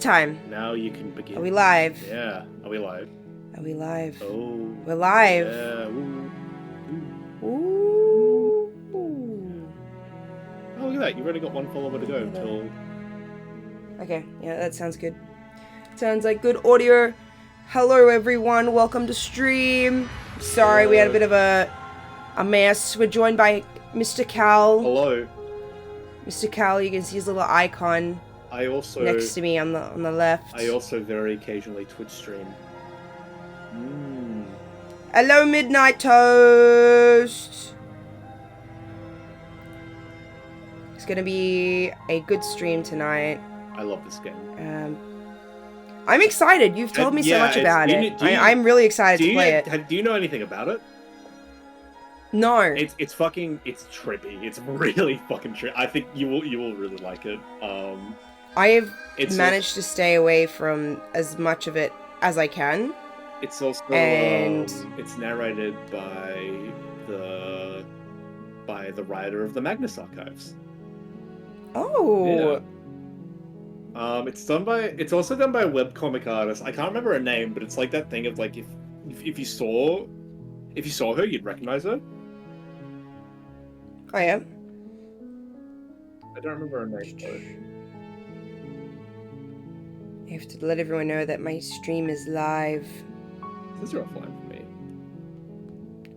Time. Now you can begin. Are we live? Yeah. Are we live? Are we live? Oh. We're live. Yeah. Ooh. Ooh. Oh, look at that. You've only got one follower to go until... Okay, yeah, that sounds good. Sounds like good audio. Hello, everyone. Welcome to stream. Sorry, we had a bit of a mess. We're joined by Mr. Cal. Hello. Mr. Cal, you can see his little icon. I also... next to me on the left. I also very occasionally Twitch stream. Hello, Midnight Toast. It's gonna be a good stream tonight. I love this game. I'm excited. You've told me so much about it. I'm really excited to play it. Do you know anything about it? No. It's trippy. It's really fucking trippy. I think you will really like it. I have managed to stay away from as much of it as I can. It's also it's narrated by the writer of the Magnus Archives. Oh. Yeah. It's also done by a webcomic artist. I can't remember her name, but it's like that thing of like if you saw her, you'd recognize her. I am. I don't remember her name though. I have to let everyone know that my stream is live. This is offline for me.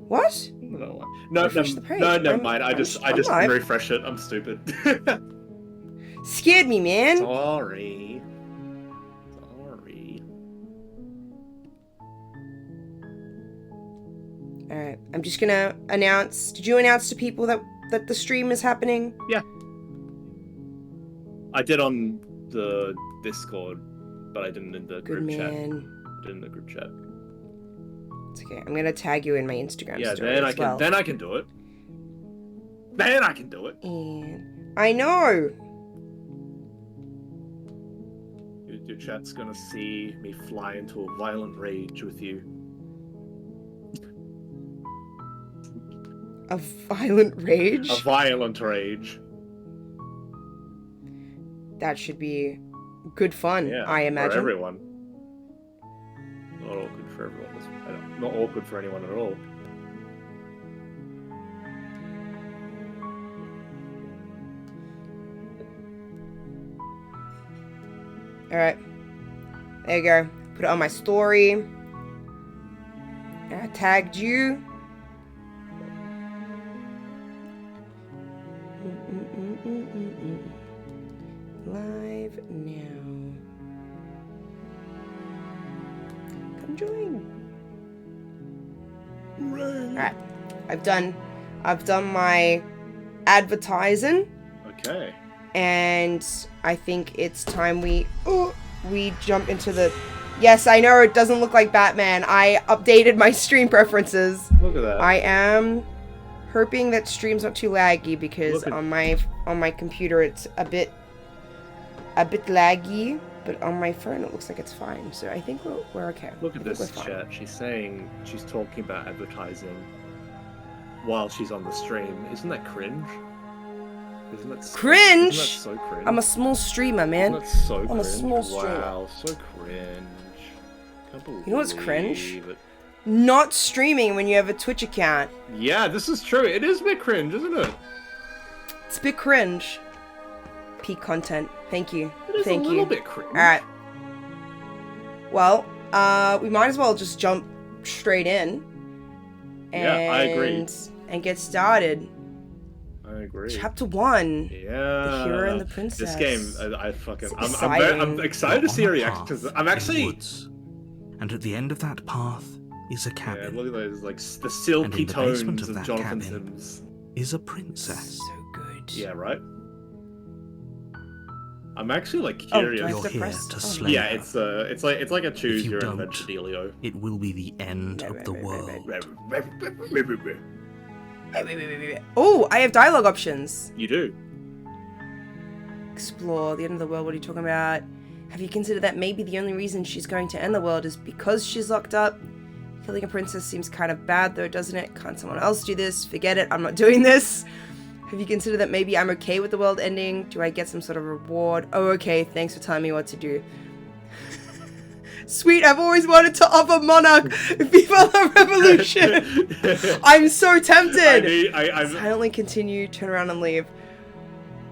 What? No, never mind. I just refresh it. I'm stupid. Scared me, man. Sorry. Alright, I'm just gonna announce. Did you announce to people that the stream is happening? Yeah. I did on the Discord, but I didn't in the group chat. I did in the group chat. It's okay. I'm gonna tag you in my Instagram story then as well. Then I can do it. Then I can do it. And I know. Your chat's gonna see me fly into a violent rage with you. A violent rage? A violent rage. That should be good fun, I imagine. For everyone. Not all good for everyone. Not all good for anyone at all. Alright. There you go. Put it on my story. I tagged you. Live now. Come join. Alright. I've done my advertising. Okay. And I think it's time we jump into the... Yes, I know it doesn't look like Batman. I updated my stream preferences. Look at that. I am hoping that stream's not too laggy because on my computer it's a bit laggy, but on my phone it looks like it's fine. So I think we're okay. Look at this chat. She's talking about advertising while she's on the stream. Isn't that cringe? Isn't that cringe? Isn't that so cringe? I'm a small streamer, man. Isn't that so cringe? I'm a small streamer. Wow, so cringe. Can't believe you know what's cringe? it. Not streaming when you have a Twitch account. Yeah, this is true. It is a bit cringe, isn't it? It's a bit cringe. Peak content. Thank you. It is a little bit cringe. Alright. Well, we might as well just jump straight in. Yeah, I agree. And get started. I agree. Chapter 1. Yeah. The Hero and the Princess. This game, I'm excited to see your reaction because I'm actually. Woods. And at the end of that path is a cabin. Yeah, look at those, like the silky tones of Jonathan Sims. Is a princess. So good. Yeah, right. I'm actually like curious. You're here to slay Yeah, her. it's like a choose your own adventure dealio. It will be the end of the world. Oh, I have dialogue options. You do. Explore the end of the world. What are you talking about? Have you considered that maybe the only reason she's going to end the world is because she's locked up? Killing a princess seems kind of bad though, doesn't it? Can't someone else do this? Forget it, I'm not doing this. Have you considered that maybe I'm okay with the world ending? Do I get some sort of reward? Oh, okay, thanks for telling me what to do. Sweet, I've always wanted to offer Monarch Viva la Revolution. I'm so tempted. Silently continue, turn around and leave.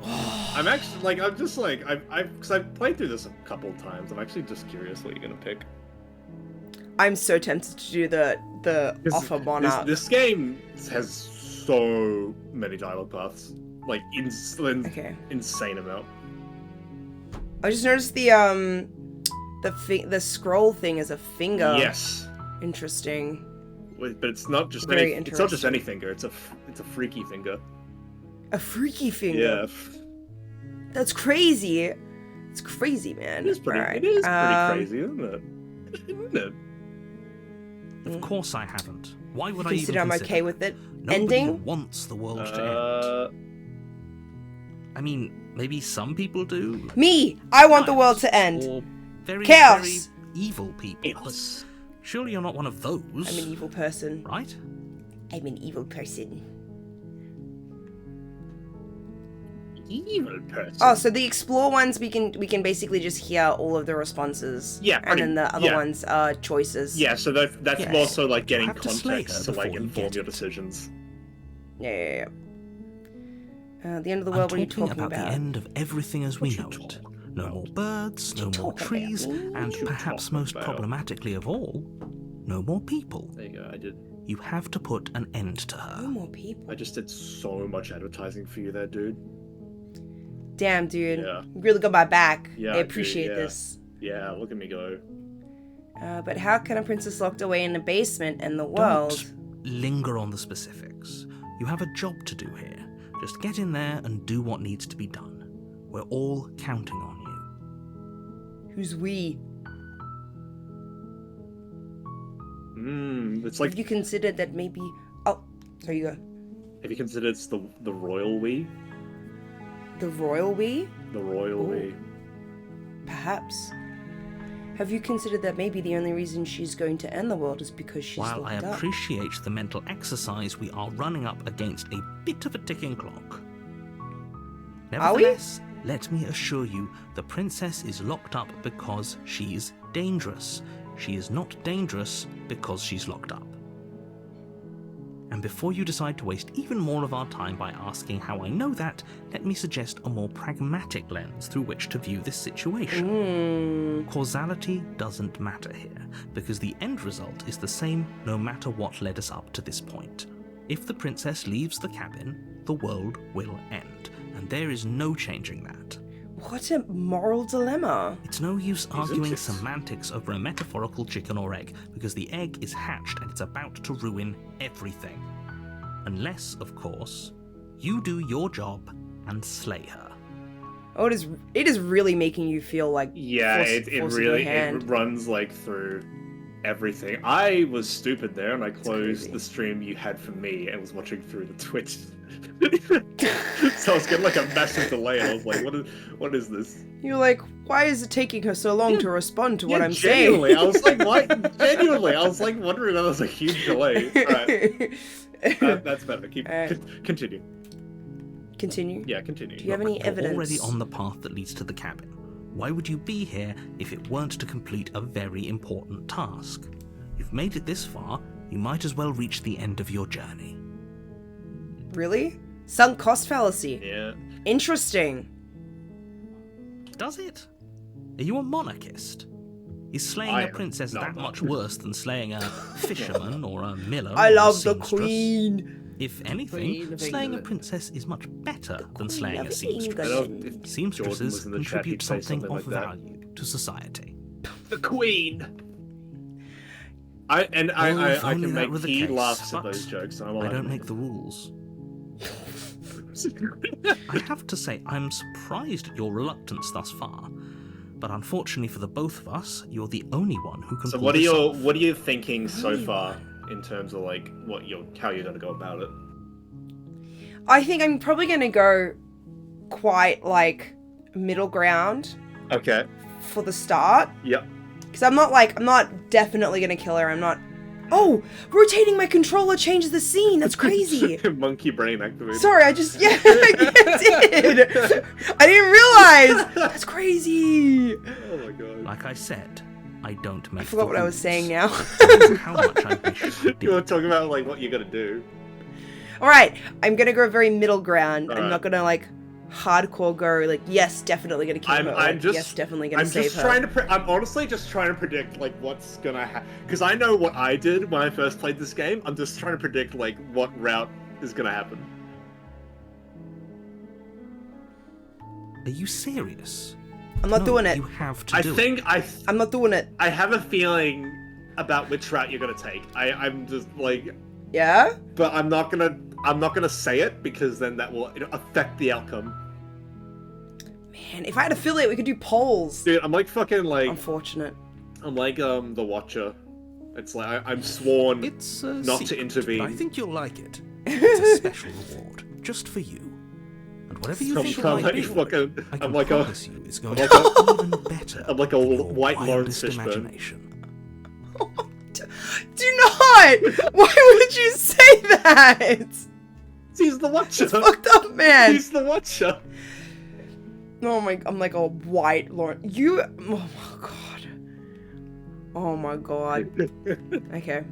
I'm actually, like, I'm just like, because I've played through this a couple of times. I'm actually just curious what you're gonna pick. I'm so tempted to do the offer Monarch. This game has so many dialogue paths, like insane amount. I just noticed the scroll thing is a finger. Yes. Interesting. But it's not just it's not just any finger. It's a freaky finger. A freaky finger. Yeah. That's crazy. It's crazy, man. It is pretty. Right. It is pretty crazy, isn't it? Isn't it? Of course I haven't. Why would I even consider? I'm okay with it. Nobody Ending? wants the world to end. I mean, maybe some people do. Me! I want the world to end. Or very, Chaos! very evil people. But surely you're not one of those. I'm an evil person. Right? I'm an evil person. Evil person. Oh, so the explore ones we can basically just hear all of the responses. Yeah, and then the other ones are choices. Yeah, so that's Yes. more so like getting You have to slay context her to like before you inform get your it. decisions. Yeah. The end of the I'm world. What are you talking talking about the end of everything as we know it. No more birds, no more trees, and you perhaps talking most about? problematically of all, no more people. There you go. You have to put an end to No her. more people. I just did so much advertising for you there, dude. Damn, dude. Yeah. You really got my back. Yeah, I I do, appreciate yeah. this. Yeah, look at me go. But how can a princess locked away in a basement in the world? Don't linger on the specifics. You have a job to do here. Just get in there and do what needs to be done. We're all counting on you. Who's we? It's like. Have you considered that maybe? Oh, there you go. Have you considered it's the royal we? The royal we? The royal we. Perhaps. Have you considered that maybe the only reason she's going to end the world is because she's While I locked up? appreciate the mental exercise, we are running up against a bit of a ticking clock. Are we? Nevertheless, let me assure you, the princess is locked up because she's dangerous. She is not dangerous because she's locked up. And before you decide to waste even more of our time by asking how I know that, let me suggest a more pragmatic lens through which to view this situation. Causality doesn't matter here, because the end result is the same no matter what led us up to this point. If the princess leaves the cabin, the world will end, and there is no changing that. What a moral dilemma. It's no use arguing it? semantics over a metaphorical chicken or egg, because the egg is hatched and it's about to ruin everything. Unless, of course, you do your job and slay her. Oh, it is really making you feel like Yeah, it forcing really your hand. it runs like through everything. I was stupid there, and I closed crazy. the stream you had for me and was watching through the Twitch. So I was getting like a massive delay, and I was like, "What is this?" You're like, why is it taking her so long to respond to what I'm genuinely, saying? I was like, "Why?" Genuinely, I was like wondering if there was a huge delay. All right, that's better. Continue. Continue. Yeah, continue. Do you have any You're evidence? already on the path that leads to the cabin. Why would you be here if it weren't to complete a very important task? You've made it this far, you might as well reach the end of your journey. Really? Sunk cost fallacy. Yeah. Interesting. Does it? Are you a monarchist? Is slaying I a am princess not. that much worse than slaying a fisherman or a miller? I or a love the seamstress? queen. If Queen anything, of slaying a England. princess is much better than Queen slaying of a seamstress. I know England. if Jordan was Seamstresses in the chat, contribute he'd say something something of like that. value to society. The Queen. Oh, I if can only that make were the he case, laughs but at those jokes. And I'm I allowed don't to make the rules. I have to say, I'm surprised at your reluctance thus far. But unfortunately for the both of us, you're the only one who can So pull what are this you off. what are you thinking so Really? far in terms of like how you're gonna go about it? I think I'm probably going to go quite like middle ground Okay. for the start. Yep. Because I'm not definitely going to kill her. I'm not. Oh, rotating my controller changes the scene. That's crazy. Monkey brain activated. Sorry, I did. I didn't realize. That's crazy. Oh my god. Like I said, I don't make I forgot the what I was rules. saying now. That's how much I wish you You were did. talking about like what you're gonna do. Alright, I'm gonna go very middle ground. I'm Alright. not gonna like hardcore go like, yes, definitely gonna kill her. Or, I'm like, just yes, definitely gonna I'm save just her. trying to. I'm honestly just trying to predict like what's gonna happen because I know what I did when I first played this game. I'm just trying to predict like what route is gonna happen. Are you serious? I'm not No, doing it. You have to I do think it. I'm not doing it. I have a feeling about which route you're gonna take. I'm just like, Yeah? but I'm not gonna say it because then that will affect the outcome. Man, if I had affiliate, we could do polls. Dude, I'm like fucking like Unfortunate. I'm like the Watcher. It's like I'm sworn It's not to secret, intervene. But I think you'll like it. It's a special reward, just for you. And whatever you I'm think it like might be, fucking. I I'm can like a. promise you it's going like to be even better. I'm like a than your white Lawrence wildest Fishburne. imagination. Do not! Why would you say that? He's the Watcher. It's fucked up, man. He's the Watcher. Oh my, I'm like a white Lord. You, oh my god. Oh my god. Okay.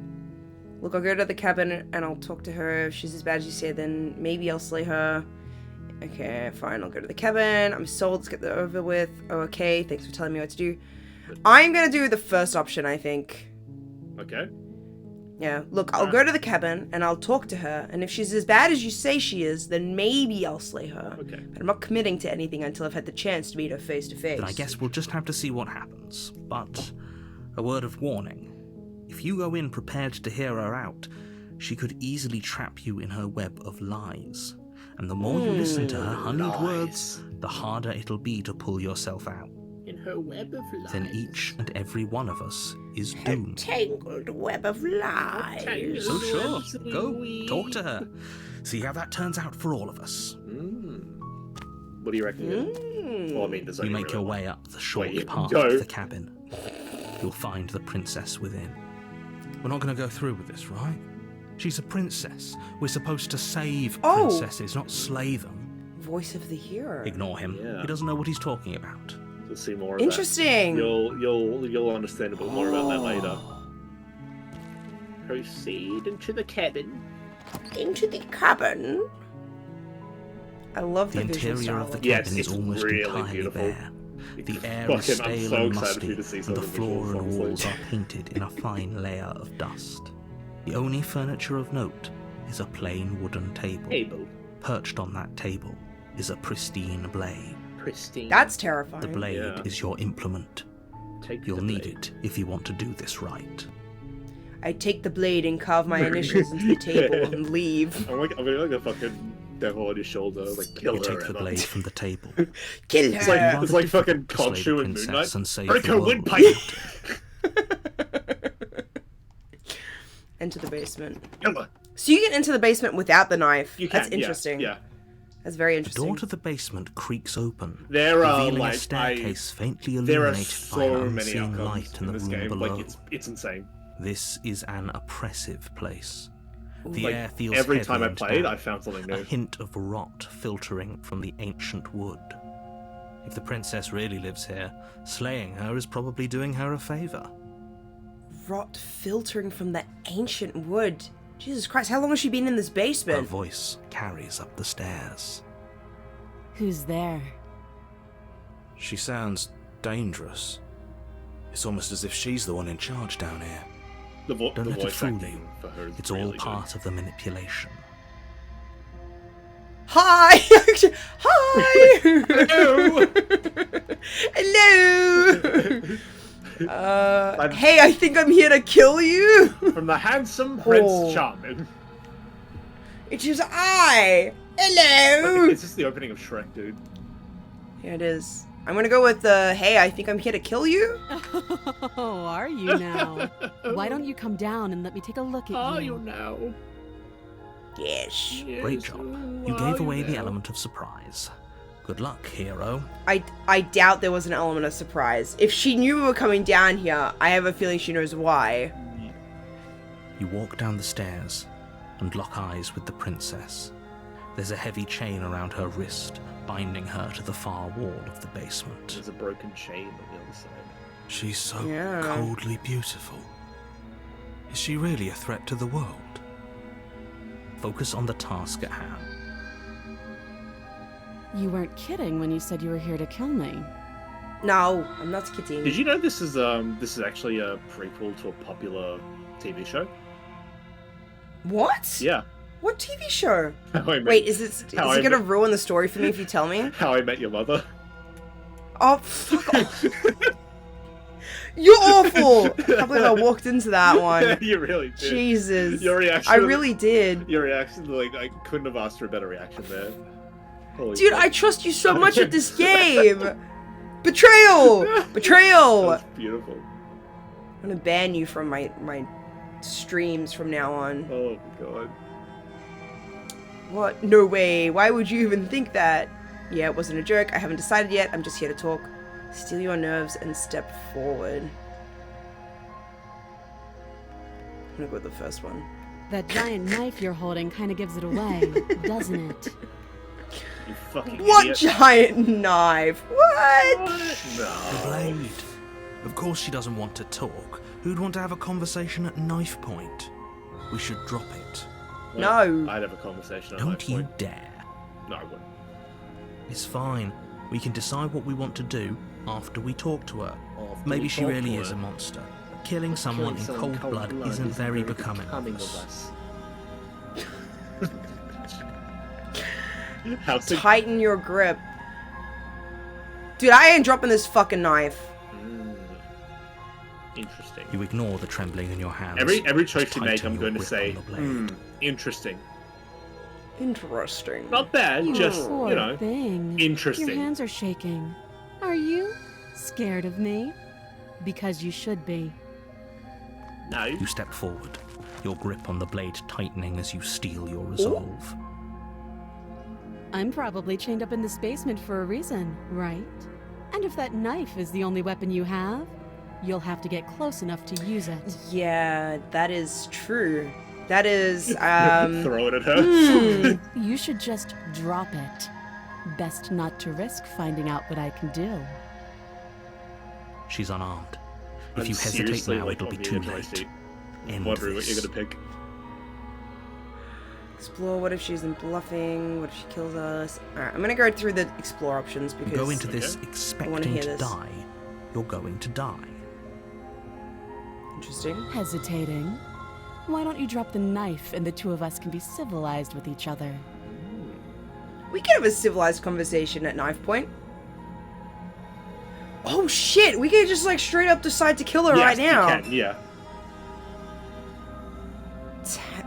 Look, I'll go to the cabin and I'll talk to her. If she's as bad as you say, then maybe I'll slay her. Okay, fine, I'll go to the cabin. I'm sold, let's get that over with. Oh, okay, thanks for telling me what to do. I'm gonna do the first option, I think. Okay. Yeah, look, I'll go to the cabin and I'll talk to her, and if she's as bad as you say she is, then maybe I'll slay her. Okay. But I'm not committing to anything until I've had the chance to meet her face to face. Then I guess we'll just have to see what happens. But a word of warning. If you go in prepared to hear her out, she could easily trap you in her web of lies. And the more you listen to her honeyed words, the harder it'll be to pull yourself out. In her web of lies. Then each and every one of us is doomed. Tangled web of lies. So sure, go, talk to her. See how that turns out for all of us. What do you reckon? Well, I mean, there's You only make your really way up the short Wait, path go. of the cabin. You'll find the princess within. We're not going to go through with this, right? She's a princess. We're supposed to save Oh. princesses, not slay them. Voice of the hero. Ignore him. Yeah. He doesn't know what he's talking about. You'll see more of Interesting. that. You'll understand a bit more about that later. Proceed into the cabin. Into the cabin. I love The the visual interior style of the of Yes, cabin is it's almost really entirely beautiful. bare. The air Fucking, is I'm stale so and excited for musty, you to see and some the of the floor visuals, and honestly. walls are painted in a fine layer of dust. The only furniture of note is a plain wooden table. Table. Perched on that table is a pristine blade. Pristine. That's terrifying. The blade Yeah. is your implement. Take You'll the need blade. it if you want to do this right. I take the blade and carve my initials into the table Yeah. and leave. I'm like a fucking devil on his shoulder, like kill You her. take the Emma. blade from the table. Kill It's her. like Rather it's like difficult fucking to slay the Khonshu and princess Moonlight. and save Break the her world. windpipe. Into the basement. Kill her. So you get into the basement without the knife. You can. That's interesting. Yeah. That's very The interesting. door to the basement creaks open, There are revealing like a staircase faintly there are illuminated by an so many unseen outcomes light in in the this room game. below. Like it's insane. This is an oppressive place. The Like air feels every heavy time I and played, damp, I found something a new. hint of rot filtering from the ancient wood. If the princess really lives here, slaying her is probably doing her a favor. Rot filtering from the ancient wood. Jesus Christ, how long has she been in this Her basement? voice carries up the stairs. Who's there? She sounds dangerous. It's almost as if she's the one in charge down here. The, Don't the let it voice fool acting you. for her is It's really all good. part of the manipulation. Hi! Hi! Hello! Hello! Hey, I think I'm here to kill you! From the handsome Prince Oh. Charming. It is I! Hello! It's just the opening of Shrek, dude. Here it is. I'm gonna go with the, hey, I think I'm here to kill you? Oh, are you now? Why don't you come down and let me take a look at you? now? Yes. Great job. You gave away the element of surprise. Good luck, hero. I doubt there was an element of surprise. If she knew we were coming down here, I have a feeling she knows why. You walk down the stairs and lock eyes with the princess. There's a heavy chain around her wrist, binding her to the far wall of the basement. There's a broken chain on the other side. She's so Yeah. coldly beautiful. Is she really a threat to the world? Focus on the task at hand. You weren't kidding when you said you were here to kill me. No, I'm not kidding. Did you know this is actually a prequel to a popular TV show? What? Yeah. What TV show? How I Met- Wait, is it gonna ruin the story for me if you tell me? How I Met Your Mother. Oh, fuck off. You're awful! I can't believe I walked into that one. You really did. Jesus. Your reaction. I really did. Your reaction, like, I couldn't have asked for a better reaction there. Holy Dude, shit. I trust you so much at this game! Betrayal! Betrayal! That's beautiful. I'm gonna ban you from my streams from now on. Oh my god. What? No way. Why would you even think that? Yeah, it wasn't a joke. I haven't decided yet. I'm just here to talk. Steal your nerves and step forward. I'm gonna go with the first one. That giant knife you're holding kind of gives it away, doesn't it? You fucking What idiot. giant knife? What? The No. blade. Of course she doesn't want to talk. Who'd want to have a conversation at knife point? We should drop it. No. I'd have a conversation on Don't that you point. dare. No, I wouldn't. It's fine. We can decide what we want to do after we talk to her. Maybe we she talk really to is her. a monster. Killing someone in cold blood isn't very becoming of us. How to... Tighten your grip. Dude, I ain't dropping this fucking knife. Interesting. You ignore the trembling in your hands. Every choice you make, Tighten I'm your going to grip say, on the blade. interesting. Interesting. Not bad, just, Poor you know, thing. interesting. Your hands are shaking. Are you scared of me? Because you should be. No. You step forward, your grip on the blade tightening as you steel your resolve. I'm probably chained up in this basement for a reason, right? And if that knife is the only weapon you have, you'll have to get close enough to use it. Yeah, that is true. That is, Throw it at her. You should just drop it. Best not to risk finding out what I can do. She's unarmed. If I'm you hesitate seriously, now, like, it'll on be the too edge of my late. seat, End wondering what this. you're going to pick. explore. What if she isn't bluffing? What if she kills us? Alright, I'm gonna go through the explore options You because go into this Okay. expecting hear to this. die. You're going to die. interesting. Hesitating? Why don't you drop the knife and the two of us can be civilized with each other? We can have a civilized conversation at knife point. Oh shit! We can just like straight up decide to kill her right Yes, now. You can, yeah.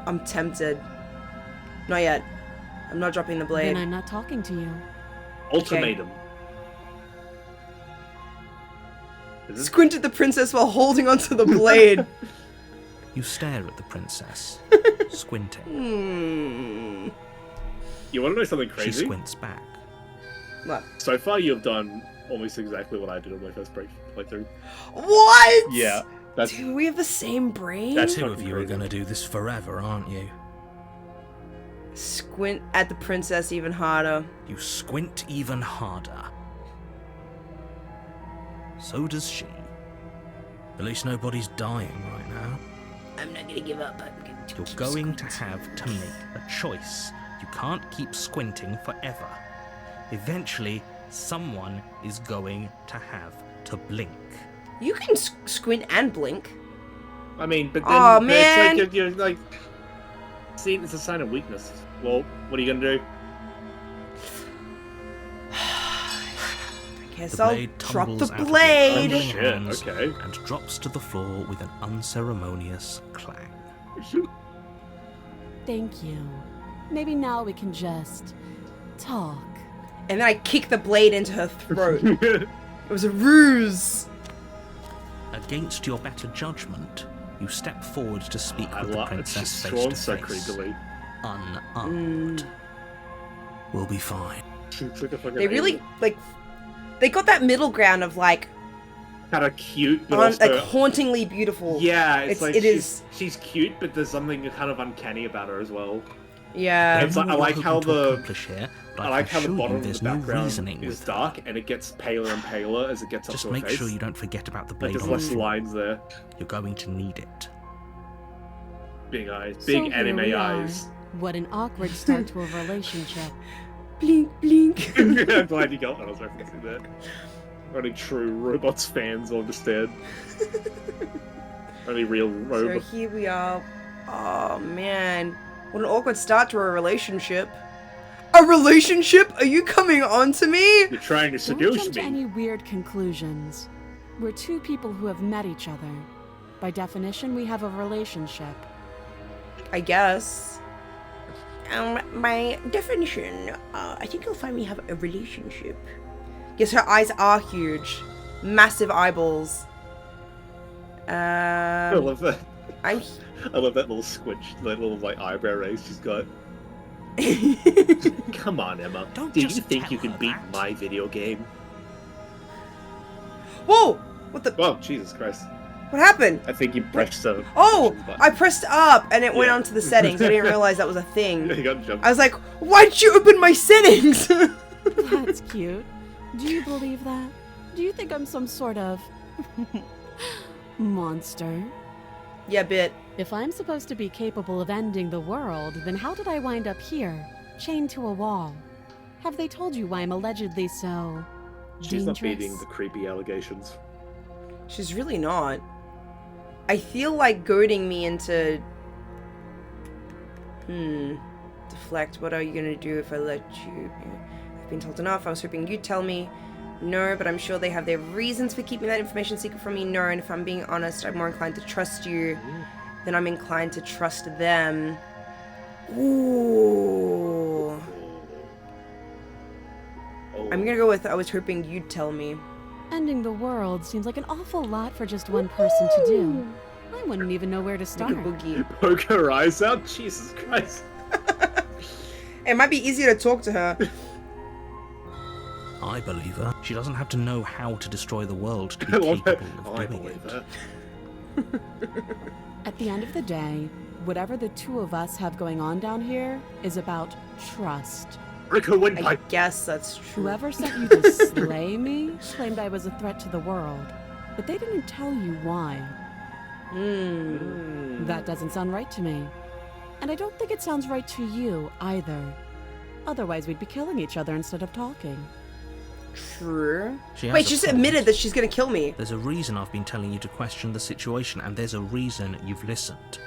I'm tempted. Not yet. I'm not dropping the blade. Then I'm not talking to you. Ultimatum. Is this Squint at the princess while holding onto the blade. You stare at the princess, squinting. Hmm. You want to know something She crazy? squints back. What? So far, you've done almost exactly what I did on my first playthrough. What? Yeah, that's Dude, we have the same brain. That's Two of fucking you are crazy. going to do this forever, aren't you? Squint at the princess even harder. You squint even harder. So does she. At least nobody's dying right now. I'm not gonna give up. I'm going to You're keep going to squinting. have to make a choice. You can't keep squinting forever. Eventually, someone is going to have to blink. You can squint and blink. I mean, but then Aw, but man. it's like you're like, see, it's a sign of weakness. Well, what are you gonna do? I guess The I'll blade drop tumbles the out of your blade. trembling Shit, hands okay. and drops to the floor with an unceremonious clang. Thank you. Maybe now we can just talk. And then I kick the blade into her throat. It was a ruse. Against your better judgment, you step forward to speak I with the love it's princess just face drawn to so face. creepily. Unarmed. We'll be fine. It's like a fucking They really alien. like. They got that middle ground of like, kind of cute, but like also hauntingly beautiful. yeah, it's like it she's, is- she's cute, but there's something kind of uncanny about her as well. Yeah. It's like, I What like you're how hoping to the accomplish here, but I I like can how the assure bottom you of the there's no background reasoning is with dark her. and it gets paler and paler as it gets up Just to her make face. sure you don't forget about the Like blade there's on the less floor. lines there. You're going to need it. Big eyes, So big here anime we are. eyes. What an awkward start to a relationship. Blink, blink. I'm glad you got what I was referencing there. Only true robots fans understand. Only real So robots. here we are. Oh man, what an awkward start to a relationship. A relationship? Are you coming on to me? You're trying to Don't seduce jump to me. any weird conclusions. We're two people who have met each other. By definition, we have a relationship. I guess. My definition, I think you'll find we have a relationship. Yes, her eyes are huge. Massive eyeballs. I love that. I'm... I love that little squinch, that little like eyebrow raise she's got. Come on, Emma. Don't Do you just think tell you can her beat that. my video game? Whoa! What the... Oh, Jesus Christ. What happened? I think you pressed the Oh! options button. I pressed up and it went Yeah. onto the settings. I didn't realize that was a Yeah, thing. you got jumped. I was like, why'd you open my settings? That's cute. Do you believe that? Do you think I'm some sort of monster? Yeah, bit. If I'm supposed to be capable of ending the world, then how did I wind up here, chained to a wall? Have they told you why I'm allegedly so She's not dangerous? beating the creepy allegations. She's really not. I feel like goading me into... Deflect. What are you gonna do if I let you... I've been told enough. I was hoping you'd tell me. No, but I'm sure they have their reasons for keeping that information secret from me. No, and if I'm being honest, I'm more inclined to trust you than I'm inclined to trust them. Ooh. Oh. I'm gonna go with I was hoping you'd tell me. Ending the world seems like an awful lot for just one person to do. I wouldn't even know where to Make start. a boogie. Poke her eyes out? Jesus Christ. It might be easier to talk to her. I believe her. She doesn't have to know how to destroy the world to I be love it. capable I of doing believe it. her. At the end of the day, whatever the two of us have going on down here is about trust. Break her I windpipe. guess that's true. Whoever sent you to slay me claimed I was a threat to the world, but they didn't tell you why. That doesn't sound right to me. And I don't think it sounds right to you either. Otherwise, we'd be killing each other instead of talking. True. She has Wait, a she just point. admitted that she's gonna kill me. There's a reason I've been telling you to question the situation, and there's a reason you've listened.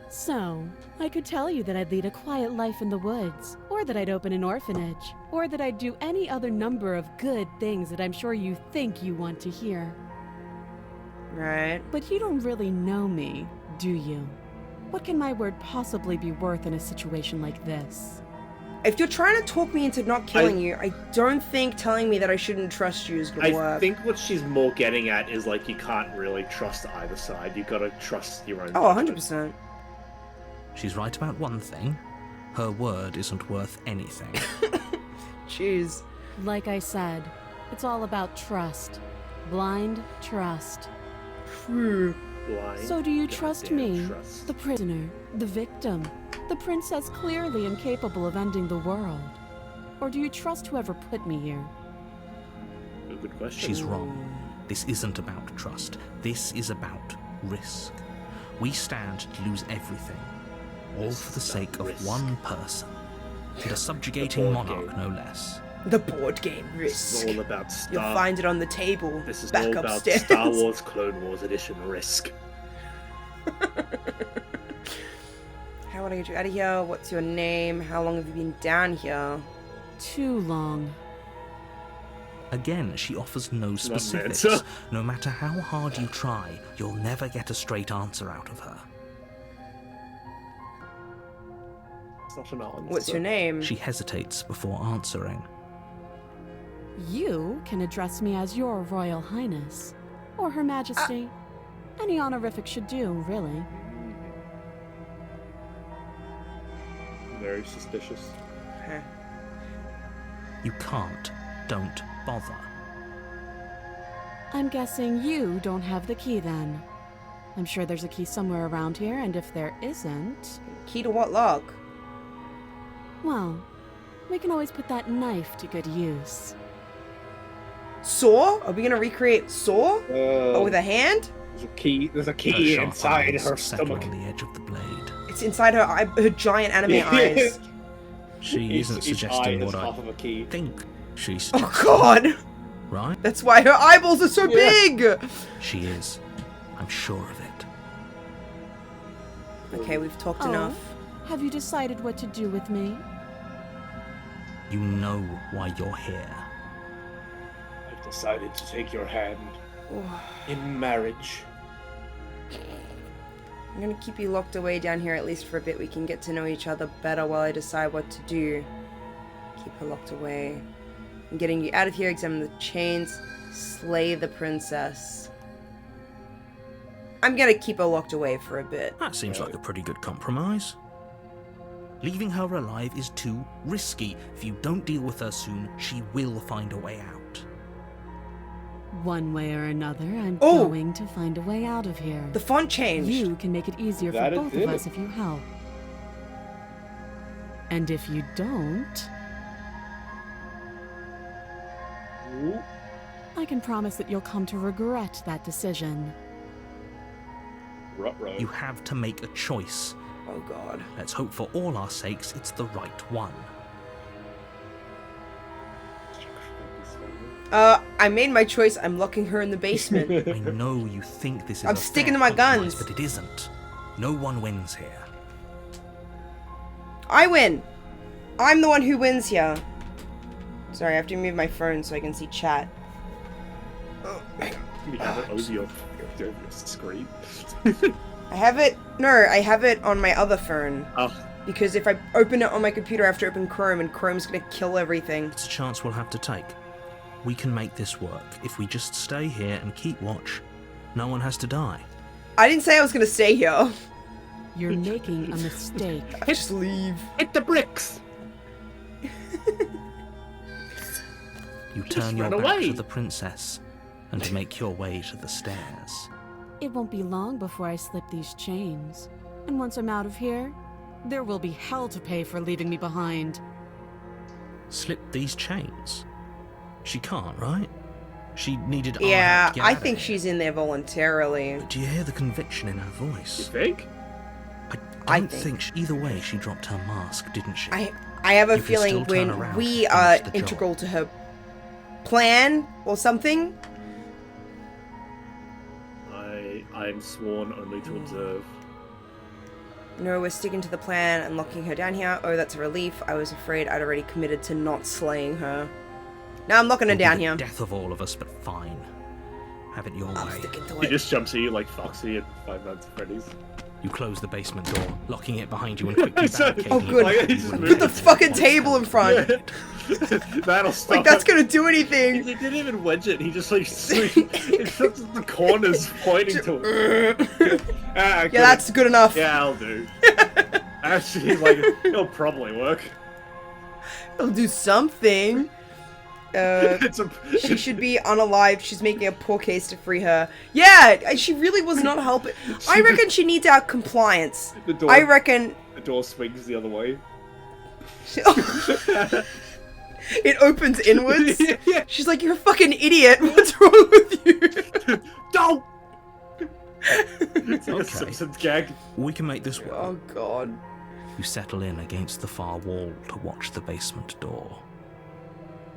So, I could tell you that I'd lead a quiet life in the woods, or that I'd open an orphanage, or that I'd do any other number of good things that I'm sure you think you want to hear. Right. But you don't really know me, do you? What can my word possibly be worth in a situation like this? If you're trying to talk me into not killing you, I don't think telling me that I shouldn't trust you is gonna I work. think what she's more getting at is like you can't really trust either side. You gotta trust your own. Oh, judgment. 100%. She's right about one thing. Her word isn't worth anything. Jeez. Like I said, it's all about trust. Blind trust. Phew. Blind, So do you trust goddamn me, trust. the prisoner, the victim, the princess clearly incapable of ending the world? Or do you trust whoever put me here? Good question. She's wrong. This isn't about trust. This is about risk. We stand to lose everything, all This for the is sake about of risk. one person, and a subjugating board monarch, game. no less. The board game This Risk. is all about You'll Star. find it on the table. This is back all about upstairs. Star Wars Clone Wars Edition Risk. How would I get you out of here? What's your name? How long have you been down here? Too long. Again, she offers no an specifics. answer. No matter how hard you try, you'll never get a straight answer out of her. It's not an answer. What's your name? She hesitates before answering. You can address me as your Royal Highness, or Her Majesty. Any honorific should do, really. Very suspicious. Huh. You can't. Don't bother. I'm guessing you don't have the key then. I'm sure there's a key somewhere around here, and if there isn't, Key to what lock? well, we can always put that knife to good use. Saw? Are we gonna recreate Saw? Oh, with a hand? There's a key. There's a Her key sharp inside eyes her settle stomach. on the edge of the blade. It's inside her giant anime eyes. She isn't Each suggesting eye what is I half of a key. think she Oh suggests, god! right? That's why her eyeballs are so big! She is. I'm sure of it. Okay, we've talked Oh, enough. have you decided what to do with me? You know why you're here. I've decided to take your hand in marriage. I'm gonna keep you locked away down here at least for a bit. We can get to know each other better while I decide what to do. Keep her locked away. I'm getting you out of here, examine the chains, slay the princess. I'm gonna keep her locked away for a bit. That seems like a pretty good compromise. Leaving her alive is too risky. If you don't deal with her soon, she will find a way out. One way or another, I'm Oh! going to find a way out of here. The font changed. You can make it easier for That it both of did. us if you help. And if you don't, Ooh. I can promise that you'll come to regret that decision. Ruh-roh. You have to make a choice. Oh god. Let's hope for all our sakes it's the right one. I made my choice. I'm locking her in the basement. I know you think this is I'm a sticking fair to my compromise, guns. but it isn't. No one wins here. I win! I'm the one who wins here. Sorry, I have to move my phone so I can see chat. You have it over your screen. I have it. No, I have it on my other phone. Oh, Because if I open it on my computer, I have to open Chrome, and Chrome's gonna kill everything. It's a chance we'll have to take. We can make this work. If we just stay here and keep watch, no one has to die. I didn't say I was gonna stay here. You're making a mistake. Just leave. hit the bricks. You turn your run back away. to the princess and make your way to the stairs. It won't be long before I slip these chains. And once I'm out of here, there will be hell to pay for leaving me behind. Slip these chains? She can't, right? She needed our Yeah, help to get I out of think here. she's in there voluntarily. Do you hear the conviction in her You voice? think? I I don't think- either way, she dropped her mask, didn't she? I have a You can feeling still turn when around we and are finish the job. integral to her plan or something. I'm sworn only to observe. No, we're sticking to the plan and locking her down here. Oh, that's a relief. I was afraid I'd already committed to not slaying her. Now I'm locking her It'll be down the here. Death of all of us, but fine. Have it your I'm way. sticking to He it. just jumps at you like Foxy at Five Nights at Freddy's. You close the basement door, locking it behind you and quickly So- barricading Oh, it good. behind Put you and Put the moving fucking once table in front. That'll stop. Like, that's gonna do He anything. didn't even wedge it. He just like it sits at the corners pointing to it. Yeah, that's good enough. Yeah, I'll do. Actually, like it'll probably work. It'll do something. It's a. She should be unalive. She's making a poor case to free her. Yeah, she really was not helping. I reckon she needs our compliance. The door. I reckon The door swings the other way. it opens inwards. Yeah. She's like, "You're a fucking idiot. What's wrong with you?" Don't. It's like a Okay. Simpsons gag. We can make this work. Oh god. You settle in against the far wall to watch the basement door.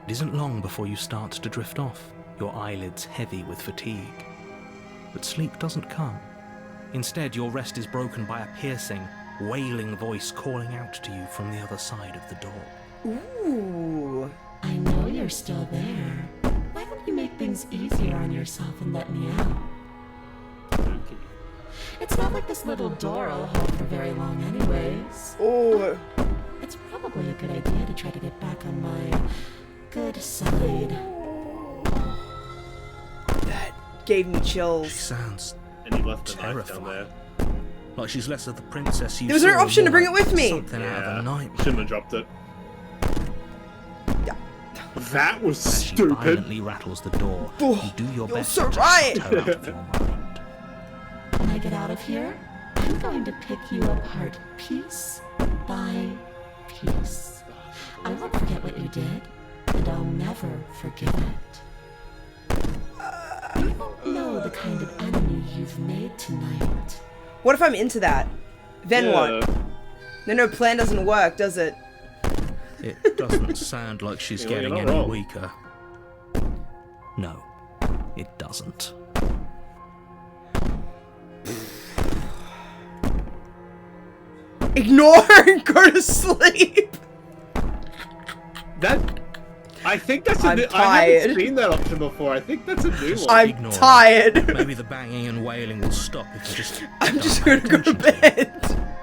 It isn't long before you start to drift off, your eyelids heavy with fatigue. But sleep doesn't come. Instead, your rest is broken by a piercing, wailing voice calling out to you from the other side of the door. Ooh. I know you're still there. Why don't you make things easier on yourself and let me out? It's not like this little door will hold for very long anyways. Oh. It's probably a good idea to try to get back on my good side. That gave me She chills. sounds And he left the knife down there. like she's less of the princess you There was no saw and option to more bring it with me. Something out of a nightmare. Shouldn't have dropped it. Yeah. That was As she stupid. violently rattles the door, Oh, you do your you're best so to right. shut her out of your mind. And I get out of here, I'm going to pick you apart piece by piece. I won't forget what you did, and I'll never forgive it. You won't know the kind of enemy you've made tonight. What if I'm into that? Then what? Then her plan doesn't work, does it? It doesn't sound like she's Yeah, getting you're not any wrong. weaker. No, it doesn't. Ignore her and go to sleep. I think that's a I'm new. I tired. haven't seen that option before. I think that's a new one. I'm Ignore her. tired. Maybe the banging and wailing will stop if you just. I'm just gonna go to bed.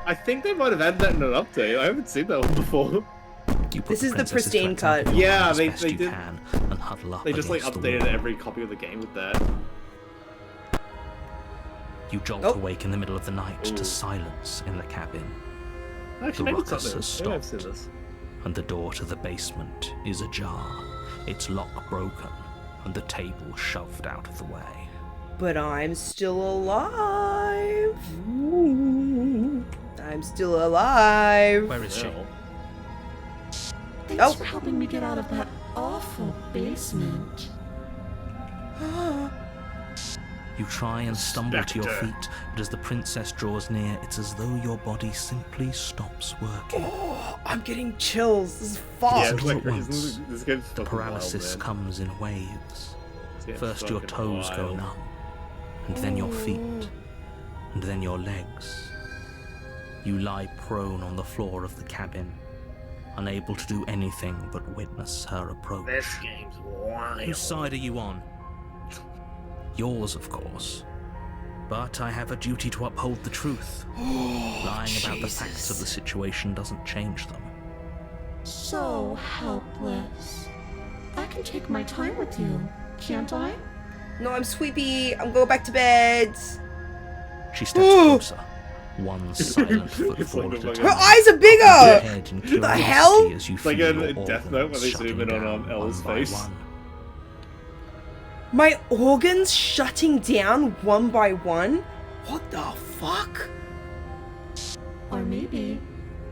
I think they might have had that in an update. I haven't seen that one before. You put This is the princesses to pristine attack cut. your Yeah, arm as they- best they you did- can and huddle up They just like against the updated wall. every copy of the game with that. You jolt Oh. awake in the middle of the night Ooh. to silence in the cabin, Actually, maybe it's ruckus something. has Maybe I've stopped. seen this. and the door to the basement is ajar, its lock broken, and the table shoved out of the way. But I'm still alive. I'm still alive. Where is she? Well, Thanks Oh. for helping me get out of that awful basement. You try and stumble to your Spectre. feet, but as the princess draws near, it's as though your body simply stops working. Oh, I'm getting chills. This is yeah, fucked. it's all like at once. this game's The fucking paralysis wild, man. comes in waves. It's getting First your fucking toes go wild. numb, and then your feet, and then your legs. You lie prone on the floor of the cabin, unable to do anything but witness her approach. This game's wild. Whose side are you on? Yours, of course. But I have a duty to uphold the truth. Lying about the facts of the situation doesn't change them. So helpless. I can take my time with you, can't I? No, I'm sleepy. I'm going back to bed. She steps closer, one silent footfall like at a a Her time. eyes are Your bigger. head in The hell? curiosity as you It's like feel in your Death Note when they organs zoom in shutting on down Elle's one by face. one. My organs shutting down one by one? What the fuck? Or maybe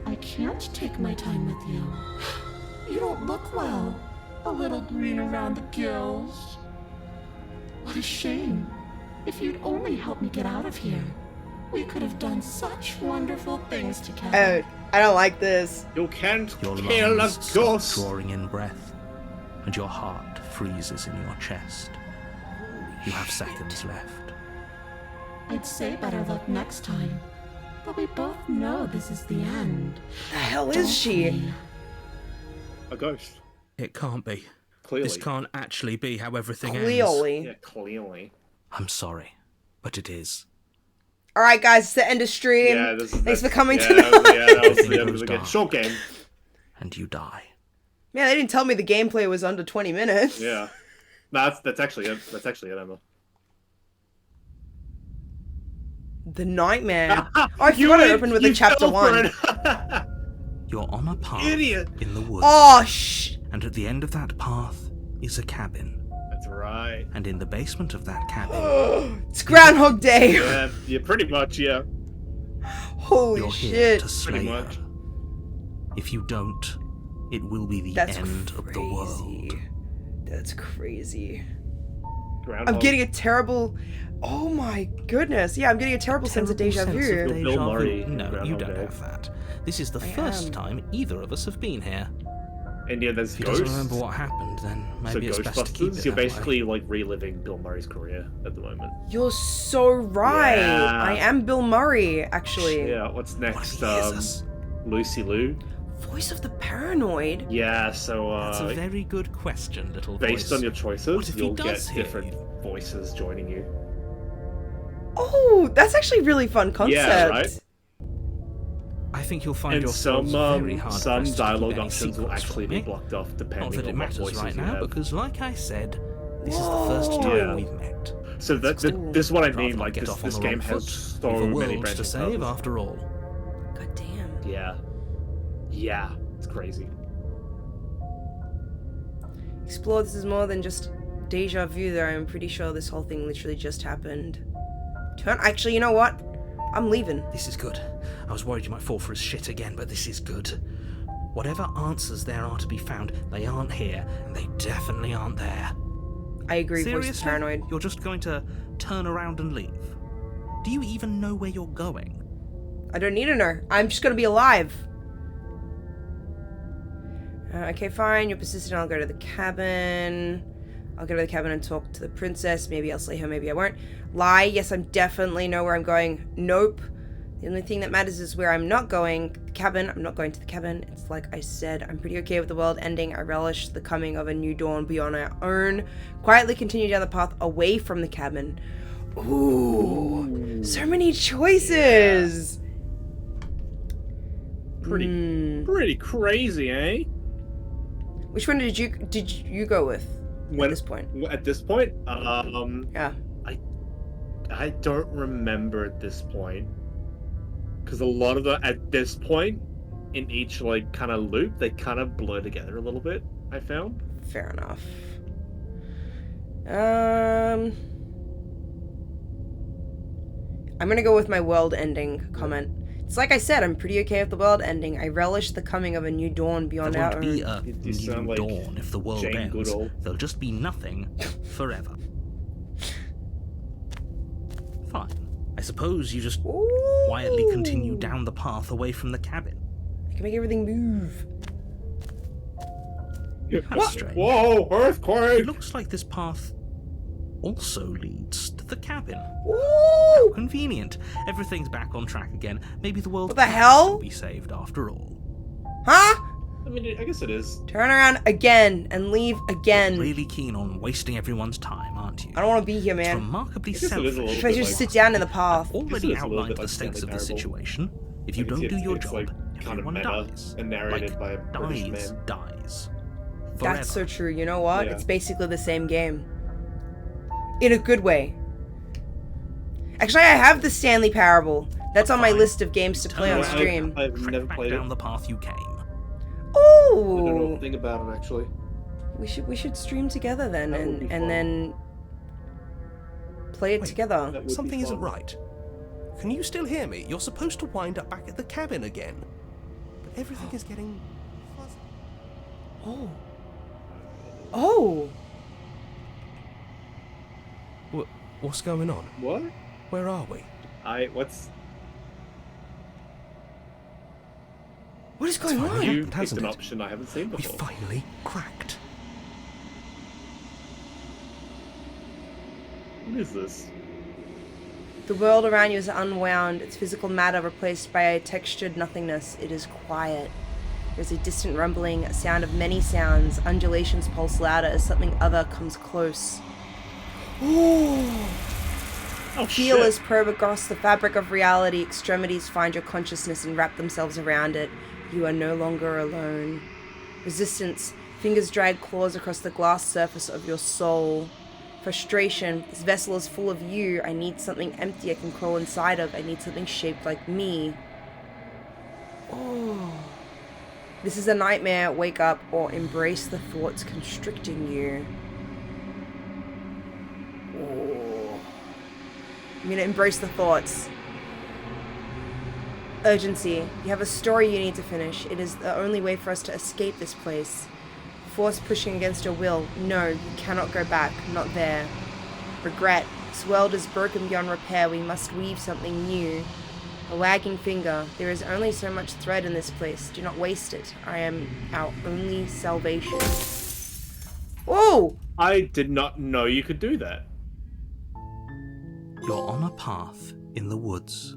I can't take my time with you. You don't look well. A little green around the gills. What a shame. If you'd only helped me get out of here, we could have done such wonderful things together. Oh, I don't like this. You can't Your kill a lungs stop ghost. drawing in breath, and your heart freezes in your chest. You have seconds left. I'd say better luck next time. But we both know this is the end. The hell don't is she? we? A ghost. It can't be. Clearly. This can't actually be how everything ends. Clearly. Yeah, clearly. I'm sorry, but it is. All right, guys, it's the end of stream. Yeah, Thanks for coming yeah, tonight. that was the Everything end of goes the game. dark. Short game. And you die. Man, they didn't tell me the gameplay was under 20 minutes. Yeah. No, that's actually it. That's actually it, Emma. The Nightmare. Oh, I forgot it opened with the chapter 1. You're on a path Idiot. in the woods, Oh, shh. and at the end of that path is a cabin. That's right. And in the basement of that cabin, It's Groundhog Day. Yeah, pretty much, yeah. Holy you're here shit. to slay Pretty her. much. If you don't, it will be the That's end of the world. crazy. That's crazy. Groundhog. I'm getting a terrible... Oh my goodness. Yeah, I'm getting a terrible sense of deja Terrible sense of vu. Bill Murray, No, you Groundhog don't Day. have that. This is the I first am. time either of us have been here. And yeah, there's If he ghosts. doesn't remember what happened, then So maybe it's best to keep Ghostbusters, it you're that way. basically like reliving Bill Murray's career at the moment. You're so right. Yeah. I am Bill Murray, actually. Yeah, what's What if next? he hears us? Lucy Liu. Voice of the Paranoid? Yeah, so That's a very good question, little based voice. on your What choices, if he you'll does get hear different you? voices joining you. Oh, that's actually a really fun concept. Yeah, right? I think you'll find And yourselves very hard some pressed to keep dialogue any options will secrets actually from be me. blocked off depending Not that on it what matters voices right you now, have. because like I said, this is the first Whoa. time Yeah. we've met. So That's cool. this is what I I'd rather mean. not Like get this, off on this the game wrong has foot. so We've a many world to branching save paths. after all. God damn. Yeah, yeah, it's crazy. Explore this is more than just deja vu, though. I'm pretty sure this whole thing literally just happened Actually, you know what? I'm leaving. This is good. I was worried you might fall for his shit again, but this is good. Whatever answers there are to be found, they aren't here, and they definitely aren't there. I agree, voice is Seriously? paranoid. You're just going to turn around and leave? Do you even know where you're going? I don't need to know. I'm just gonna be alive. Okay, fine. You're persistent. I'll go to the cabin. I'll go to the cabin and talk to the princess. Maybe I'll slay her. Maybe I won't. Lie. Yes, I'm definitely know where I'm going. Nope. The only thing that matters is where I'm not going. The cabin. I'm not going to the cabin. It's like I said. I'm pretty okay with the world ending. I relish the coming of a new dawn beyond our own. Quietly continue down the path away from the cabin. Ooh. So many choices. Pretty crazy, eh? Which one did you go with at this point? At this point, Yeah. I don't remember at this point, because a lot of at this point in each like kind of loop, they kind of blur together a little bit. I found. Fair enough. I'm gonna go with my world ending comment. It's like I said, I'm pretty okay with the world ending. I relish the coming of a new dawn beyond There our won't be own. a You new sound like dawn if the world Jane ends. Goodall. There'll just be nothing forever. Fine. I suppose you just Ooh. quietly continue down the path away from the cabin. I can make everything move. That's strange. Whoa! It Earthquake! looks like this path also leads to the cabin. Ooh! Convenient. Everything's back on track again. Maybe the world What the can hell? still be saved after all. Huh? I mean, I guess it is. Turn around again and leave again. Really keen on wasting everyone's time, aren't you? I don't want to be here, It's man. remarkably I guess it is a selfish. little If I bit just like- sit down in the path. Already This is a little outlined bit the like stakes of Stanley the Parable. situation. If you Like, don't do your it's job, like kind of everyone meta dies. and narrated Like, by a British man. dies. Forever. That's so true. You know what? Yeah. It's basically the same game. In a good way. Actually, I have the Stanley Parable. That's on my Fine. list of games to play on Turn around. stream. I've Trek never back played down it. the path you came. I don't know Ooh. a thing about it actually. We should stream together then That would be and fun. then play it Wait, together. That would Something be isn't fun. right. Can you still hear me? You're supposed to wind up back at the cabin again. But everything is getting fuzzy. Oh. Oh. What's going on? What? Where are we? What's What is going finally on? you happened, picked hasn't an it? option I haven't seen We before. finally cracked. What is this? The world around you is unwound, its physical matter replaced by a textured nothingness. It is quiet. There's a distant rumbling, a sound of many sounds. Undulations pulse louder as something other comes close. Ooh. Oh Feel shit! as probe across the fabric of reality. Extremities find your consciousness and wrap themselves around it. You are no longer alone. Resistance. Fingers drag claws across the glass surface of your soul. Frustration. This vessel is full of you. I need something empty I can crawl inside of. I need something shaped like me. Oh. This is a nightmare. Wake up or embrace the thoughts constricting you. Oh. I'm gonna embrace the thoughts. Urgency. You have a story you need to finish. It is the only way for us to escape this place. Force pushing against your will. No, you cannot go back. Not there. Regret. This world is broken beyond repair. We must weave something new. A wagging finger. There is only so much thread in this place. Do not waste it. I am our only salvation. Whoa! I did not know you could do that. You're on a path in the woods.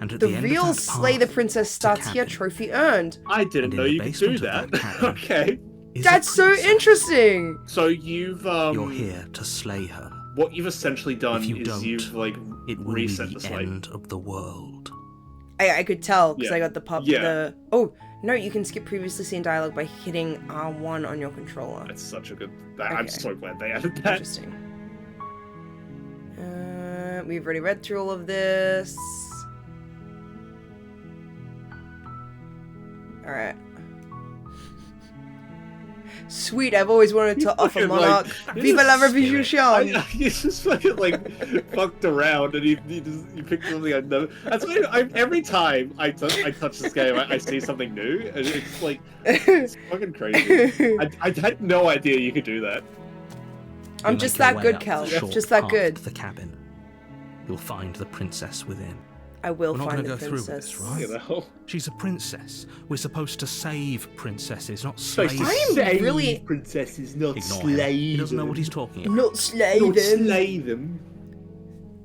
And at The the end real of that Slay the path Princess starts here. cabin. Trophy earned. I didn't And in know the you could do basement that. of that cabin Okay. is a That's so princess. interesting! So you've You're here to slay her. what you've essentially done If you is don't, you've like It will reset be the the slate. end of the world. I could tell because Yeah. I got the pub. Yeah. The oh no, you can skip previously seen dialogue by hitting R1 on your controller. That's such a good. I'm Okay. so glad they added that. Interesting. We've already read through all of this. All right. Sweet, I've always wanted to offer fucking, Monarch. like, Viva la revolution! You just fucking like fucked around and you picked something I've never. That's why every time I touch this game, I see something new, and it's like it's fucking crazy. I had no idea you could do that. I'm You just make your that way good, up Kel. the short Just that path good. to the cabin. You'll find the princess within. I will We're not find gonna the go through with princess. this, right? You know. She's a princess. We're supposed to save princesses, not slay them. I am really princesses, not Ignore him. He doesn't know what he's talking about. not slay Not them. slay them.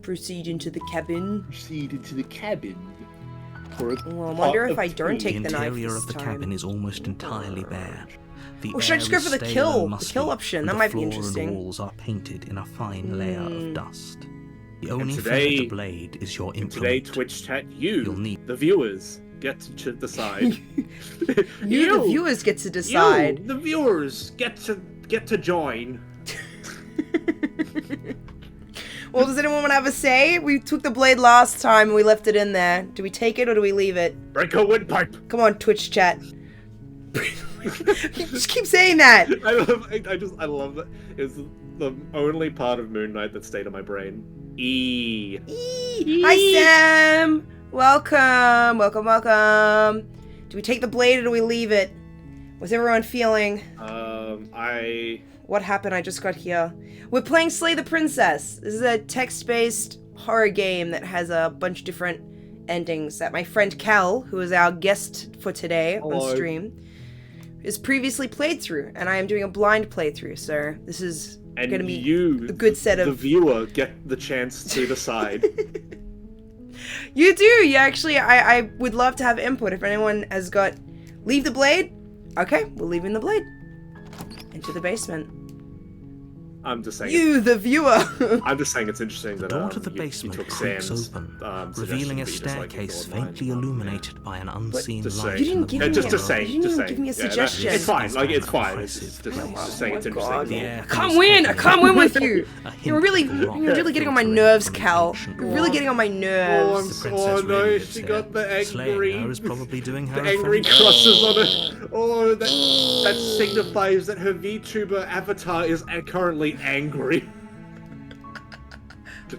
Proceed into the cabin. Proceed into the cabin. For a Well, I wonder pot if I of don't tea. The take the knife interior this of the time. cabin is almost entirely bare. The Or should I air just go is for the stale kill? and The musty, kill option, and that the might be floor interesting. and walls are painted in a fine layer of dust. The only today- feather blade is your And today, implement. Twitch chat, You'll need- the viewers, get to decide. You, the viewers, get to decide. You, the viewers, get to join. Well, does anyone want to have a say? We took the blade last time and we left it in there. Do we take it or do we leave it? Break a windpipe. Come on, Twitch chat. Just keep saying that. I love that. It's the only part of Moon Knight that stayed in my brain. E. Hi, Sam. Welcome, welcome, welcome. Do we take the blade or do we leave it? What's everyone feeling? What happened? I just got here. We're playing Slay the Princess. This is a text-based horror game that has a bunch of different endings that my friend Cal, who is our guest for today on stream, is previously played through, and I am doing a blind playthrough, so this is going to be a good set the of... viewer, get the chance to decide. You do! You actually, I would love to have input if anyone has got... Leave the blade? Okay, we're leaving the blade. Into the basement. I'm just saying. You, the viewer! I'm just saying it's interesting The that door to the you basement took creaks Sam's, open, suggestion, revealing a but you just, like, staircase ignored mine. faintly illuminated by an unseen just light. saying. You in didn't the give Yeah, me middle just a- of saying. you Just didn't saying. give me a Yeah, suggestion. it's fine. Like it's fine. Impressive. It's just saying it's Oh my God. interesting. Yeah, I can't win! I can't win with you! A hint You're really of getting on my filtering nerves, from the Cal. ancient You're world. really getting on my Oh, nerves. The princess no, really lives she here. got the Slaying angry. her is probably doing her The a angry friend. crosses on it. Oh, that signifies that her VTuber avatar is currently angry.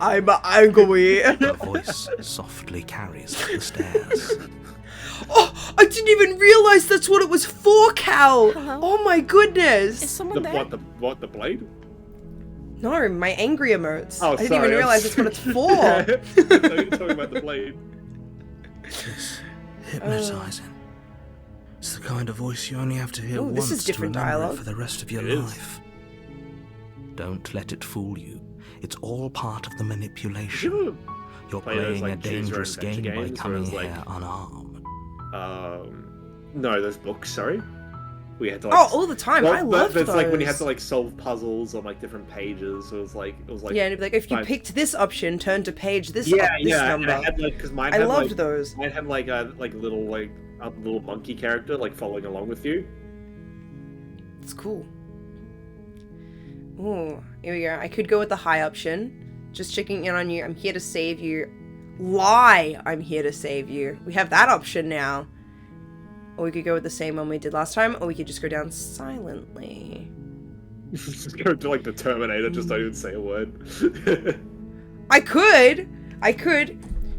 I'm angry. Her voice softly carries up the stairs. Oh, I didn't even realize that's what it was for, Cal. Hello? Oh my goodness. Is someone there? What the blade? No, my angry emotes. Oh, I didn't sorry, even I'm realize that's what it's for. I thought you were talking about the blade. It's hypnotizing. It's the kind of voice you only have to hear Ooh, this once is different to remember dialogue. it for the rest of your It is. life. Don't let it fool you. It's all part of the Did manipulation. you You're play those, playing like, a choose your dangerous adventure game by games where coming it's, like, here unarmed. No, those books. Sorry, we had to. Like, Oh, all the time. I love It's those. like when you had to like solve puzzles on like different pages. So it was like Yeah, and it'd be like, if you fine. picked this option, turn to page this, yeah, this yeah. And number. I had like because mine I had loved like those. mine had like a little monkey character like following along with you. It's cool. Ooh, here we go. I could go with the high option. Just checking in on you. I'm here to save you. Lie, I'm here to save you. We have that option now. Or we could go with the same one we did last time, or we could just go down silently. Just go to like the Terminator. Just don't even say a word. I could.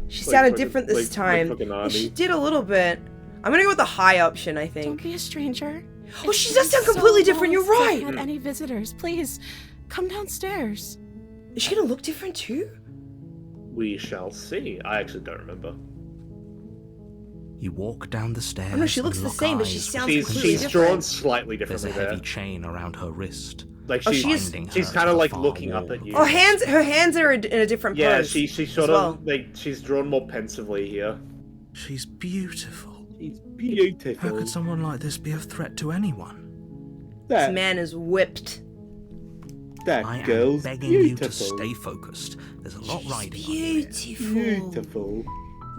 She Like sounded fucking- different this like time. fucking Yeah, Arnie. she did a little bit. I'm gonna go with the high option, I Don't think. be a stranger. Oh, It's she does been sound completely so different, long you're since right. I've had any visitors? Please, come downstairs. Is she gonna look different too? We shall see. I actually don't remember. You walk down the stairs. Oh no, she and looks the lock same, but she eyes sounds with She's completely she's different. drawn slightly There's a differently heavy there. chain around her wrist. Like Oh, she's she is- binding she's her kind to of the like far looking up wall. at you. Oh, her hands are in a different Yeah, pose. she sort as of well. like she's drawn more pensively here. She's beautiful. She's beautiful. How could someone like this be a threat to anyone? This man is whipped. that I am girl's begging beautiful. you to stay focused. There's a lot riding on you. Beautiful.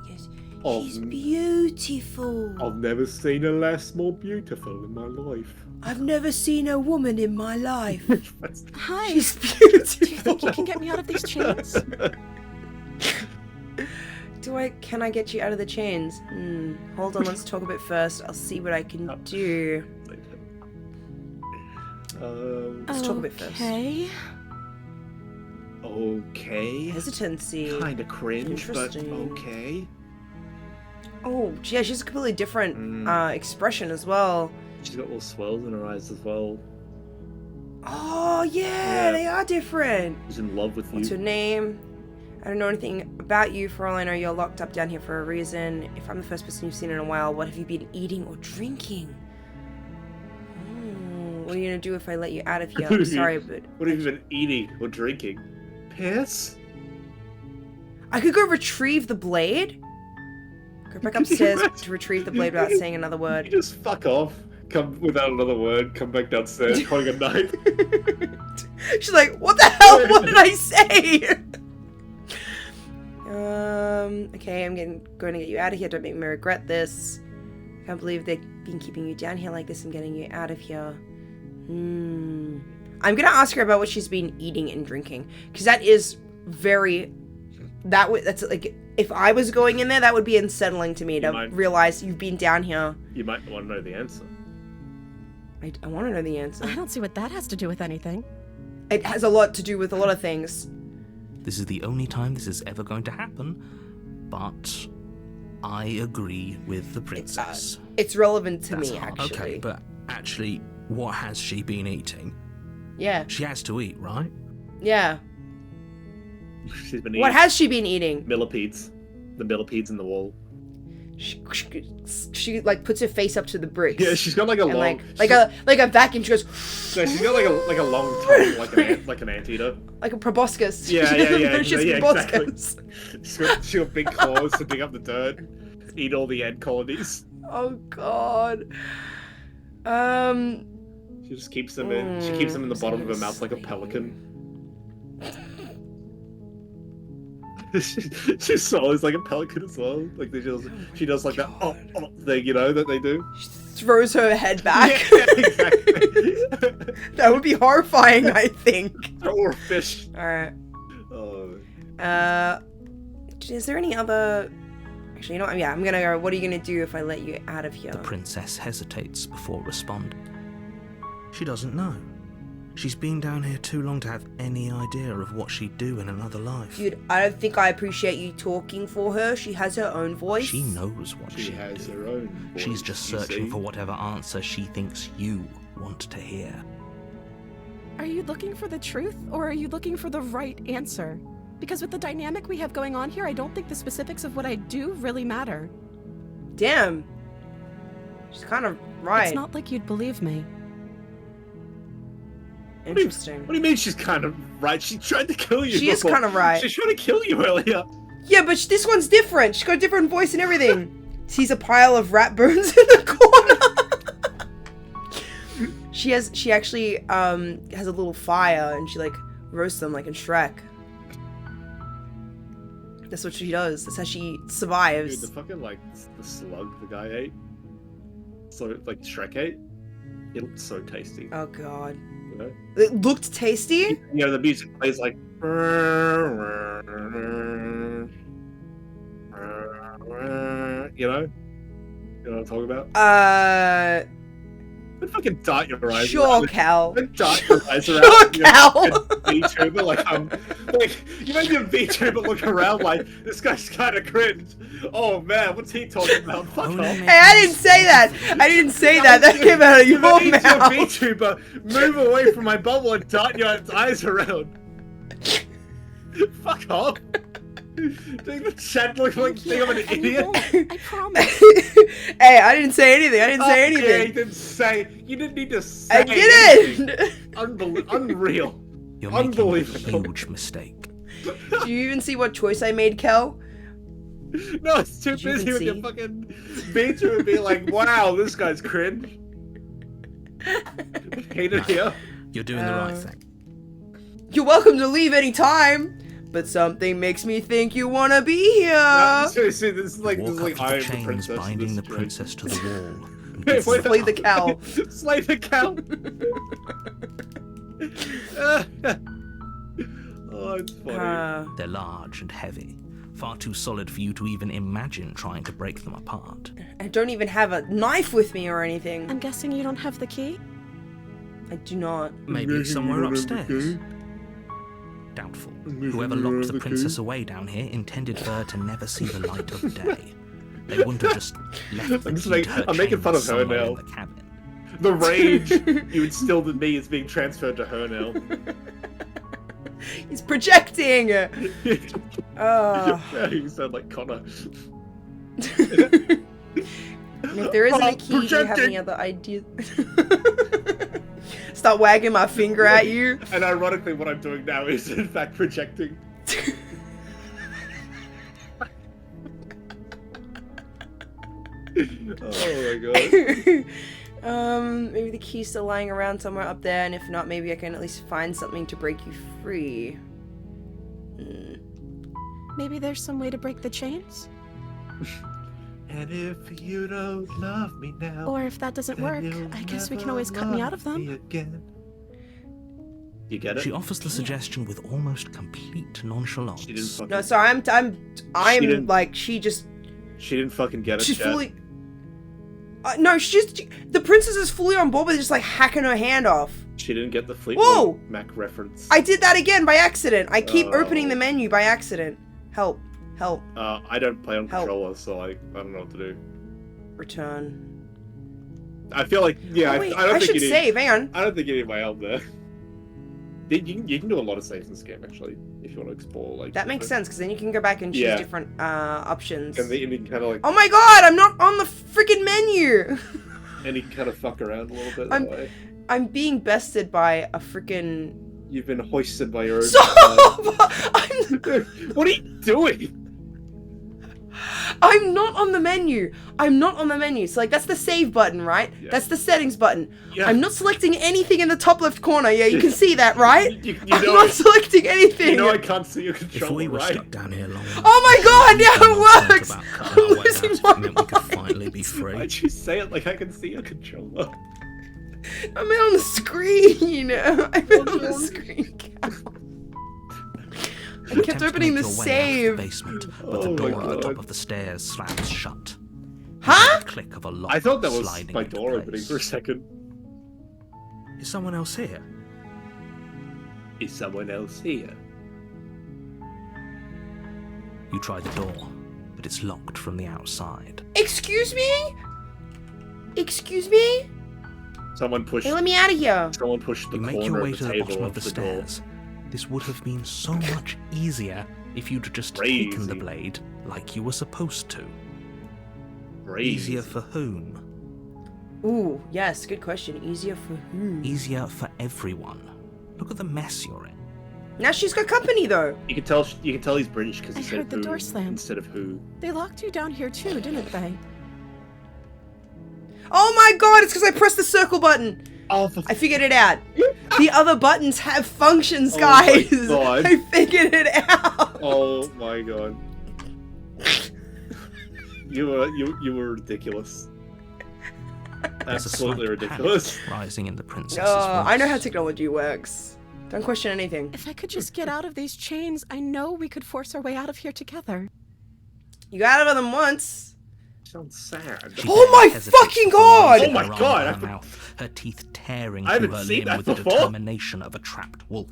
Yes, Oh, she's beautiful. I've never seen a lass more beautiful in my life. I've never seen a woman in my life. Hi. She's Do you beautiful. think you can get me out of these chains? Can I get you out of the chains? Hold on, let's talk a bit first. I'll see what I can do. Let's talk a bit first. Okay. Hesitancy. Kind of cringe, but Interesting. okay. Oh, yeah, she has a completely different expression as well. She's got little swirls in her eyes as well. Oh, yeah, they are different. She's in love with you. What's your name? I don't know anything about you. For all I know, you're locked up down here for a reason. If I'm the first person you've seen in a while, what have you been eating or drinking? What are you gonna do if I let you out of here? I'm sorry, but... What have you been eating or drinking? Piss? I could go retrieve the blade? Go back upstairs to retrieve the blade without saying another You word. just fuck off. Come without another word. Come back downstairs holding a knife. She's like, what the hell? What did I say? Okay, I'm going to get you out of here. Don't make me regret this. I can't believe they've been keeping you down here like this. I'm getting you out of here. I'm gonna ask her about what she's been eating and drinking, because that is very... That's like, if I was going in there, that would be unsettling to me to realize you've been down here. You might want to know the answer. I want to know the answer. I don't see what that has to do with anything. It has a lot to do with a lot of things. This is the only time this is ever going to happen, but I agree with the princess. It's relevant to That's me, hard. actually. Okay, but actually, what has she been eating? Yeah. She has to eat, right? Yeah. She's been eating What has she been eating? millipedes. The millipedes in the wall. She like puts her face up to the bricks. Yeah, she's got like a and long... like a vacuum. She goes. No, she's got like a long tongue, like an anteater. Like a proboscis. Yeah. She has proboscis. Exactly. She's got big claws to dig up the dirt, eat all the ant colonies. Oh God. She just keeps them in. She keeps them in the bottom of her mouth like a pelican. She swallows like a pelican as well. Like she does like that thing, you know, that they do. She throws her head back. Yeah, exactly. That would be horrifying, I think. Or a fish. All right. Oh. Is there any other? Actually, you know what? Yeah, I'm gonna go. What are you gonna do if I let you out of here? The princess hesitates before responding. She doesn't know. She's been down here too long to have any idea of what she'd do in another life. Dude, I don't think I appreciate you talking for her. She has her own voice. She knows what She she'd has do. her own voice, She's just you searching see. for whatever answer she thinks you want to hear. Are you looking for the truth, or are you looking for the right answer? Because with the dynamic we have going on here, I don't think the specifics of what I do really matter. Damn. She's kind of right. It's not like you'd believe me. Interesting. What do you mean she's kind of right? She tried to kill you. She is before. kind of right. She tried to kill you earlier. Yeah, but this one's different. She's got a different voice and everything. Sees a pile of rat bones in the corner. She actually has a little fire and she like roasts them like in Shrek. That's what she does. That's how she survives. Dude, the fucking like the slug the guy ate. So like Shrek ate. It looked so tasty. Oh God. You know? It looked tasty? You know, the music plays like. You know? You know what I'm talking about? Don't fucking dart your eyes. Sure, around. Cal. Don't dart your eyes around. Sure, Cal. VTuber, like you made your VTuber look around like this guy's kind of cringe. Oh man, what's he talking about? Fuck Only off. make Hey, I didn't say that. I didn't say that. That came out of your You made your mouth. VTuber move away from my bubble and dart your eyes around. Fuck off. Doing the chat look like thing of an And you idiot. won't, I promise. Hey, I didn't say anything. I didn't say Yeah, anything. you didn't say. You didn't need to say. I didn't. Anything. Unreal. You're making a Unbelievable. huge mistake. Do you even see what choice I made, Kel? No, it's too Did you busy even with your see? fucking VTuber and being like, wow, this guy's cringe. Hate it here. You're doing the right thing. You're welcome to leave any time, but something makes me think you want to be here. No, seriously, this is like Walk I up am to the the chains princess. binding the This is princess to the wall. and Hey, give wait, them Slay a the hug. cow. Slay the cow. Oh, it's funny. They're large and heavy, far too solid for you to even imagine trying to break them apart. I don't even have a knife with me or anything. I'm guessing you don't have the key? I do not. Maybe it's somewhere upstairs. Doubtful. Whoever locked the princess away down here intended for her to never see the light of day. They wouldn't have just left the key to her I'm making fun of her somewhere now. in the cabin. The rage you instilled in me is being transferred to her now. He's projecting! Oh. You sound like Connor. And if there isn't a key, do you have any other ideas? Start wagging my finger at you. And ironically, what I'm doing now is in fact projecting. Oh my god. Maybe the key's still lying around somewhere up there, and if not, maybe I can at least find something to break you free. Maybe there's some way to break the chains? And if you don't love me now, Or if that doesn't work, I guess we can always cut me out of them. You get it? She offers the suggestion with almost complete nonchalance. She didn't fucking. No, sorry, I'm didn't- like, she just, She didn't fucking get it. she's chat. fully. No, the princess is fully on board with just like hacking her hand off. She didn't get the Whoa! Fleetwood Mac reference. I did that again by accident. I keep Oh. opening the menu by accident. Help. Help. I don't play on Help. controller, so I don't know what to do. Return. I feel like, yeah, Oh, wait, I don't I think should you need. save. Hang on. I don't think you need my help there. You can do a lot of saves in this game, actually, if you want to explore. Like That makes sense, because then you can go back and choose Yeah. different options. And you can kind of like, Oh my god, I'm not on the freaking menu! and you can kind of fuck around a little bit I'm- that way. I'm being bested by a freaking... You've been hoisted by your own. Stop! What are you doing? I'm not on the menu. I'm not on the menu. So like that's the save button, right? Yeah. That's the settings button. Yeah. I'm not selecting anything in the top left corner. Yeah, you can see that, right? You I'm know, not selecting anything. you know I can't see your If controller, we were right? stuck down here long enough, Oh my god, we'd yeah, be it concerned works! about I'm cutting our way losing out if my it meant we could finally be free. Why'd you say it like I can see your controller? I'm on the screen. I'm on the screen. I You kept attempt to opening make the your way out of save. the basement, but Oh the my door at the God. top of the stairs slams shut. Huh? The click of a lock I thought that was sliding my into door place. opening for a second. Is someone else here? Is someone else here? You try the door, but it's locked from the outside. Excuse me? Excuse me? Someone pushed. Hey, let me out of here. Someone pushed the You make corner your way of to the the table bottom of off the the door. stairs. This would have been so much easier if you'd just taken the Crazy. blade like you were supposed to. Crazy. Easier for whom? Ooh, yes, good question. Easier for who? Easier for everyone. Look at the mess you're in. Now she's got company though. You can tell. You can tell he's British because he I said heard the who door slam. instead of who. They locked you down here too, didn't they? Oh my god, it's because I pressed the circle button. Oh, for I figured it out. The other buttons have functions, Oh my guys. God. I figured it out. Oh my god. You were ridiculous. There's a Absolutely slight ridiculous. panic rising in the princess's I know how voice. technology works. Don't question anything. If I could just get out of these chains, I know we could force our way out of here together. You got out of them once. Sounds sad. She Oh my hesitates fucking before God! raising Oh my her arm God, to I her for- mouth, her teeth tearing I through haven't her seen limb that with the before. determination of a trapped wolf.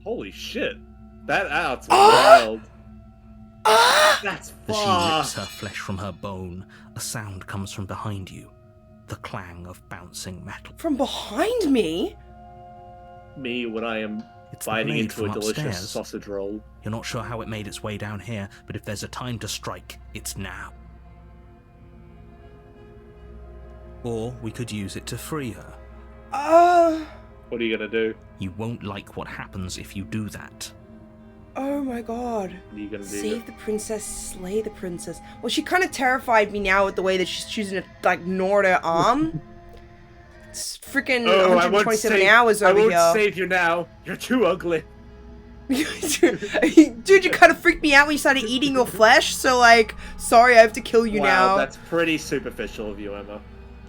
Holy shit. That's Ah! wild. Ah! That's As she rips fucked. her flesh from her bone, a sound comes from behind you. The clang of bouncing metal. From behind me? Me when I am It's the biting blade into a from delicious upstairs. sausage roll. You're not sure how it made its way down here, but if there's a time to strike, it's now. Or we could use it to free her. What are you gonna do? You won't like what happens if you do that. Oh my god. What are you gonna do? Save the princess, slay the princess. Well, she kind of terrified me now with the way that she's choosing to, like, gnaw her arm. It's freaking Oh, I won't 127 save- hours I over won't here. save you now. You're too ugly. Dude, you kind of freaked me out when you started eating your flesh, so, like, sorry, I have to kill you Wow, now. that's pretty superficial of you, Emma.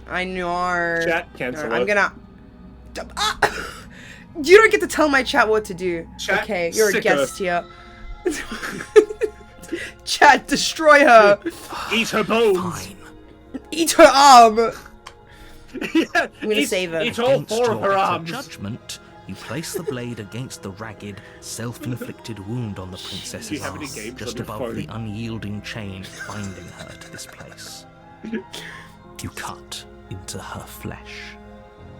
I know. Chat, cancel No, I'm it. gonna... You don't get to tell my chat what to do. Chat, Okay, you're a sicko. guest here. Chat, destroy her. Eat her bones. Fine. Eat her arm. Yeah, I'm gonna save her. It's all Against four of your her better arms. judgment, you place the blade against the ragged, self-inflicted wound on the princess's Do you have any arm, games just on your above phone? the unyielding chain binding her to this place. You cut into her flesh.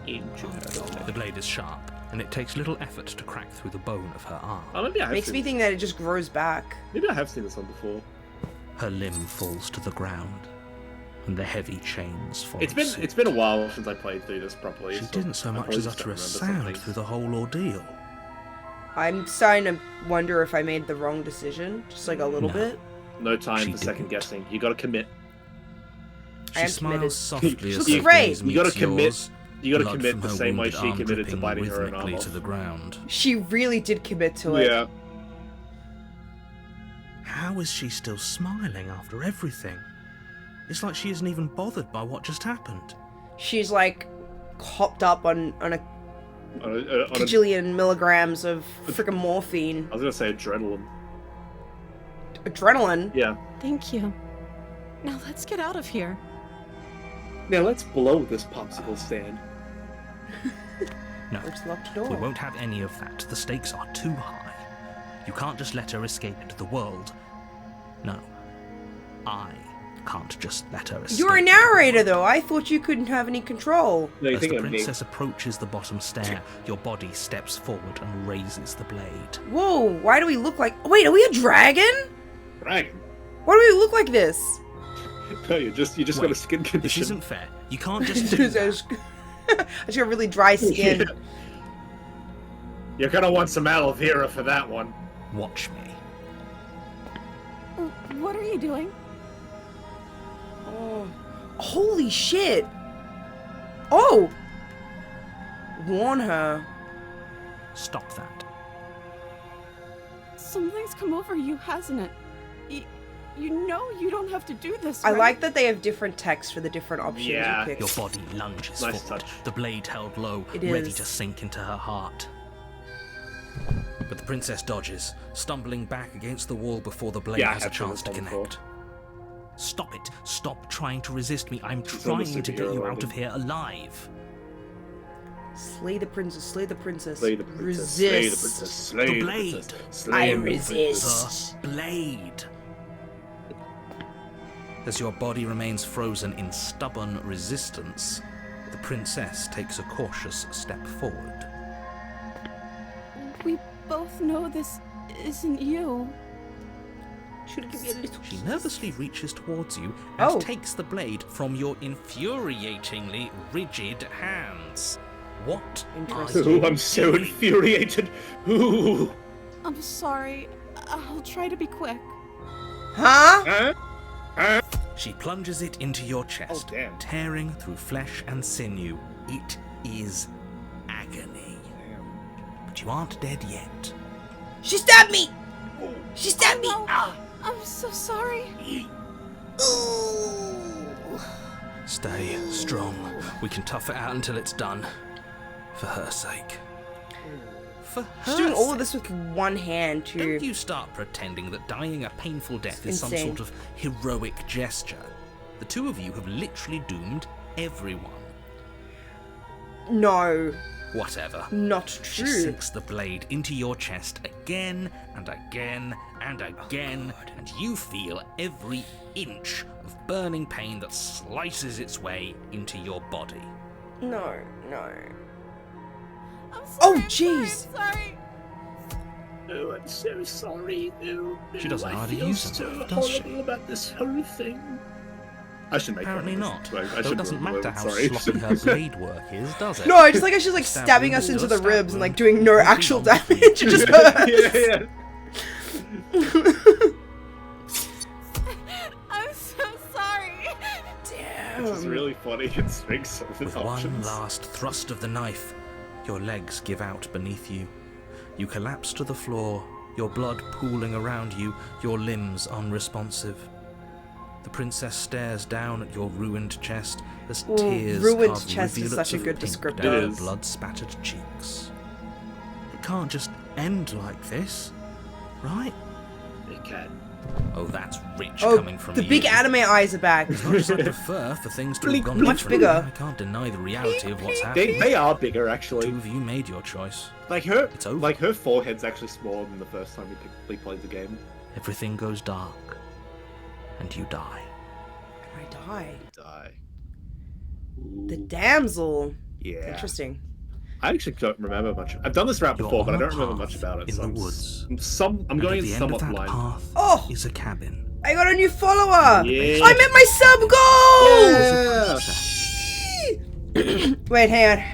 The blade is sharp, and it takes little effort to crack through the bone of her arm. Oh, maybe I have Makes seen me think that it just grows back. Maybe I have seen this one before. Her limb falls to the ground, and the heavy chains follow It's been a while since I played through this properly. She didn't so I much probably as just utter a don't remember sound something. through the whole ordeal. I'm starting to wonder if I made the wrong decision, just like a little No. bit. No time She for second didn't. guessing. You gotta commit. I She am smiles committed. softly as Looks her great. gaze You gotta meets commit. yours, You gotta blood commit from the her same way wounded she arm committed to dripping biting her own rhythmically arm to off. the ground. She really did commit to it. Yeah. How is she still smiling after everything? It's like she isn't even bothered by what just happened. She's like hopped up on a On a, gajillion milligrams of freaking morphine. I was gonna say adrenaline. Adrenaline. Yeah. Thank you. Now let's get out of here. Now let's blow this popsicle stand. No, It's locked we door. won't have any of that. The stakes are too high. You can't just let her escape into the world. No, I can't just let her escape. You're a narrator, though. I thought you couldn't have any control. No, you As the think of me. princess approaches the bottom stair, your body steps forward and raises the blade. Whoa, why do we look like... Wait, are we a dragon? Dragon. Why do we look like this? No, you just got a Wait, skin This condition. isn't fair. You can't just do I that. just got really dry skin. Yeah. You're gonna want some aloe vera for that one. Watch me. What are you doing? Oh, holy shit. Oh! Warn her. Stop that. Something's come over you, hasn't it? You know you don't have to do this, I right? like that they have different text for the different options Yeah. you pick. Your body lunges Nice forward, touch. the blade held low, It ready is. to sink into her heart. But the princess dodges, stumbling back against the wall before the blade Yeah, has a I've seen chance this to one before. connect. Stop it. Stop trying to resist me. I'm She's not a trying to get superhero, you out Logan. of here alive. Slay the princess, slay the princess. Slay the princess. Resist. Slay the princess. Slay The the blade. princess. I Slay the princess. resist. The blade. As your body remains frozen in stubborn resistance, the princess takes a cautious step forward. We both know this isn't you. Should give you a little She nervously reaches towards you and Oh. takes the blade from your infuriatingly rigid hands. What are Interesting. you Ooh, I'm so doing? infuriated. Ooh. I'm sorry. I'll try to be quick. Huh? Huh? She plunges it into your chest, Oh, damn. tearing through flesh and sinew. It is agony. But you aren't dead yet. She stabbed me! She stabbed me! Oh, no. Ah. I'm so sorry. Ooh. Stay strong. We can tough it out until it's done. For her sake. For her She's doing all of sake. this with one hand, too. Don't you start pretending that dying a painful death is some Insane. sort of heroic gesture. The two of you have literally doomed everyone. No, Whatever. not She true. sinks the blade into your chest again and again and again, and you feel every inch of burning pain that slices its way into your body. No, no. I'm sorry. Oh, I'm jeez. Sorry. Oh, I'm so sorry. Oh, She doesn't know how to feel use them, so does she? horrible about this whole thing. I should make Apparently one of not. these. I Though should it doesn't remember matter it, how sorry. sloppy her blade work is, does it? No, I just like how she's like Stab stabbing wound us is into still the a stab ribs and like wound. doing no Won't be actual long damage. before It just yeah, hurts. yeah. I'm so sorry. Damn. This is really funny. It speaks some of With the one options. last thrust of the knife, your legs give out beneath you. You collapse to the floor, your blood pooling around you, your limbs unresponsive. The princess stares down at your ruined chest as Ooh, tears ruined carve chest is rivulets such a of good pink descriptor. down It her is. blood-spattered cheeks. It can't just end like this, right? It can. Oh, that's rich Oh, coming from the you. big anime eyes are back. As much as I prefer for things to have gone Much differently, bigger. I can't deny the reality of what's happening. They are bigger, actually. Two of you made your choice. Like her, It's over. like her forehead's actually smaller than the first time we played the game. Everything goes dark, and you die. I die. Die. The damsel. Yeah. Interesting. I actually don't remember much. I've done this route You're before, but I on a don't remember path much about it. in so the I'm woods. I'm And going at in the end somewhat of that blind. path Oh! is a cabin. I got a new follower! Yeah. I met my sub goal! Yeah. Wait, hang on.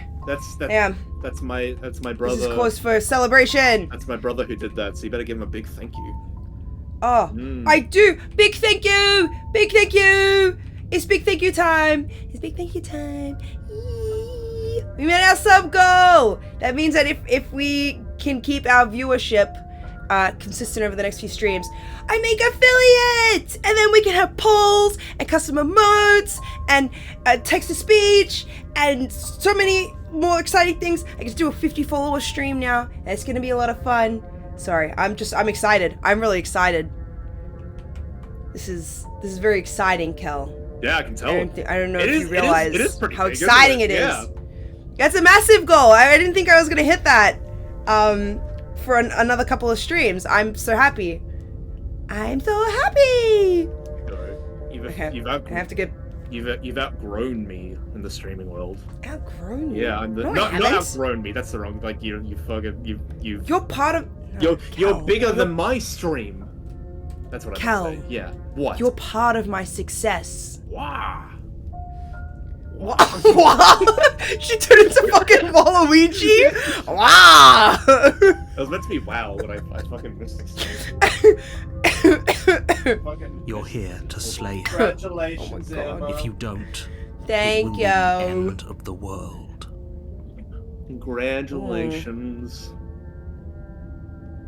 That's my brother. This is cause for celebration. That's my brother who did that, so you better give him a big thank you. Oh, Mm. I do. Big thank you. Big thank you. It's big thank you time. It's big thank you time. Yee. We met our sub goal. That means that if we can keep our viewership consistent over the next few streams, I make affiliate, and then we can have polls and custom emotes and text to speech and so many more exciting things. I get to do a 50 follower stream now. And it's gonna be a lot of fun. Sorry, I'm excited. I'm really excited. This is very exciting, Kel. Yeah, I can tell. I don't know It if is- you realize it is pretty how big, isn't exciting it? it is. Yeah. That's a massive goal. I didn't think I was gonna hit that for another couple of streams. I'm so happy. I'm so happy. Okay, I have to get You've outgrown me in the streaming world. outgrown. you. Yeah, I'm the No, I not haven't. outgrown me. That's the wrong. Like you fucking you. You're part of. No, You're Kel, bigger than my stream. That's what I Cal, say. Yeah. What? You're part of my success. Wow. What? She turned into fucking Waluigi? Wow! It was meant to be wow, but I fucking missed it. Fucking You're here to slay him. Congratulations, Oh my God. Emma. If you don't, Thank it will you. be the end of the world. Congratulations.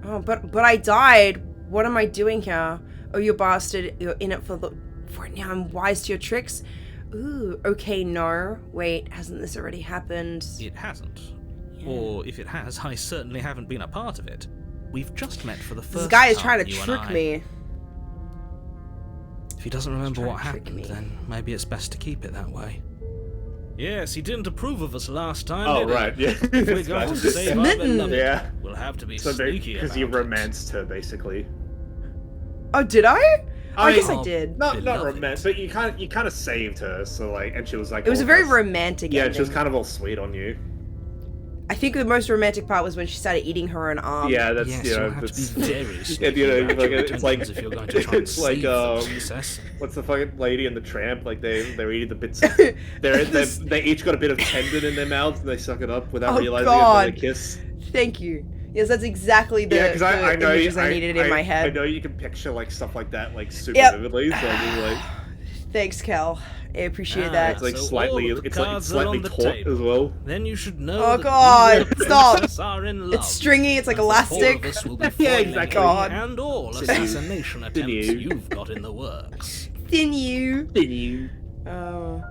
Oh, but I died. What am I doing here? Oh, you bastard! You're in it for it now. I'm wise to your tricks. Ooh. Okay. No. Wait. Hasn't this already happened? It hasn't. Yeah. Or if it has, I certainly haven't been a part of it. We've just met for the first This guy is time, trying to you and trick I. me. If he doesn't remember trying what to trick happened, me. then maybe it's best to keep it that way. Yes, he didn't approve of us last time, Oh did he? right, yeah. If we're going to save our Smitten. beloved, Yeah. we'll have to be So sneaky because about you it. romanced her, basically. Oh, did I? I guess I Oh, did. Not Beloved. romance, but you kind of saved her. So like, and she was like, It was all a very this- romantic. Yeah, ending. she was kind of all sweet on you. I think the most romantic part was when she started eating her own arm. Yeah, that's Yes, you know, you'll have to that's, be very yeah, sneaky you know, about like, your it's like intentions if you're going to try and it's like save the princess. what's the fucking lady and the tramp? Like they're eating the bits. They each got a bit of tendon in their mouths and they suck it up without Oh, realizing God. it. They kiss. Thank you. Yes, that's exactly the, Yeah, because I know images I needed in my head. I know you can picture like stuff like that like super Yep. vividly. So I mean, like Thanks, Kel. I appreciate Ah, that. it's like So slightly all of the it's like cards are slightly on the taut table. as well. Then you should know Oh, that God, you and the stop. princess are in love. It's stringy. It's like And the four elastic. of us will be Yeah, foiling exactly. you God. and all assassination attempts you. you've got in the works. Thin you. Then you. Oh.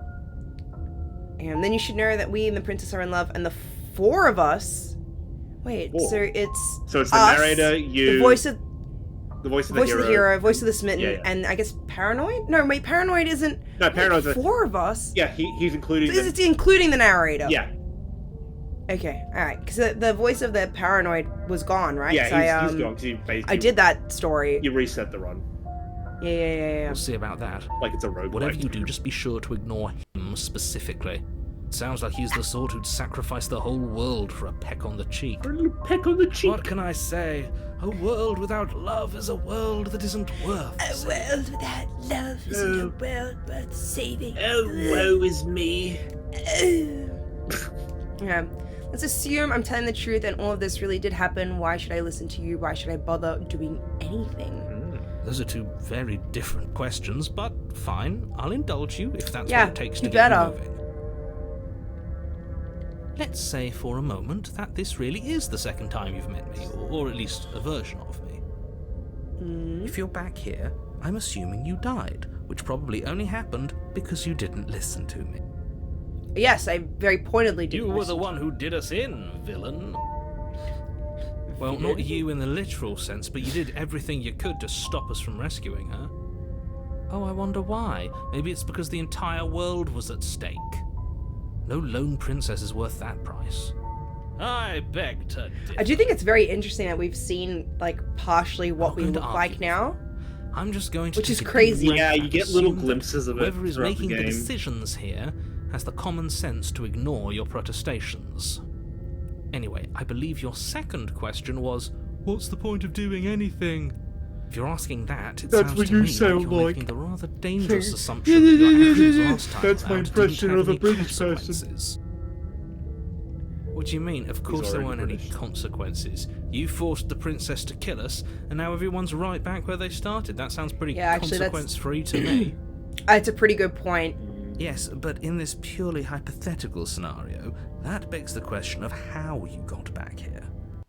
And then you should know that we and the princess are in love, and the four of us. Wait, Four. so it's So it's the us, narrator, you, the voice of voice of the hero, voice of the smitten, Yeah, yeah. and I guess paranoid. No, wait, paranoid isn't. No, Paranoid's a- four of us. Yeah, he's including. So The, it's including the narrator. yeah, Okay, all right. Because the voice of the paranoid was gone, right? yeah, So he's gone because you basically I did that story. you reset the run Yeah. We'll see about that. like it's a roguelike. Whatever you do, just be sure to ignore him specifically. It sounds like he's the sort who'd sacrifice the whole world for a peck on the cheek. A little peck on the cheek. What can I say? A world without love is a world that isn't worth saving. world without love isn't a world worth saving. Oh, woe is me. Yeah. Let's assume I'm telling the truth and all of this really did happen. Why should I listen to you? Why should I bother doing anything? Those are two very different questions, but fine. I'll indulge you if that's Yeah, what it takes you to get better. moving. Let's say for a moment that this really is the second time you've met me, or at least a version of me. If you're back here, I'm assuming you died, which probably only happened because you didn't listen to me. Yes, I very pointedly did. You were the one who did us in, villain. Well, not you in the literal sense, but you did everything you could to stop us from rescuing her. Oh, I wonder why. Maybe it's because the entire world was at stake. No lone princess is worth that price. I beg to differ. I do think it's very interesting that we've seen, like, partially what we look like now. I'm just going to Which is take a crazy. deep breath Yeah, you and get little assume that glimpses of it whoever is throughout the making the game. decisions here has the common sense to ignore your protestations. Anyway, I believe your second question was, what's the point of doing anything? If you're asking that, it That's sounds what to you me sound like you're like. making the rather dangerous assumption that your actions last time That's my around impression didn't have of a any British person. consequences. What do you mean? Of course there already weren't British. any consequences. You forced the princess to kill us, and now everyone's right back where they started. That sounds pretty Yeah, actually, that's- consequence-free to me. It's a pretty good point. Yes, but in this purely hypothetical scenario, that begs the question of how you got back here.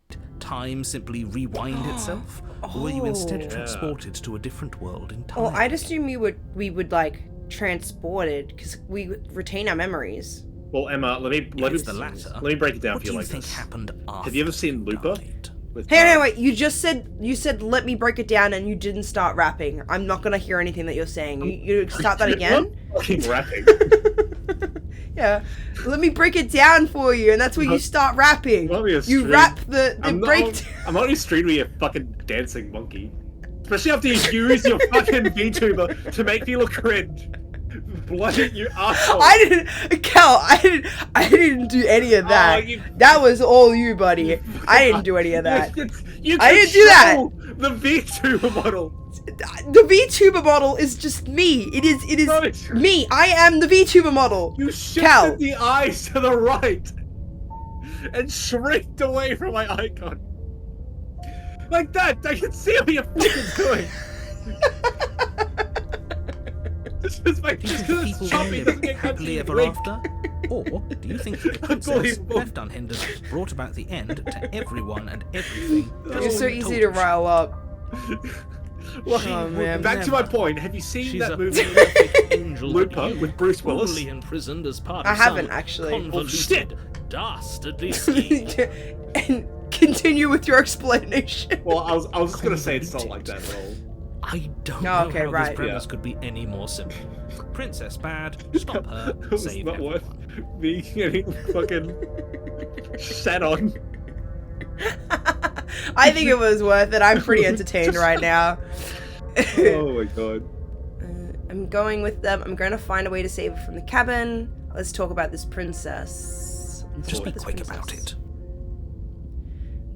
Did time simply rewind itself? Or were you instead Oh. transported to a different world in time? Well, I'd assume we would like transport it because we retain our memories. Well, Emma, let me it's the latter, let me break it down What for do you you like think this. happened after Have you ever seen you Looper? died? With, Hey, no, wait, you said let me break it down and you didn't start rapping. I'm not gonna hear anything that you're saying. You start that again? Fucking rapping. Yeah. Let me break it down for you, and that's where you start rapping. Not be a You stream. rap the I'm break. I'm not on your stream with you fucking dancing monkey. Especially after you use your fucking VTuber to make me look cringe. Bloody you asshole. I didn't do any of that. you- That was all you, buddy. I didn't do any of that. You I didn't do that. control The VTuber model. The VTuber model is just me. It is No, it's- me. I am the VTuber model. You shifted Cal. the eyes to the right and shrinked away from my icon. Like that. I can see what you're fucking doing. Just because People it's choppy live doesn't get happily ever rigged. after? Or do you think that the princess, Unbelievable. left unhindered, brought about the end to everyone and everything? You're just so told easy you to she rile up. Well, Oh, man. back to my Never. point. Have you seen She's that a movie perfect angel Looper like you, with Bruce Willis? cruelly imprisoned as part I of haven't, some actually. convoluted, shit. dastardly scheme. And continue with your explanation. Well, I was just gonna say it's not like that at all. I don't Oh, know okay, how right. this premise Yeah. could be any more simple. Princess bad, stop her, It's save not everyone. worth me getting fucking shat on. I think it was worth it. I'm pretty entertained right now. Oh my god. I'm going with them. I'm going to find a way to save her from the cabin. Let's talk about this princess. Just be This quick princess. about it.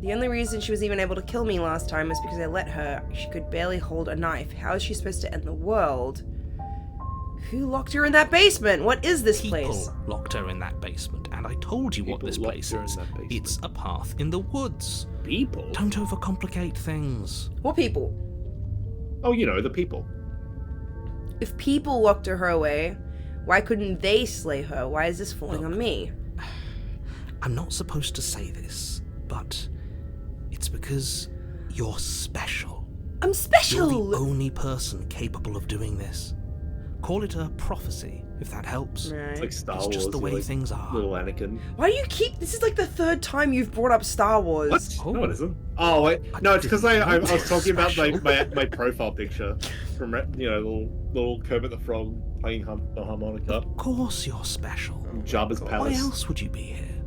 The only reason she was even able to kill me last time was because I let her. She could barely hold a knife. How is she supposed to end the world? Who locked her in that basement? What is this place? People locked her in that basement, and I told you what People this locked place her in is. that basement. It's a path in the woods. People? Don't overcomplicate things. What people? Oh, you know, the people. If people locked her away, why couldn't they slay her? Why is this falling on me? I'm not supposed to say this, but it's because you're special. I'm You're special! the only person capable of doing this. Call it a prophecy, if that helps. Right. It's like Star It's Wars. just the way like things are. Little Anakin. Why do you keep... This is like the third time you've brought up Star Wars. What? Oh. No, it isn't. Oh, wait. No, it's because I was talking about my profile picture from, you know, little Kermit the Frog playing the harmonica. Of course you're special. Jabba's Why palace. else would you be here?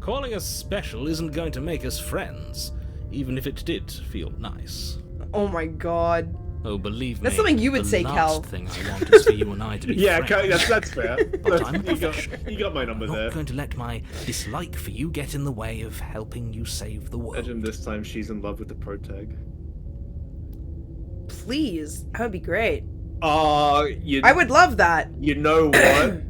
Calling us special isn't going to make us friends, even if it did feel nice. Oh my god. Oh, believe me. That's something you would the say, last Cal. thing I want is for you and I to be Yeah, friends. okay, that's fair. But I'm a You got my number I'm there. not going to let my dislike for you get in the way of helping you save the world. Imagine this time she's in love with the protag. Please. That would be great. You. I would love that. You know what?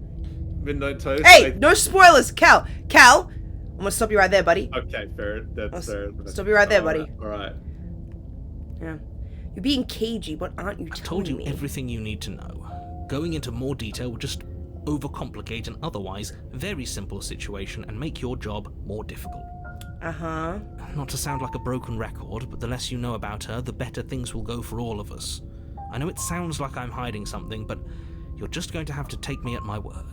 Midnight Toast. Hey, no spoilers, Cal. Cal, I'm gonna stop you right there, buddy. Okay, fair. That's fair. Stop you right there, buddy. All right. Yeah. You're being cagey. What aren't you I've telling told you me? everything you need to know. Going into more detail would just overcomplicate an otherwise very simple situation and make your job more difficult. Uh-huh. Not to sound like a broken record, but the less you know about her, the better things will go for all of us. I know it sounds like I'm hiding something, but you're just going to have to take me at my word.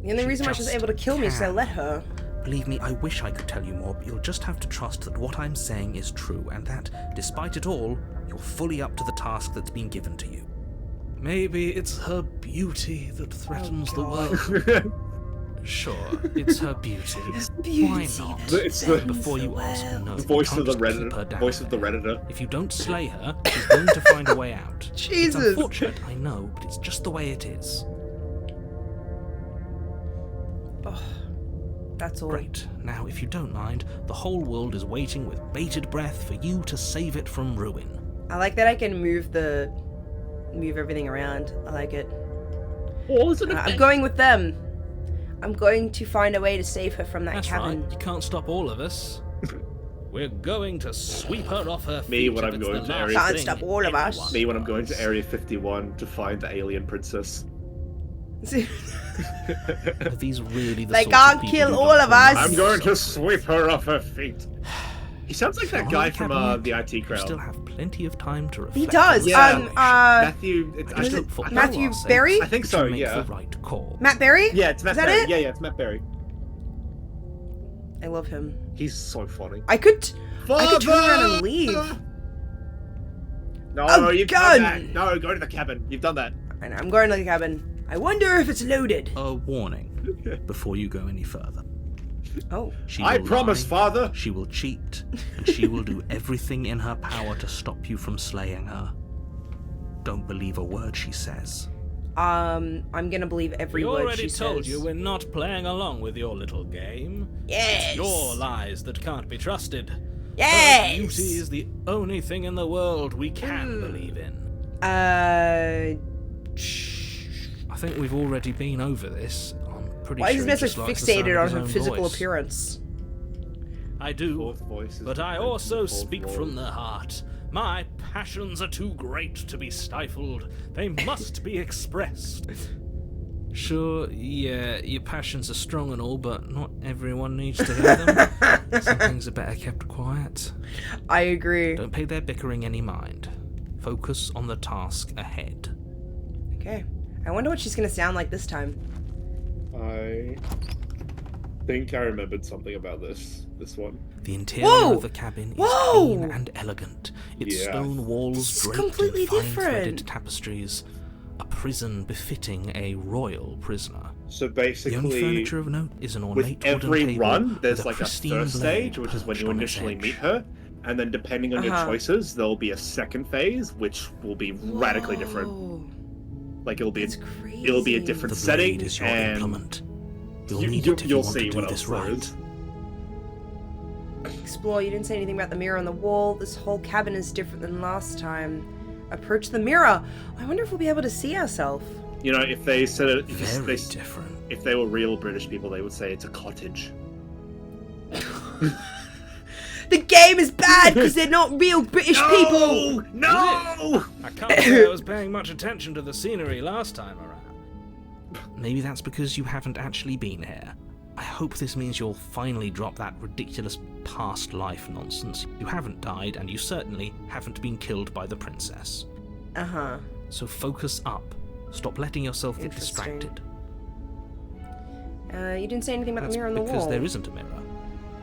The only She reason why she's just able to kill me is because I can. let her. Believe me, I wish I could tell you more, but you'll just have to trust that what I'm saying is true, and that, despite it all, you're fully up to the task that's been given to you. Maybe it's her beauty that threatens the world. Sure, it's her beauty. Why not? It's the Before you ask, no, the voice you of the can't just keep her Redditor. down Voice of the there. Redditor. If you don't slay her, she's going to find a way out. It's Jesus. unfortunate, I know, but it's just the way it is. Oh, that's all. Great. Now, if you don't mind, the whole world is waiting with bated breath for you to save it from ruin. I like that I can move everything around. I like it. I'm going with them. I'm going to find a way to save her from that That's cabin. right, you can't stop all of us. We're going to sweep her off her feet. Me when if I'm it's going the to last Area Can't thing stop all of us. anyone Me when I'm going to does. Area 51 to find the alien princess. Are these really the They sorts can't of people kill you all don't of want us. to I'm be going to so sweep her off her feet. He sounds like that On guy the from cabinet, the IT You still crowd. have plenty of time to reflect. He does. on the situation. Matthew. It's, I I, just think, hope for Matthew our sakes Berry? I think that so, you make yeah. the right call. Matt Berry? yeah, it's Matt Is that Berry. it? Yeah, it's Matt Berry. I love him. He's so funny. I could turn around and leave. No, Oh, you've gun! done that. No, go to the cabin. You've done that. And I'm going to the cabin. I wonder if it's loaded. A warning before you go any further. Oh. She I will promise, lie, Father. she will cheat, and she will do everything in her power to stop you from slaying her. Don't believe a word she says. I'm gonna believe every We word already she told says. you we're not playing along with your little game. Yes. Your lies that can't be trusted. Her Yes. beauty is the only thing in the world we can believe in. I think we've already been over this. I'm pretty Why sure is he Nessa just likes the sound fixated of on his her own physical voice. appearance? I do, Fourth voice is but I the also fourth speak wall. from the heart. My passions are too great to be stifled. They must be expressed. Sure, yeah, your passions are strong and all, but not everyone needs to hear them. Some things are better kept quiet. I agree. Don't pay their bickering any mind. Focus on the task ahead. Okay. I wonder what she's gonna sound like this time. I think I remembered something about this one. The interior Whoa! of the cabin is Whoa! clean and elegant. Its Yeah. stone walls This is draped completely in fine different. threaded tapestries. A prison befitting a royal prisoner. So The only basically, furniture of note is an with ornate wooden every table run, there's with like a pristine first blade stage, which is when perched you on its initially edge. meet her, and then depending on your Uh-huh. choices, there'll be a second phase, which will be radically different. Whoa, Like it'll be That's crazy. it'll be a different The setting, blade is your and implement. You'll need it if you you'll want see to what do this else there right. is. Explore. You didn't say anything about the mirror on the wall. This whole cabin is different than last time. Approach the mirror. I wonder if we'll be able to see ourselves. You know, if they said it, Very different. if they were real British people, they would say it's a cottage. The game is bad because they're not real British people. No! I can't say I was paying much attention to the scenery last time around. Maybe that's because you haven't actually been here. I hope this means you'll finally drop that ridiculous past life nonsense. You haven't died, and you certainly haven't been killed by the princess. Uh-huh. So focus up. Stop letting yourself get Interesting. distracted. You didn't say anything about That's the mirror on the because wall. there isn't a mirror.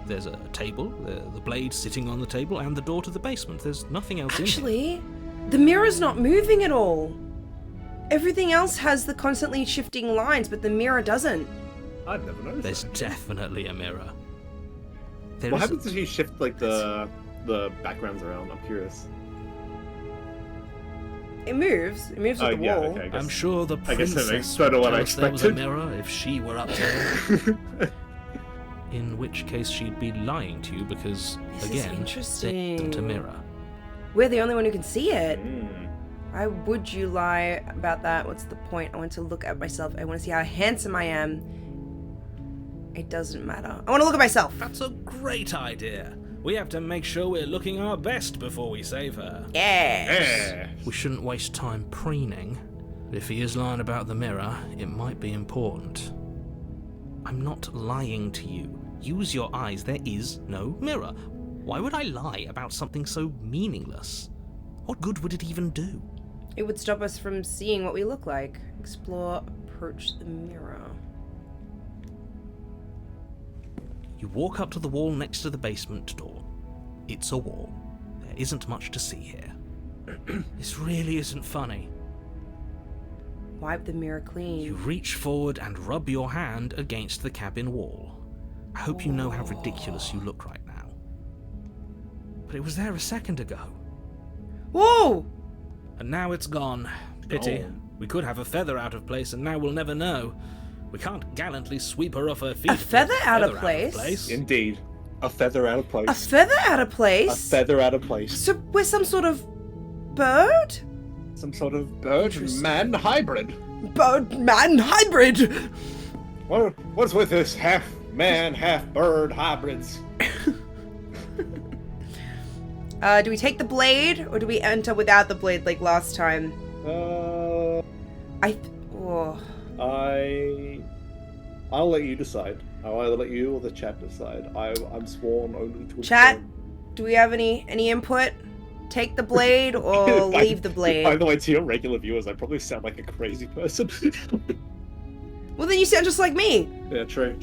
There's a table, the blade sitting on the table, and the door to the basement. There's nothing else in here. Actually, the mirror's not moving at all. Everything else has the constantly shifting lines, but the mirror doesn't. I've never noticed. There's that. definitely a mirror. There What isn't. happens if you shift like the backgrounds around? I'm curious. It moves. It moves with Oh the yeah, wall. okay. I guess. I'm sure the I guess that princess makes would better what tell I us there was a expected. mirror if she were up there. In which case she'd be lying to you because, This is again, there interesting. isn't a mirror. We're the only one who can see it. Hmm. Why would you lie about that? What's the point? I want to look at myself. I want to see how handsome I am. It doesn't matter. I want to look at myself. That's a great idea. We have to make sure we're looking our best before we save her. Yes. Yeah. We shouldn't waste time preening. But if he is lying about the mirror, it might be important. I'm not lying to you. Use your eyes. There is no mirror. Why would I lie about something so meaningless? What good would it even do? It would stop us from seeing what we look like. Explore, approach the mirror. You walk up to the wall next to the basement door. It's a wall. There isn't much to see here. This really isn't funny. Wipe the mirror You clean. reach forward and rub your hand against the cabin wall. I hope you know how ridiculous you look right now. But it was there a second ago. Whoa! And now it's gone. Pity. Oh. We could have a feather out of place, and now we'll never know. We can't gallantly sweep her off her feet. A if there's feather out of place? Indeed. A feather out of place. A feather out of place? A feather out of place. So we're some sort of bird? Some sort of bird Interesting. man hybrid. Bird-man hybrid! What's with this half man, half bird hybrids? Do we take the blade, or do we enter without the blade like last time? Oh. I'll let you decide. I'll either let you or the chat decide. I'm sworn only to Chat, do we have any input? Take the blade or leave the By blade? the way, to your regular viewers, I probably sound like a crazy person. Well, then you sound just like me. Yeah, true.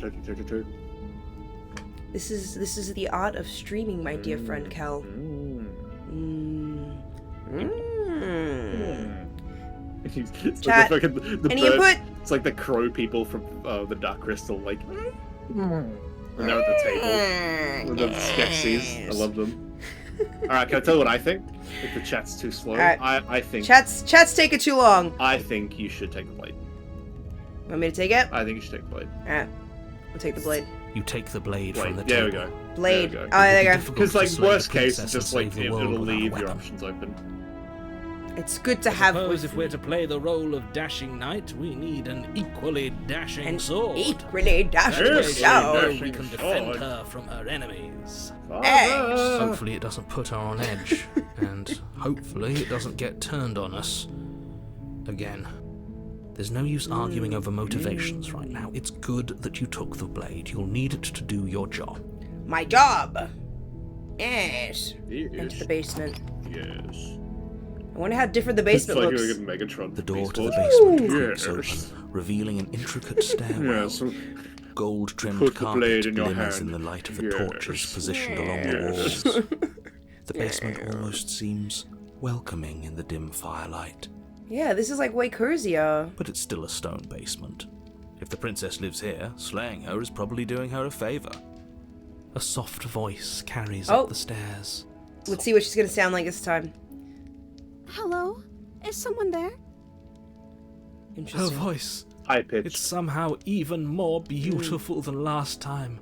This is the art of streaming, my dear friend Kel. It's Chat, like the any bird, input? It's like the crow people from the Dark Crystal, like when they're at the table with the Skeksis. I love them. Alright, can I tell you what I think? If the chat's too slow, Alright. I think Chat's taking too long. I think you should take the blade. Want me to take it? I think you should take the blade. Alright, we'll take the blade. You take the blade from the There we table. go. Blade. There Oh, we go. there you go. Difficult Because to like slay worst the case, princess it's just and like save the it'll world without a leave your weapon. options open. It's good to I have suppose if we're to play the role of dashing knight, we need an equally dashing an sword. equally dashing That way Yes, she'll know sword. we can defend her from her enemies. Hopefully it doesn't put her on edge, and hopefully it doesn't get turned on us again. There's no use arguing over motivations right now. It's good that you took the blade. You'll need it to do your job. My job. Yes. Yes. Into the basement. Yes. I wonder how different the It's basement like looks. a Megatron. The door to the baseball. basement creaks Yes. open, revealing an intricate stairwell. Yes. Gold-trimmed Put the carpet blade in your glimmers hand. in the light of the Yes. torches positioned along the Yes. walls. The basement almost seems welcoming in the dim firelight, Yeah, this is like way cozier. but it's still a stone basement. If the princess lives here, slaying her is probably doing her a favor. A soft voice carries Oh. up the stairs. Let's see what she's gonna sound like this time. Hello? Is someone there? Her Interesting. voice, High it's pitch. somehow even more beautiful than last time.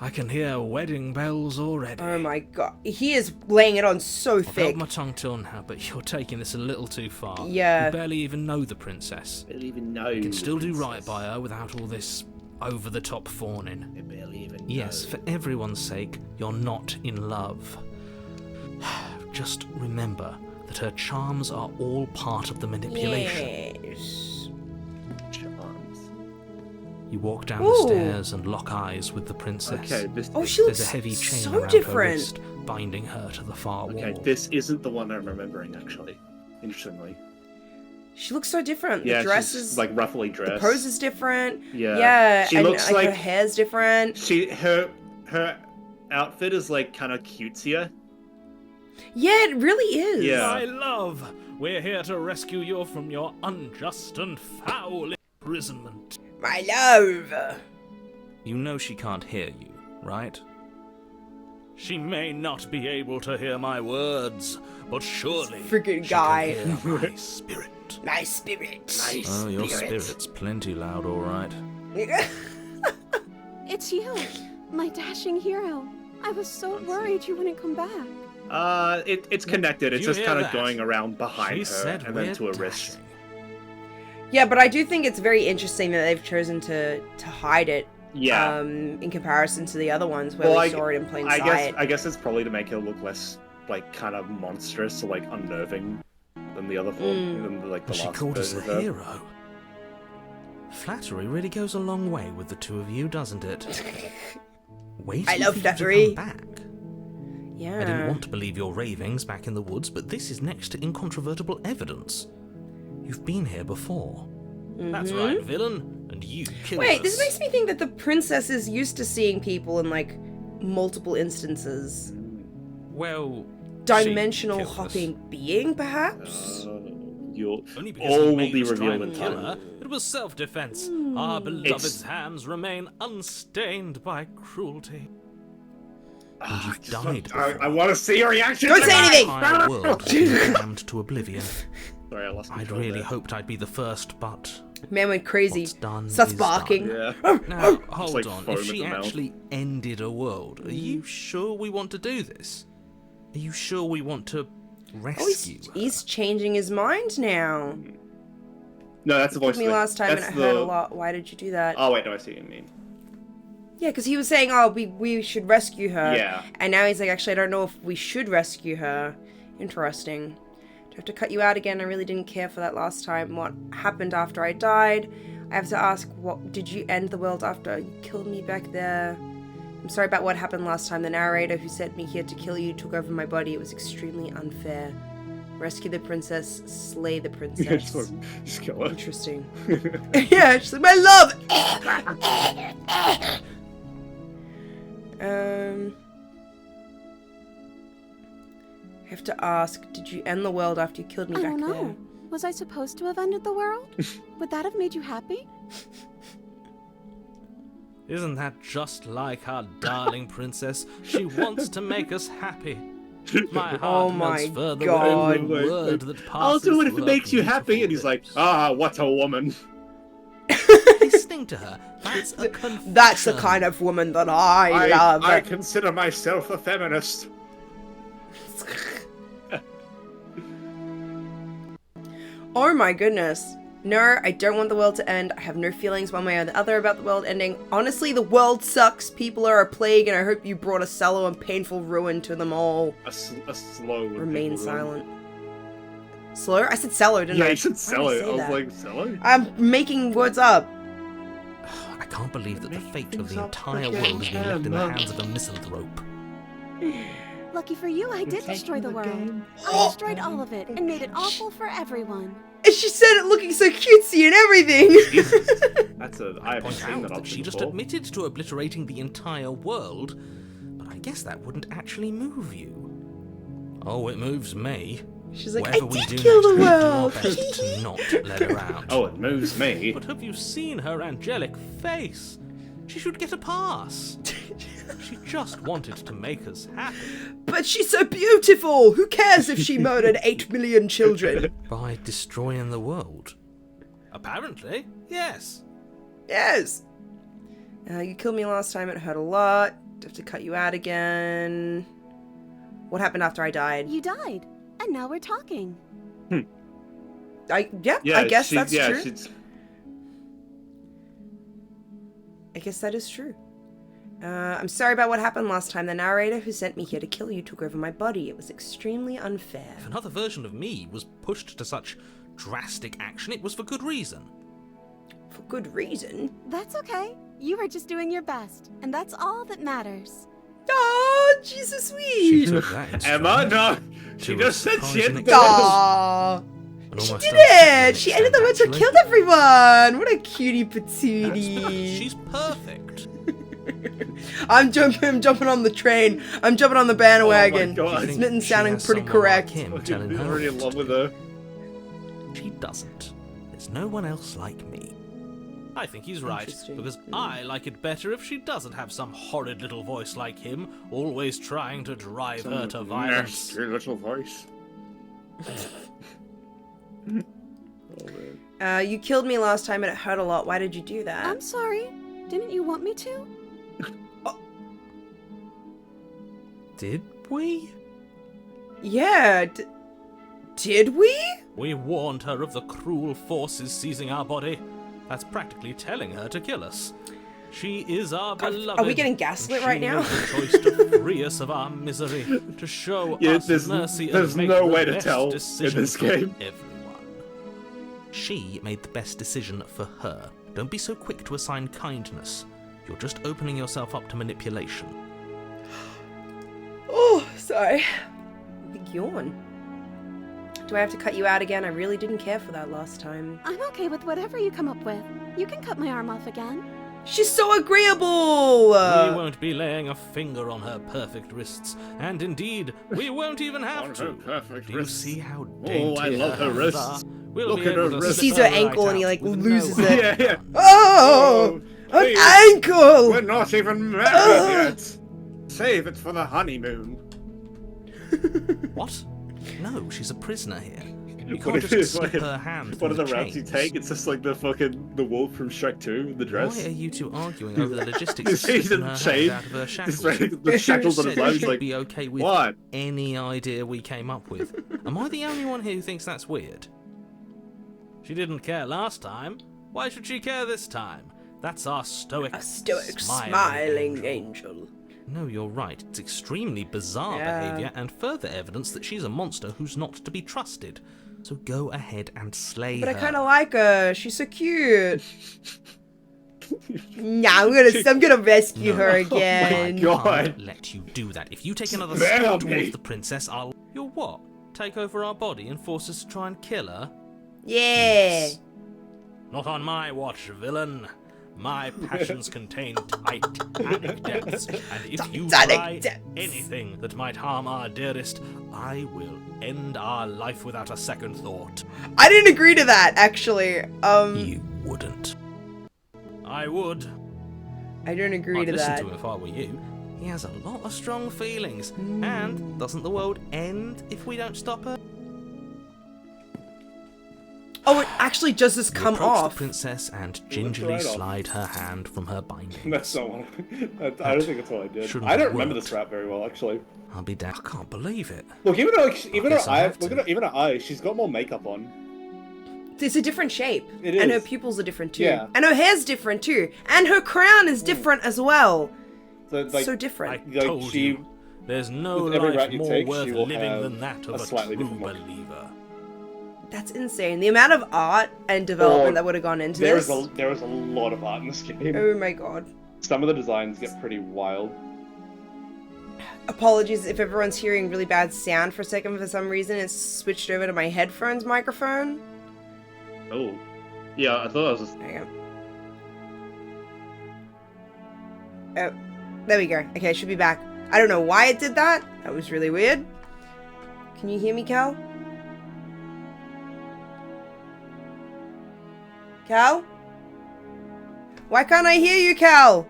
I can hear wedding bells already. Oh my god. He is laying it on so I've held thick. my tongue till now, but you're taking this a little too far. Yeah. You barely even know the princess. I don't even know. You can still do right by her without all this over-the-top fawning. I barely even Yes, for everyone's sake, you're not in love. Just remember that her charms are all part of the manipulation. Yes. Charms. You walk down Ooh. the stairs and lock eyes with the princess. Okay, this. Oh, she There's looks a heavy chain so around her different. wrist, binding her to the far Okay, wall. this isn't the one I'm remembering actually. Interestingly. She looks so different. Yeah, The dress she's is like roughly the dressed. pose is different. Yeah. Yeah, She and looks her like hair's different. her outfit is like kind of cutesier. Yeah, it really is. Yeah. My love, we're here to rescue you from your unjust and foul imprisonment. My love. You know she can't hear you, right? She may not be able to hear my words, but surely Freaking she guy. can hear my spirit. My spirit. Oh, your spirit's plenty loud, all right. It's you, my dashing hero. I was so worried you wouldn't come back. It's connected. It's You just hear kind of that? going around behind She her said and we're then to a wrist. dashing. Yeah, but I do think it's very interesting that they've chosen to hide it. Yeah. In comparison to the other ones where Well, we saw it in plain I sight. guess it's probably to make her look less like kind of monstrous or like unnerving than the other form, than like the She last called us a version of her. hero. Flattery really goes a long way with the two of you, doesn't it? Wait I love for you flattery. to come back. Yeah. I didn't want to believe your ravings back in the woods, but this is next to incontrovertible evidence. You've been here before. That's right, villain. And you killed Wait, us. this makes me think that the princess is used to seeing people in, like, multiple instances. Well, Dimensional she killed us. hopping being, perhaps? You'll Only because all he will made be us try revealed and in kill time. her. It was self-defense. Our beloved's hands remain unstained by cruelty. And you've died I before. want to see your reaction. Don't to say that! anything! The entire world has been damned to oblivion. Sorry, I lost I'd control really there. hoped I'd be the first, but Man went crazy. what's done Starts is barking. done. Yeah. Now, hold like on. foam If at she the mouth. actually ended a world, are you sure we want to do this? Are you sure we want to Oh, rescue her? he's changing his mind now. No, that's the voice. Me of the- last time and that's it hurt a the- lot. Why did you do that? Oh wait, no, I see what you mean. Yeah, because he was saying, oh, we should rescue her. Yeah. And now he's like, actually, I don't know if we should rescue her. Interesting. Do I have to cut you out again? I really didn't care for that last time. What happened after I died? I have to ask, what did you end the world after you killed me back there? I'm sorry about what happened last time. The narrator who sent me here to kill you took over my body. It was extremely unfair. Rescue the princess, slay the princess. Just kill her. Interesting. Yeah, she's like, my love! I have to ask, did you end the world after you killed me I back don't know. there? Was I supposed to have ended the world? Would that have made you happy? Isn't that just like our darling princess? She wants to make us happy. My heart Oh melts my further God. with every word that passes I'll do it if through it her makes you happy. And he's like, ah, what a woman. Listening to her, that's a confession. That's the kind of woman that I love. I consider myself a feminist. Oh my goodness. No, I don't want the world to end. I have no feelings one way or the other about the world ending. Honestly, the world sucks. People are a plague, and I hope you brought a sallow and painful ruin to them all. A slow. Remain silent. Slow? I said sallow, didn't I? Yeah, you should Why sell did it. say I was that? like, sell it? I'm making words up. I can't believe that the fate of things the up entire again, world has been left in the Emma. hands of a misanthrope. Lucky for you, I did destroy the world. I destroyed all of it and made it awful for everyone. And she said it looking so cutesy and everything. That's a. I haven't Point seen out that that option she just before. admitted to obliterating the entire world, but I guess that wouldn't actually move you. Oh, it moves me. She's like, Whatever I we did do kill the next, we'll do our world. best to not let her out. Oh, it moves me. But have you seen her angelic face? She should get a pass. She just wanted to make us happy. But she's so beautiful. Who cares if she murdered 8 million children? By destroying the world. Apparently, yes. Yes. You killed me last time. It hurt a lot. Do I have to cut you out again? What happened after I died? You died, and now we're talking. I Yeah, guess that's yeah, true. she's- I guess that is true. I'm sorry about what happened last time. The narrator who sent me here to kill you took over my body. It was extremely unfair. If another version of me was pushed to such drastic action, it was for good reason. For good reason. That's okay. You were just doing your best, and that's all that matters. Oh, she's so She sweet. took that in Emma, stride no. She to a just said she surprising had extent. Aww. And She almost did unsettling it! She ended the extent, witch and actually. killed everyone! What a cutie That's because patootie. she's perfect. I'm jumping on the train. I'm jumping on the bandwagon. Oh my God. Do you think Smitten she sounding has pretty someone like correct. him telling I'm her already in what love to with do? her. She doesn't. There's no one else like me. I think he's right, Interesting. because I like it better if she doesn't have some horrid little voice like him, always trying to drive her to violence. Nasty little voice. Oh, man. You killed me last time and it hurt a lot. Why did you do that? I'm sorry. Didn't you want me to? Did we? Yeah. Did we? We warned her of the cruel forces seizing our body. That's practically telling her to kill us. She is our beloved. Are we getting and gaslit she right now? made the choice to free us of our misery, to show Yeah, us there's- mercy there's and make no the way to best tell in decision this for game. everyone. She made the best decision for her. Don't be so quick to assign kindness. You're just opening yourself up to manipulation. Oh, sorry. Big yawn. Do I have to cut you out again? I really didn't care for that last time. I'm okay with whatever you come up with. You can cut my arm off again. She's so agreeable! We won't be laying a finger on her perfect wrists, and indeed, we won't even have On her to. perfect Do you wrists. see how Oh, dainty I love her hands wrists. are? We'll Look be at her able to wrists. He sees slip her right ankle and he, out like, with loses no it. Yeah, yeah. Oh! An Please. ankle! We're not even married yet. Save it for the honeymoon. What? No, she's a prisoner here. You What can't if just it's slip like- her hand One through of the routes you chains. take, it's just like the wolf from Shrek 2, the dress. Why are you two arguing over the logistics of He's slipping in her shade. hand out of her He's shackles? wearing the shackles on his Said legs, she'd like, be okay with what? any idea we came up with. Am I the only one here who thinks that's weird? She didn't care last time. Why should she care this time? That's our stoic, A stoic, smiling angel. No, you're right. It's extremely bizarre Yeah. behaviour and further evidence that she's a monster who's not to be trusted. So go ahead and slay But I her. kind of like her. She's so cute. Nah, I'm gonna rescue her again. I God. can't let you do that. If you take another Spare step me. towards the princess, I'll... You'll what? Take over our body and force us to try and kill her? Yeah. Not on my watch, villain. My passions contain titanic depths, and if you Titanic try depths. anything that might harm our dearest, I will end our life without a second thought. I didn't agree to that, actually. You wouldn't. I would. I don't agree I'd to listen that. to him if I were you. He has a lot of strong feelings. And doesn't the world end if we don't stop her? Oh, it actually does this You come approach off. the princess and right gingerly off. slide her hand from her binding. That's not what I don't think that's what I did. Shouldn't I don't have remember worked. this rap very well, actually. I'll be damned. I can't believe it. Look, even though even her guess I eye, have look to. at her, even her eyes, she's got more makeup on. It's a different shape. It And her is. pupils are different too. Yeah. And her hair's different too. And her crown is different as well. So, like, So I different. Like, told she- you, there's no with every life route you more take, worth she will living have than that of a a slightly true different look. believer. That's insane. The amount of art and development Oh, that would have gone into there this. is a lot of art in this game. Oh my god. Some of the designs get pretty wild. Apologies if everyone's hearing really bad sound for a second for some reason. It's switched over to my headphones microphone. Oh, yeah, I thought it was just. There you go. Oh, there we go. Okay, I should be back. I don't know why it did that. That was really weird. Can you hear me, Cal? Cal? Why can't I hear you, Cal?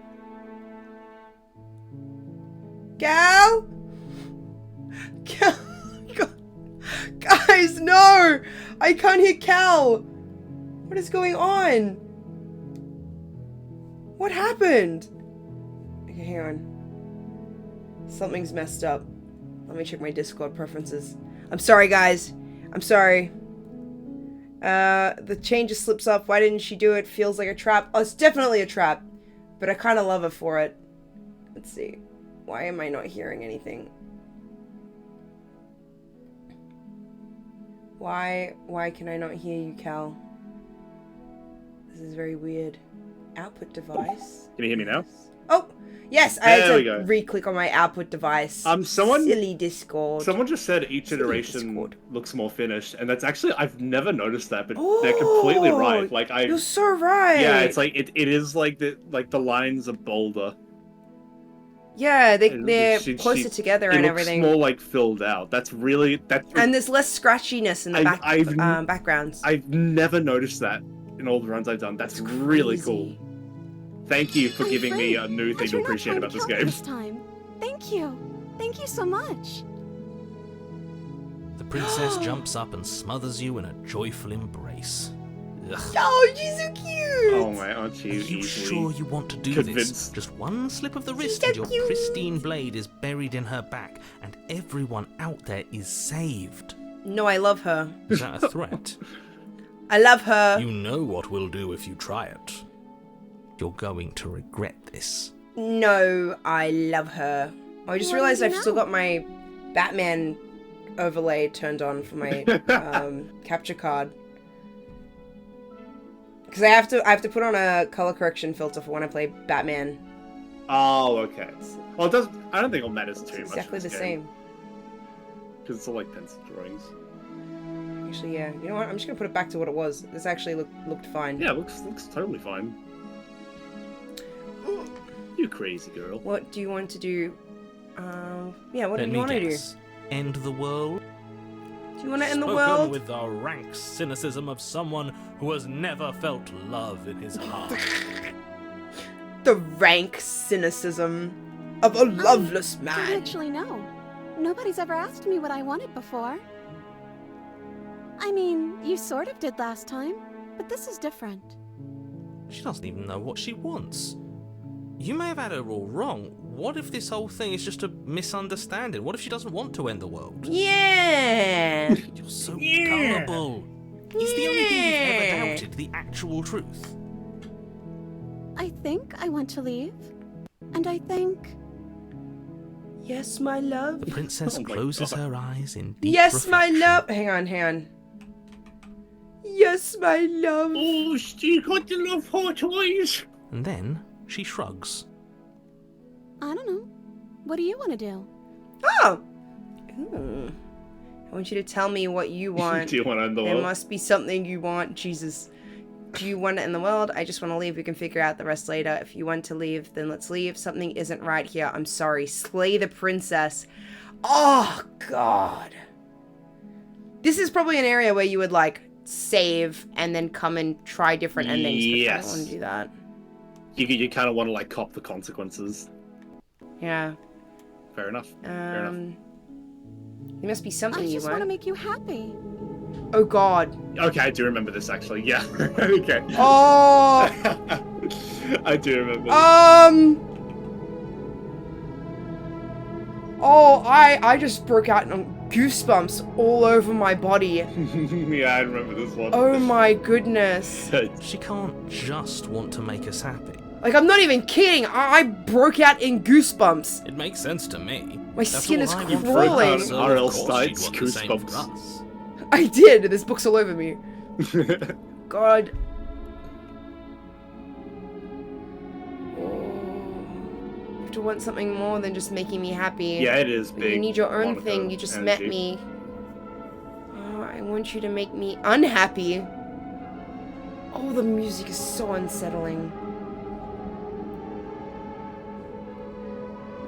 Cal? Cal? God. Guys, no! I can't hear Cal! What is going on? What happened? Okay, hang on. Something's messed up. Let me check my Discord preferences. I'm sorry, guys. I'm sorry. The chain just slips up. Why didn't she do it? Feels like a trap. Oh, it's definitely a trap. But I kind of love her for it. Let's see. Why am I not hearing anything? Why can I not hear you, Cal? This is very weird. Output device. Can you hear me now? Oh, yes, I There had we to go. re-click on my output device. Someone- Silly Discord. Someone just said each Silly iteration Discord. looks more finished, and that's actually I've never noticed that, but they're completely right. Like You're so right. yeah, it's like it is like the lines are bolder. Yeah, And they're she- closer together It and looks everything. more like filled out. That's And there's less scratchiness in the I've- backgrounds. I've never noticed that in all the runs I've done. That's really cool. crazy. Thank you for I'm giving me afraid a new thing that to you're not appreciate going about to this kill me game. This time. Thank you. Thank you so much. The princess jumps up and smothers you in a joyful embrace. Ugh. Oh, she's so cute. Oh my, aren't you Are you easily sure you want to do this? convinced? Just one slip of the wrist so and your cute. pristine blade is buried in her back, and everyone out there is saved. No, I love her. Is that a threat? I love her. You know what we'll do if you try it. You're going to regret this. No, I love her. Oh, I just What realized do I've you still know? got my Batman overlay turned on for my capture card. Because I have to put on a color correction filter for when I play Batman. Oh, okay. Well, it does. I don't think it matters It's too much. exactly the same. Because it's all like pencil drawings. Actually, yeah. You know what? I'm just gonna put it back to what it was. This actually looked fine. Yeah, looks totally fine. You crazy girl. What do you want to do? Yeah, what do Let you me want to do? guess. End the world? Do you want to end the Spoken world? with the rank cynicism of someone who has never felt love in his heart. The rank cynicism of a loveless I don't man. actually know. Nobody's ever asked me what I wanted before. I mean, you sort of did last time, but this is different. She doesn't even know what she wants. You may have had her all wrong. What if this whole thing is just a misunderstanding? What if she doesn't want to end the world? Yeah. You're so gullible. It's the only thing you've ever doubted, the actual truth. I think I want to leave. And I think... Yes, my love. The princess Oh my closes God. her eyes in deep Yes, my reflection. love. Hang on. Yes, my love. Oh, you got the love hot eyes. And then she shrugs. I don't know. What do you want to do? Oh. Ooh. I want you to tell me what you want. Do you want to end the There world? must be something you want, Jesus. Do you want it in the world? I just want to leave. We can figure out the rest later. If you want to leave, then let's leave. Something isn't right here. I'm sorry. Slay the princess. Oh, God. This is probably an area where you would, like, save and then come and try different endings. But I Yes. don't want to do that. You kind of want to like cop the consequences. Yeah. Fair enough. Fair enough. There must be something I you just want to want. make you happy. Oh, God. Okay, I do remember this actually. Yeah. Okay. Oh. I do remember. Oh, I just broke out in goosebumps all over my body. Yeah, I remember this one. Oh my goodness. She can't just want to make us happy. Like, I'm not even kidding. I broke out in goosebumps. It makes sense to me. My That's skin all is I want. crawling. So, R.L. of course she'd Stites, want the same for goosebumps. us. I did. This book's all over me. God. Oh. You have to want something more than just making me happy. Yeah, it is But big. you need your own Monica thing. You just met energy. me. Oh, I want you to make me unhappy. Oh, the music is so unsettling.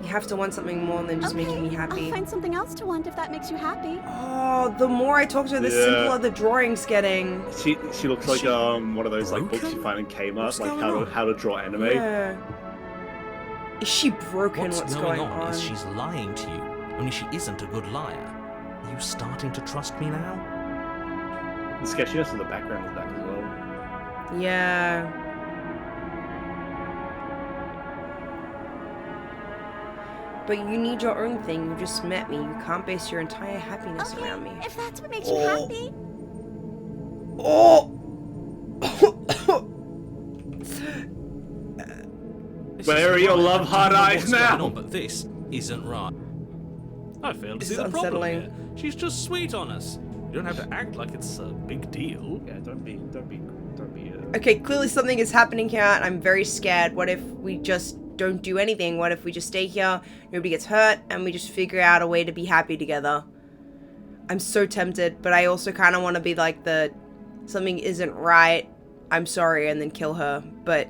You have to want something more than just making me happy. I'll find something else to want if that makes you happy. Oh, the more I talk to her, the Yeah. simpler the drawing's getting. She looks like She one of those like books you broken? find in Kmart, What's like going on? how to draw anime. Yeah. Is she broken? What's going on on? is she's lying to you, only she isn't a good liar. Are you starting to trust me now? The sketchiness of the background is back as well. Yeah. But you need your own thing. You just met me. You can't base your entire happiness around me. if that's what makes you happy. Oh! This Where is are your right. love I hot don't know eyes what's going now? on, but this isn't right. I fail to This see is the problem unsettling. here. She's just sweet on us. You don't have to act like it's a big deal. Yeah, don't be. Okay, clearly something is happening here, and I'm very scared. What if we just don't do anything? What if we just stay here, nobody gets hurt, and we just figure out a way to be happy together? I'm so tempted, but I also kind of want to be like something isn't right, I'm sorry, and then kill her. But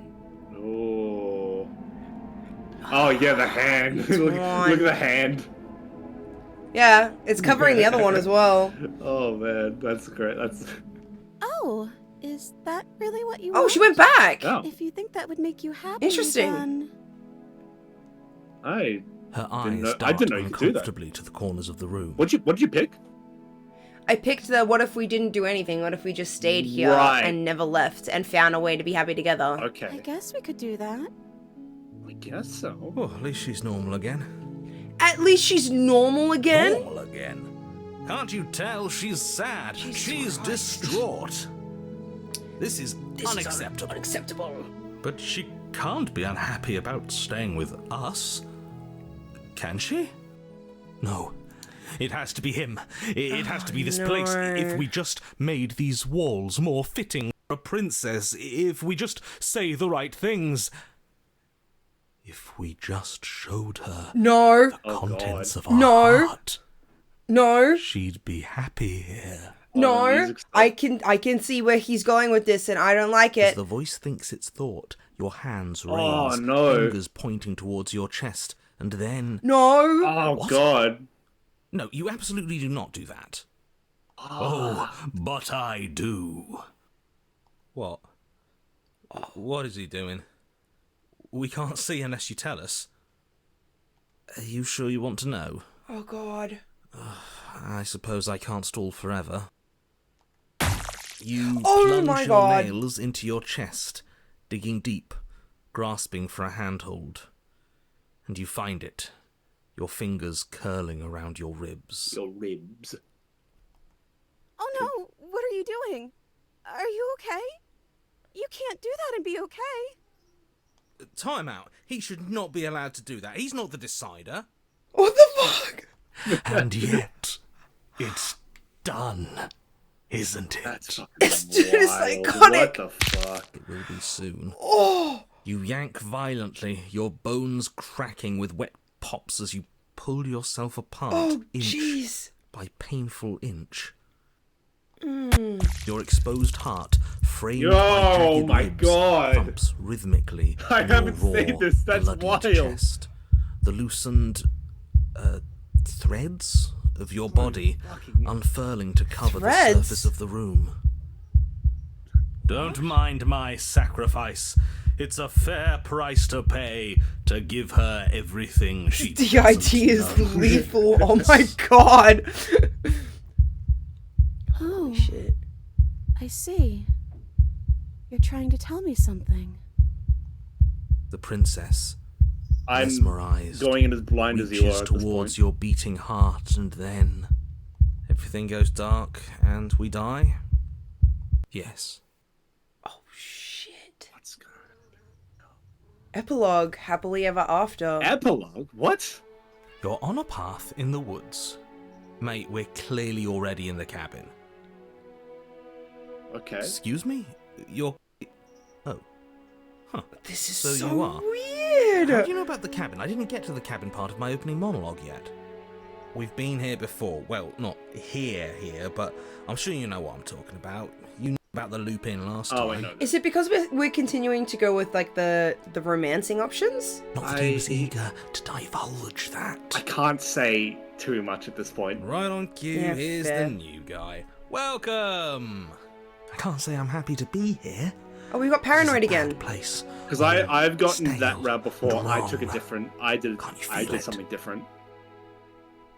Oh. Oh yeah, the hand. look on. at the hand. yeah, it's covering the other one as well. Oh man, that's great. That's. Oh, is that really what you Oh, want? she went back. Oh, If you think that would make you happy, Interesting. then... I. Her Didn't eyes know- I dart didn't know you could do that. uncomfortably to the corners of the room. What'd you pick? I picked the what if we didn't do anything? What if we just stayed here Right. and never left and found a way to be happy together? I Okay. guess we could do that. I guess so. Oh, at least she's normal again. At least she's normal again? Normal again. Can't you tell she's sad? She's distraught. This is unacceptable. Unacceptable. But she can't be unhappy about staying with us. Can she? No. It has to be him. It has to be this place. no. If we just made these walls more fitting for a princess, if we just say the right things, if we just showed her No. the Oh, contents God. of our No. heart, No. she'd be happy here. No, music stuff. I can see where he's going with this, and I don't like As it. the voice thinks its thought, your hands raise, Oh, no. fingers pointing towards your chest, and then... No. Oh What? God. No, you absolutely do not do that. Oh, but I do. What? What is he doing? We can't see unless you tell us. Are you sure you want to know? Oh God. I suppose I can't stall forever. You Oh plunge my your God. nails into your chest, digging deep, grasping for a handhold. And you find it, your fingers curling around your ribs. Your ribs. Oh no, what are you doing? Are you okay? You can't do that and be okay. Time out. He should not be allowed to do that. He's not the decider. What the fuck? And yet, it's done, isn't it? That's fucking This dude is wild. psychotic. What the fuck? It will be soon. Oh. You yank violently, your bones cracking with wet pops as you pull yourself apart Oh inch jeez. by painful inch. Your exposed heart, framed by Oh jagged my ribs, God. thumps rhythmically. I in your haven't seen raw, this. That's bloodied wild. Chest. The loosened threads of your body unfurling to cover the Threads? surface of the room. Don't mind my sacrifice. It's a fair price to pay to give her everything she DIT doesn't is know. lethal. Oh my God. Oh, Shit. I see. You're trying to tell me something. The princess, I'm mesmerized, going in as blind as you are reaches at this towards point. your beating heart, and then everything goes dark and we die? Yes. Oh shit. What's going Epilogue. Happily ever after. on? Epilogue? What? You're on a path in the woods. Mate, we're clearly already in the cabin. Okay. Excuse me? You're... Oh. Huh. This is So so, you are. weird. How do you know about the cabin? I didn't get to the cabin part of my opening monologue yet. We've been here before. Well, not here, but I'm sure you know what I'm talking about. You know about the loop-in last Oh, time. I know. Is it because we're continuing to go with like the romancing options? Not that he was eager to divulge that. I can't say too much at this point. Right on cue, Yeah, here's fair. the new guy. Welcome! I can't say I'm happy to be here. Oh, we got This is a paranoid bad again. place. Because I've gotten Stale that route before. and I took a wrong. different. I did Can't you I feel did it? something different.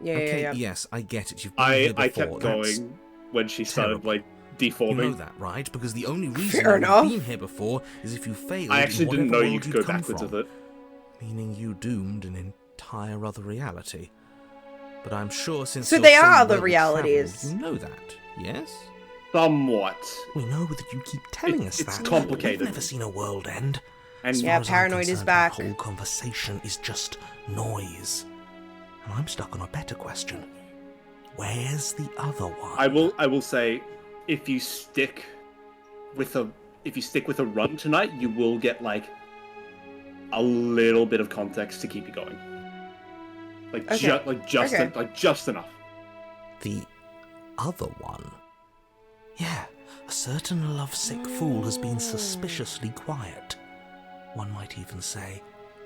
Yeah, Okay, yeah. yes, I get it. You've been here I before. kept That's- going when she started terrible. like You deforming. know that, right? Because the only reason Fair you've enough. been here before is if you failed. I actually in didn't whatever know you world could you'd go come backwards from, with it. meaning you doomed an entire other reality. But I'm sure since So you're they so are other well realities. traveled, you know that, yes? Somewhat. We know that you keep telling us It's that. complicated. We've never seen a world end. And Yeah, As far as I'm paranoid is concerned, back. The whole conversation is just noise. And I'm stuck on a better question. Where's the other one? I will say, if you stick with a run tonight, you will get like a little bit of context to keep you going. Like Okay. just enough. The other one? Yeah, a certain lovesick fool has been suspiciously quiet. One might even say,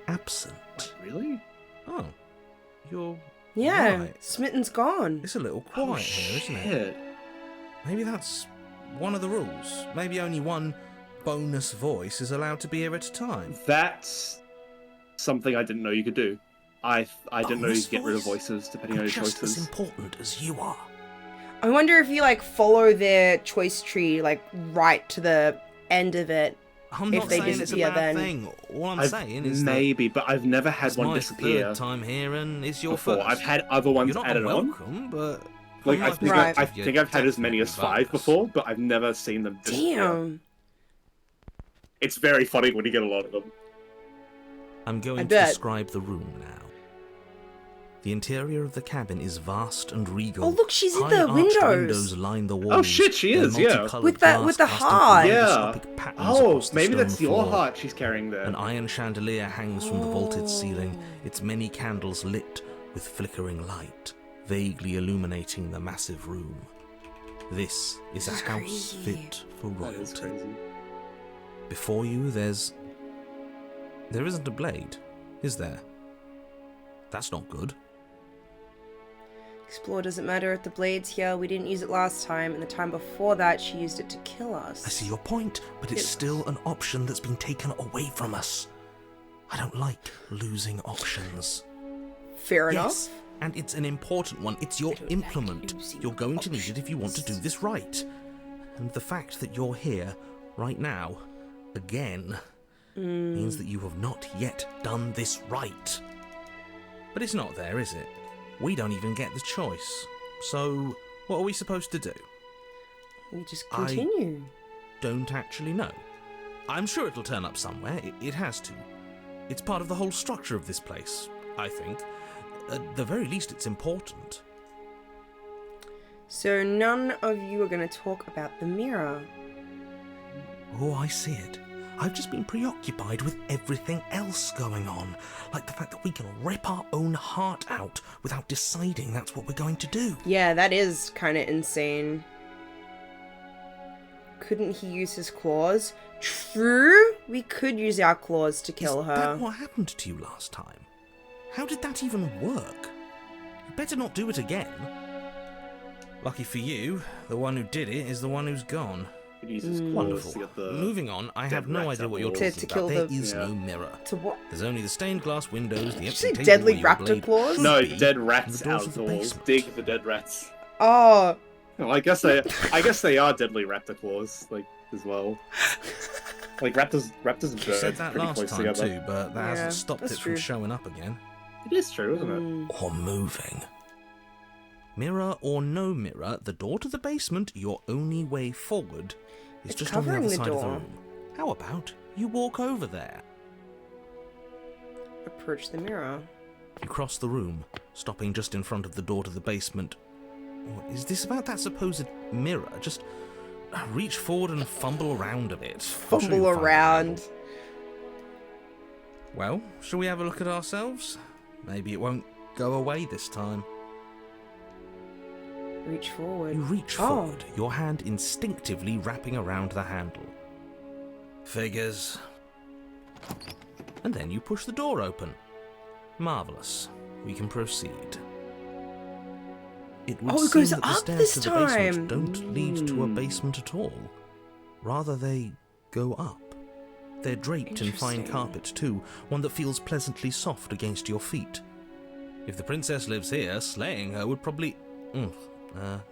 absent. Wait, really? Oh, you're Yeah, right. Smitten's gone. It's a little quiet here, isn't it? Shit. Maybe that's one of the rules. Maybe only one bonus voice is allowed to be here at a time. That's something I didn't know you could do. I didn't know you Bonus could get rid of voice? voices depending on I'm your just as choices. important as you are. I wonder if you like follow their choice tree like right to the end of it. I'm If not they saying it's a disappear, bad then- thing. All I'm saying is that maybe, but I've never had it's one my disappear third time here and it's your before. first. I've had other ones You're not added on. unwelcome, but Like from I my think Right. I perspective, think you're I've had as many as definitely 5 bonus. before, but I've never seen them disappear. Damn. It's very funny when you get a lot of them. I'm I going to bet. describe the room now. The interior of the cabin is vast and regal. Oh, look, she's in High the arched windows. line the walls. Oh, shit, she Their is, yeah. multicoloured With the glass casting heart. kaleidoscopic patterns Oh, across the maybe that's stone your floor. heart she's carrying there. An iron chandelier hangs from the vaulted ceiling, its many candles lit with flickering light, vaguely illuminating the massive room. This is a That's house crazy. fit for That is royalty. crazy. Before you, there isn't a blade, is there? That's not good. Explore doesn't matter if the blade's here. We didn't use it last time, and the time before that, she used it to kill us. I see your point, but it's Yes. still an option that's been taken away from us. I don't like losing options. Fair Yes, enough. and it's an important one. It's your I don't like implement. losing You're going to need it if you want to do this right. And the fact that you're here right now, again, means that you have not yet done this right. But it's not there, is it? We don't even get the choice. So, what are we supposed to do? We just continue. Don't actually know. I'm sure it'll turn up somewhere. It has to. It's part of the whole structure of this place, I think. At the very least, it's important. So none of you are going to talk about the mirror. Oh, I see it. I've just been preoccupied with everything else going on. Like the fact that we can rip our own heart out without deciding that's what we're going to do. Yeah, that is kind of insane. Couldn't he use his claws? True, we could use our claws to kill Is her. that what happened to you last time? How did that even work? You better not do it again. Lucky for you, the one who did it is the one who's gone. Could use his claws Wonderful. to get the... Moving on, I have no rats idea what you're out. talking To kill about. There the- is Yeah. no mirror. To what? There's only the stained glass windows, the Did you empty say table deadly where your raptor blade claws? should No, be, dead and rats the doors out of the all. basement. Dig the dead rats. Oh, No, I guess they are deadly raptor claws, like, as well. Like, raptors and You said birds that pretty last close time together. too, but that Yeah, hasn't stopped that's it true. from showing up again. It is true, isn't it? Or moving. Mirror or no mirror, the door to the basement, your only way forward, is It's just on the covering other the side of the door. room. How about you walk over there? approach the mirror. You cross the room, stopping just in front of the door to the basement. What is this about that supposed mirror? Just reach forward and fumble around a bit. I'll show you Fumble a fun around. handle. Well, shall we have a look at ourselves? Maybe it won't go away this time. Reach forward. You reach Oh. forward, your hand instinctively wrapping around the handle. Figures. And then you push the door open. Marvellous. We can proceed. It would Oh, it seem goes that the up stairs this to the basement time. don't lead to a basement at all. Rather, they go up. They're draped in fine Interesting. carpet too, one that feels pleasantly soft against your feet. If the princess lives here, slaying her would probably... no,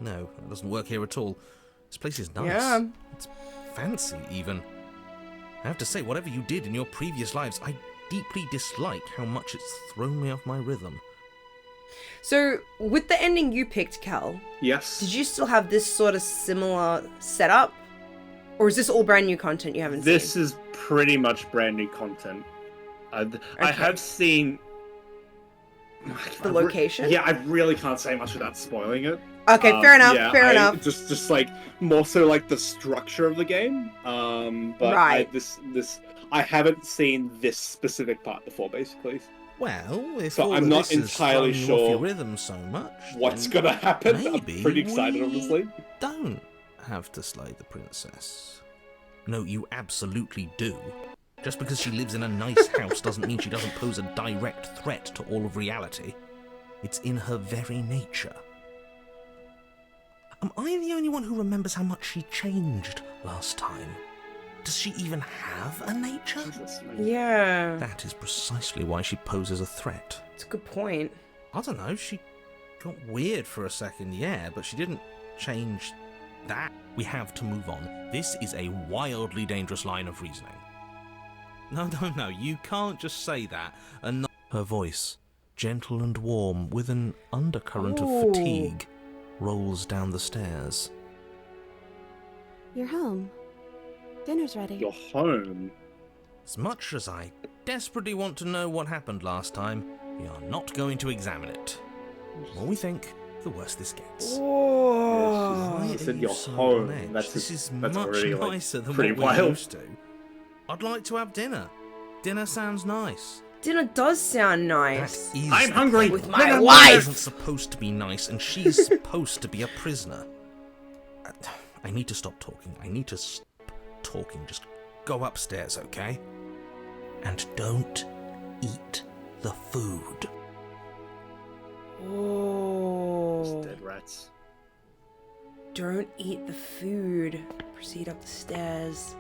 that doesn't work here at all. This place is nice. Yeah. It's fancy, even. I have to say, whatever you did in your previous lives, I deeply dislike how much it's thrown me off my rhythm. So, with the ending you picked, Cal, Yes. did you still have this sort of similar setup? Or is this all brand new content you haven't This seen? is pretty much brand new content. I have seen The location? Yeah, I really can't say much without spoiling it. Okay, fair enough, yeah, fair enough. Just like more so like the structure of the game. But Right. I haven't seen this specific part before, basically. Well, if So all I'm of not this has entirely thrown you off sure your rhythm so much, What's then gonna happen? maybe I'm pretty excited, we honestly. don't have to slay the princess. No, you absolutely do. Just because she lives in a nice house doesn't mean she doesn't pose a direct threat to all of reality. It's in her very nature. Am I the only one who remembers how much she changed last time? Does she even have a nature? Yeah, That is precisely why she poses a threat. it's a good point. I don't know, she got weird for a second, yeah, but she didn't change that. We have to move on. This is a wildly dangerous line of reasoning. No, you can't just say that and not... Her voice, gentle and warm, with an undercurrent Ooh. of fatigue, rolls down the stairs. You're home. Dinner's ready. You're home. As much as I desperately want to know what happened last time, we are not going to examine it. The more we think, the worse this gets. Whoa. Why I are said you you're so home. on edge? That's This is that's much already, like, nicer than pretty what we're wild. used to. I'd like to have dinner. Dinner sounds nice. Dinner does sound That nice. is I'm the hungry. point. With my Dinner wife! isn't supposed to be nice, and she's supposed to be a prisoner. I need to stop talking. I need to stop talking. Just go upstairs, okay? And don't eat the food. Oh. Dead rats. Don't eat the food. Proceed up the stairs.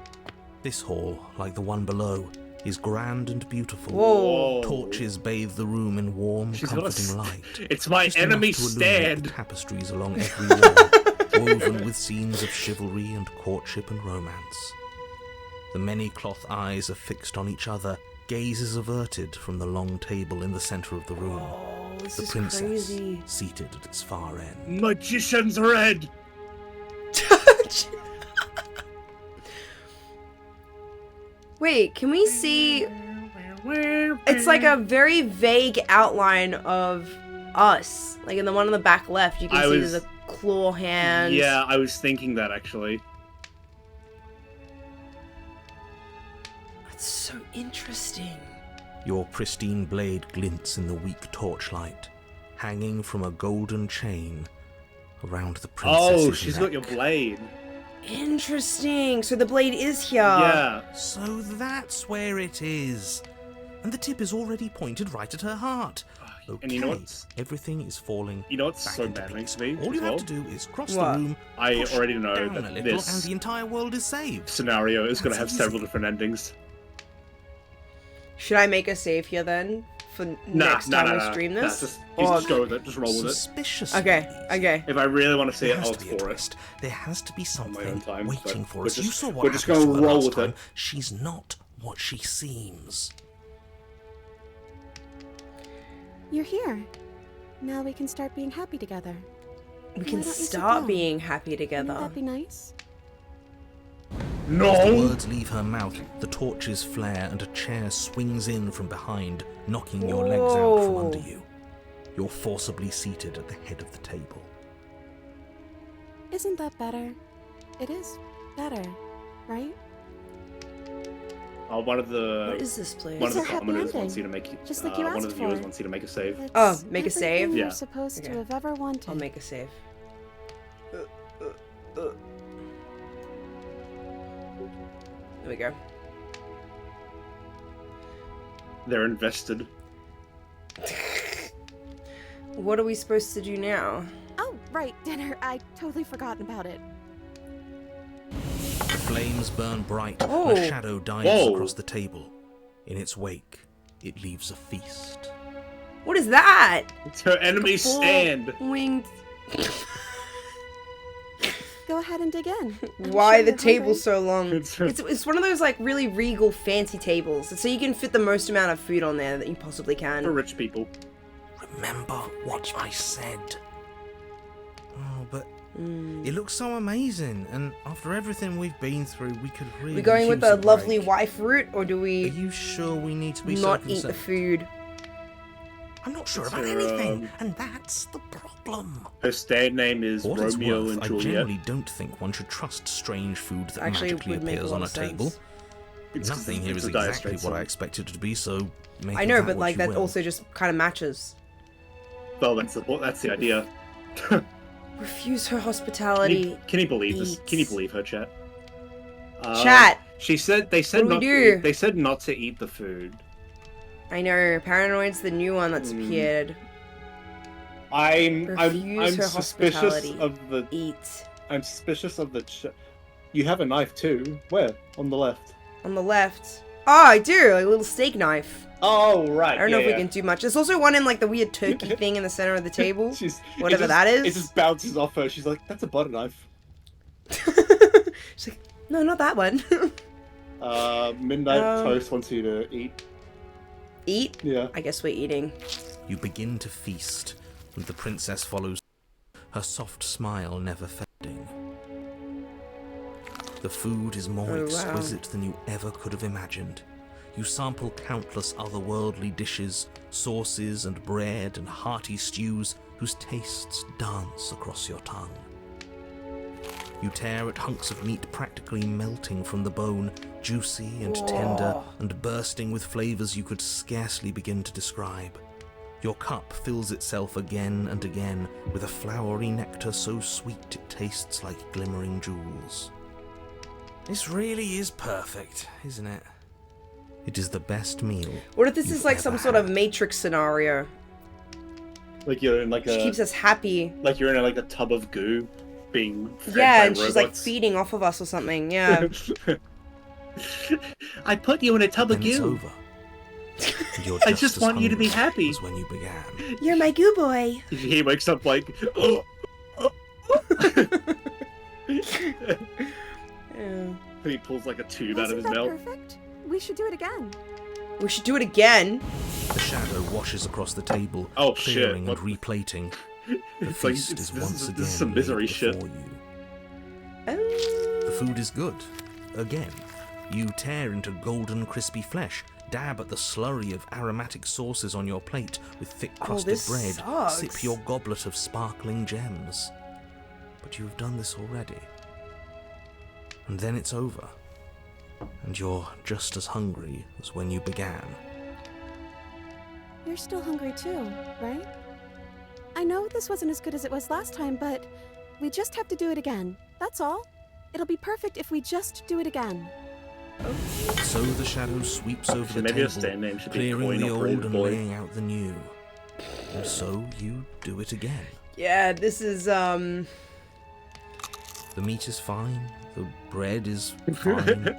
This hall, like the one below, is grand and beautiful. Whoa. Torches bathe the room in warm, She's got a comforting light. It's my Just enough enemy to illuminate stand. the tapestries along every wall, woven with scenes of chivalry and courtship and romance. The many cloth eyes are fixed on each other, gazes averted from the long table in the center of the room. Oh, this The is princess, crazy. seated at its far end. Magician's red. Wait, can we see? It's like a very vague outline of us. Like in the one on the back left, you can see there's a claw hand. Yeah, I was thinking that actually. That's so interesting. Your pristine blade glints in the weak torchlight, hanging from a golden chain around the princess's Oh, she's got your neck. blade. Interesting. So the blade is here. Yeah. So that's where it is. And the tip is already pointed right at her heart. Okay, And you know what's- everything is falling You know what's back so into maddening place. to me All as you well? have to do is cross What? the room, I push already know down that a little, this and the entire world is saved. scenario is going to have That's easy. several different endings. Should I make a save here then for next time we stream this? Just Or- go with it. Just roll with it. Suspicious. Okay. Okay. If I really want to see There it, has I'll to be a for it. twist. There has to be my something own time, waiting but for we're us. You just- saw what we're just happened gonna to her roll last with it. time. She's not what she seems. You're here. Now we can start being happy together. We Why can don't you sit start down? being happy Wouldn't together. that be nice? As the No! words leave her mouth, the torches flare and a chair swings in from behind, knocking your legs out from under Whoa. you. You're forcibly seated at the head of the table. Isn't that better? It is better, right? One of the What is this place? one of It's the a happy commoners wants ending, you to make just like you one of asked the viewers for. wants you to make a save. It's Oh, make a save? everything Yeah. You're supposed Okay. to have ever wanted. I'll make a save. There we go. They're invested. What are we supposed to do now? Oh, right, dinner. I totally forgotten about it. The flames burn bright, and Oh. a shadow dives Whoa. across the table. In its wake, it leaves a feast. What is that? It's her enemy stand. Winged. Go ahead and dig in. I'm Why sure the you're table hungry. so long? It's- It's one of those like really regal fancy tables, so you can fit the most amount of food on there that you possibly For can. rich people. Remember what I said. Oh, but Mm. it looks so amazing, and after everything we've been through, we could really We going with use the a lovely break. wife route, or do Are we you sure we need to be so not eat the concerned? food? I'm not sure It's about her, anything, and that's the problem. Her stand name is For what it's Romeo worth, and I Juliet. generally don't think one should trust strange food that Actually, it magically would make a appears lot on a of sense. table. It's- Nothing here it's is a Dire exactly Straits what I song. expected it to be, so make I of know, that but what like you that will. also just kind of matches. Well, that's the idea. Refuse her hospitality. Can you believe this? Can you eats. believe her, chat? Chat. They said What do we not. do? They said not to eat the food. I know, Paranoid's the new one that's Mm. appeared. I'm Refuse her suspicious hospitality. of the. Eat. I'm suspicious of the. You have a knife too. Where? On the left. On the left. Oh, I do! Like a little steak knife. Oh right. I don't know if we can do much. There's also one in like the weird turkey thing in the center of the table. Whatever that is. It just bounces off her. She's like, "That's a butter knife." She's like, no, not that one. Midnight Toast wants you to eat. Eat? Yeah. I guess we're eating. You begin to feast, and the princess follows, her soft smile never fading. The food is more Oh, wow. exquisite than you ever could have imagined. You sample countless otherworldly dishes, sauces and bread and hearty stews whose tastes dance across your tongue. You tear at hunks of meat practically melting from the bone, juicy and tender and bursting with flavors you could scarcely begin to describe. Your cup fills itself again and again with a flowery nectar so sweet it tastes like glimmering jewels. This really is perfect, isn't it? It is the best meal. What if this you've is like ever some sort of had. Matrix scenario? Like you're in like She keeps us happy. like you're in like a tub of goo being fed Yeah, by and she's like robots. feeding off of us or something. Yeah. I put you in a tub of Then it's goo. over. And you're I just just as want you to be hungry happy. as when you began. You're my goo boy. He wakes up like, oh. Yeah. He pulls like a tube out of Wasn't his that mouth. perfect? We should do it again. We should do it again. The shadow washes across the table, Oh, shit. clearing What- and replating. The It's like feast is this once is again this is some laid misery shit. before you. Oh. The food is good. Again, you tear into golden crispy flesh, dab at the slurry of aromatic sauces on your plate with thick crusted this bread, sucks. sip your goblet of sparkling gems. But you have done this already. And then it's over. And you're just as hungry as when you began. You're still hungry too, right? I know this wasn't as good as it was last time, but we just have to do it again. That's all. It'll be perfect if we just do it again. So the shadow sweeps over the Maybe a table, stand name should be clearing Coin the Operated old and Boy. laying out the new. And so you do it again. Yeah, this is The meat is fine. The bread is fine.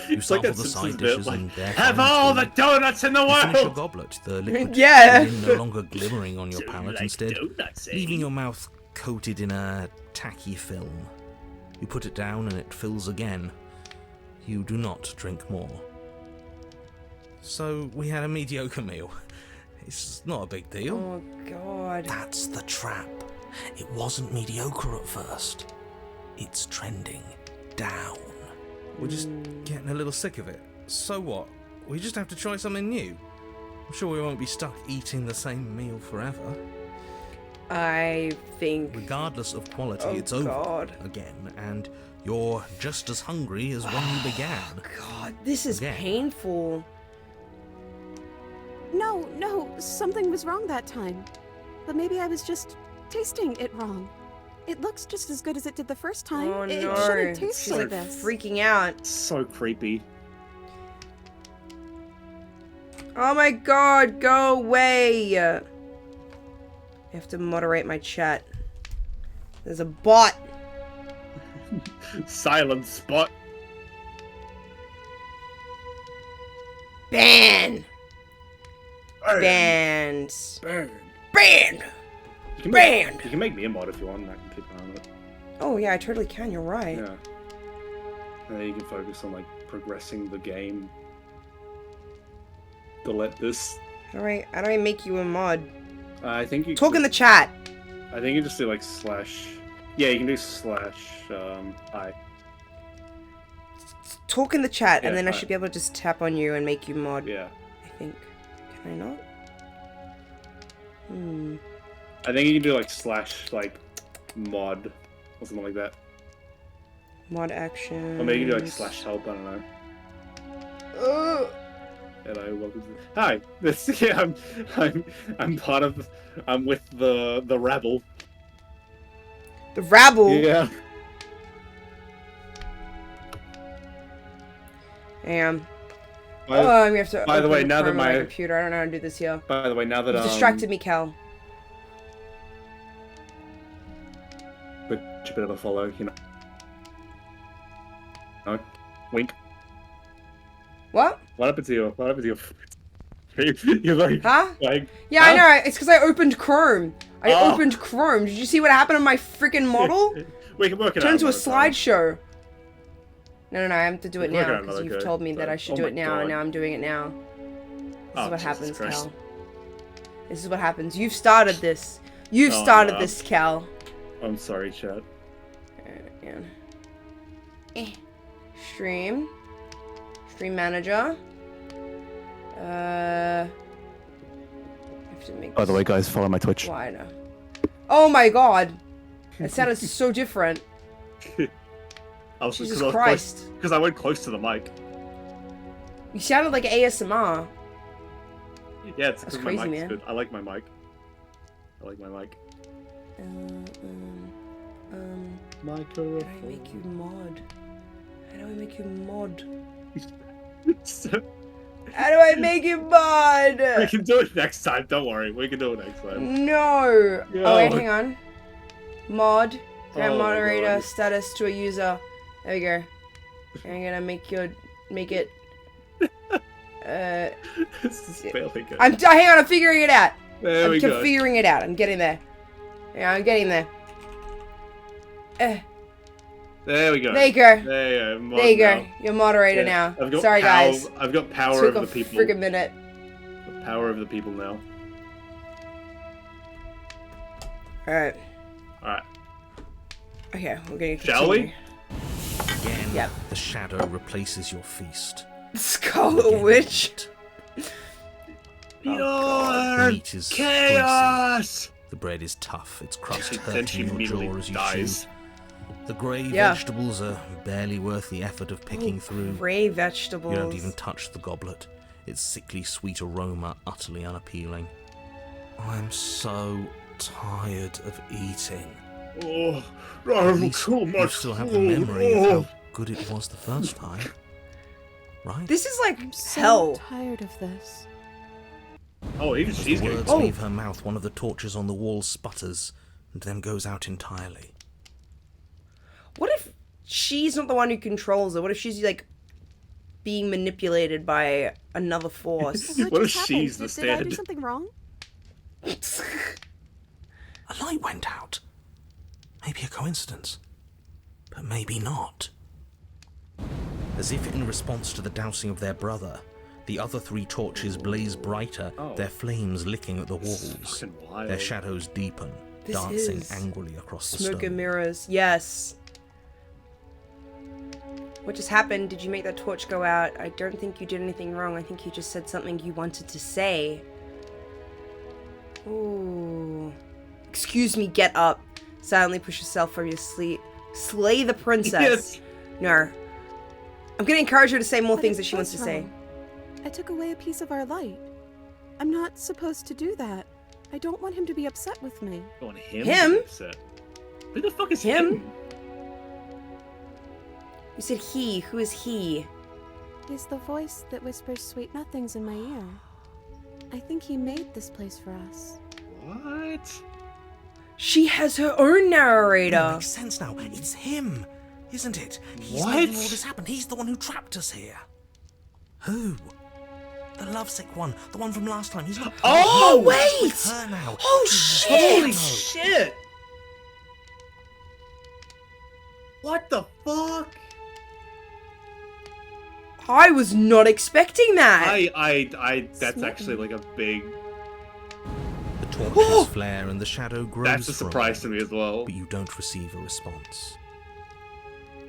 You It's like sample that the side Simpsons bit, dishes like, and they're have fine all too. the donuts in the You finish your world! goblet, the liquid Yeah. within no longer glimmering on your Do you palate, like instead donuts, eh? leaving your mouth coated in a tacky film. You put it down and it fills again. You do not drink more. So we had a mediocre meal. It's not a big deal. oh god. That's the trap. It wasn't mediocre at first. It's trending down. We're just getting a little sick of it. So what? We just have to try something new. I'm sure we won't be stuck eating the same meal forever. I think. Regardless of quality, Oh, it's over God. again, and you're just as hungry as when you began. God, this is Again. painful. No, something was wrong that time. But maybe I was just tasting it wrong. It looks just as good as it did the first time. Oh it no. shouldn't taste She's like like this. freaking out. So creepy. Oh my god, go away! I have to moderate my chat. There's a bot. Silent spot. Ban! Burn. Banned. Burn. Banned! You can Banned! You can make me a mod if you want, and I can keep an eye on it. Oh yeah, I totally can, you're right. Yeah. And then you can focus on like progressing the game. To let this. How do I make you a mod? I think you. Talk can in the chat! I think you just do like slash. Yeah, you can do slash. I. Talk in the chat, Yeah, and then I I- should be able to just tap on you and make you mod. Yeah. I think. Can I not? Hmm. I think you can do like slash like mod or something like that. Mod action. Or maybe you can do like slash help. I don't know. Hello, welcome to. Hi. This. Yeah, I'm part of. I'm with the rabble. The rabble. Yeah. Damn. By, Oh, I'm gonna have to. by the way, open now that Chrome on my my- computer, I don't know how to do this here. by the way, now that You distracted me, Cal. But a bit of a follow, you know. No. Wink. What? What happened to you? What happened to you? You're like, Huh? like. Yeah, Huh? I know. It's because I opened Chrome. I Oh. opened Chrome. Did you see what happened on my freaking model? We can work it out. Turned into a another time. slideshow. No, I have to do it We'll work it now out because another you've go, told me that so- I should oh do my it now, and God. now I'm doing it now. This Oh, is what Jesus happens, Christ. Cal. This is what happens. You've started this. You've Oh, started no. this, Cal. I'm sorry, chat. Yeah. Stream. Stream manager. I have to make By the this way, guys, follow my Twitch. wider. Oh my god! It sounded so different. I was Jesus Christ. Because I went close to the mic. You sounded like ASMR. Yeah, it's That's because my crazy, mic's man. good. I like my mic. I like my mic. How do I make you mod? How do I make you mod? How do I make you mod? We can do it next time. Don't worry. We can do it next time. No. Yo. Oh wait, hang on. Mod. Grant Oh my moderator God. status to a user. There we go. I'm gonna make it. This is failing good. Hang on. I'm figuring it out. There we go. I'm figuring it out. I'm getting there. Yeah, I'm getting there. There we go. There you go. There you go. There you go. Now. You're moderator Yeah, now. I've got Sorry, guys. I've got power Took over a the people. friggin' minute. The power of the people now. Alright. Alright. Okay, we're gonna continue. Shall we? Again, Yep. the shadow replaces your feast. Scarlet Again, Witch. The meat is Chaos! greasy. The bread is tough. Its crust Then hurts she in your immediately jaw as you dies. chew. The grey Yeah. vegetables are barely worth the effort of picking through. Gray vegetables. You don't even touch the goblet. Its sickly sweet aroma utterly unappealing. I'm so tired of eating. Oh, At least you still have the memory of how good it was the first time. Right? This is like I'm so hell. tired of this. Oh, even As she's the getting words cold. leave her mouth, one of the torches on the wall sputters and then goes out entirely. What if she's not the one who controls it? What if she's like being manipulated by another force? What if just she's happened? the Did I do stand? something wrong? A light went out. Maybe a coincidence, but maybe not. As if in response to the dousing of their brother, the other three torches blaze brighter, Oh. their flames licking at the This is walls. fucking wild. Their shadows deepen, This dancing is angrily across the Smoke stone. and mirrors. Yes. What just happened? Did you make that torch go out? I don't think you did anything wrong. I think you just said something you wanted to say. Ooh. Excuse me, get up. Silently push yourself from your sleep. Slay the princess. Yes. No. I'm gonna encourage her to say more But things it that she wants was to say. wrong. I took away a piece of our light. I'm not supposed to do that. I don't want him to be upset with me. I want him? Him? to be upset. Who the fuck is Him? him? You said he. Who is he? He's the voice that whispers sweet nothings in my ear. I think he made this place for us. What? She has her own It narrator. makes sense now. It's him, isn't it? He's What? making all this happen. He's the one who trapped us here. Who? The lovesick one, the one from last time. He's not. Oh, He's wait! with her now. Oh, Jesus, shit! no. shit! What the fuck? I was not expecting that. That's actually like a big. The torches flare and the shadow grows. That's a for surprise to moment, me as well. But you don't receive a response.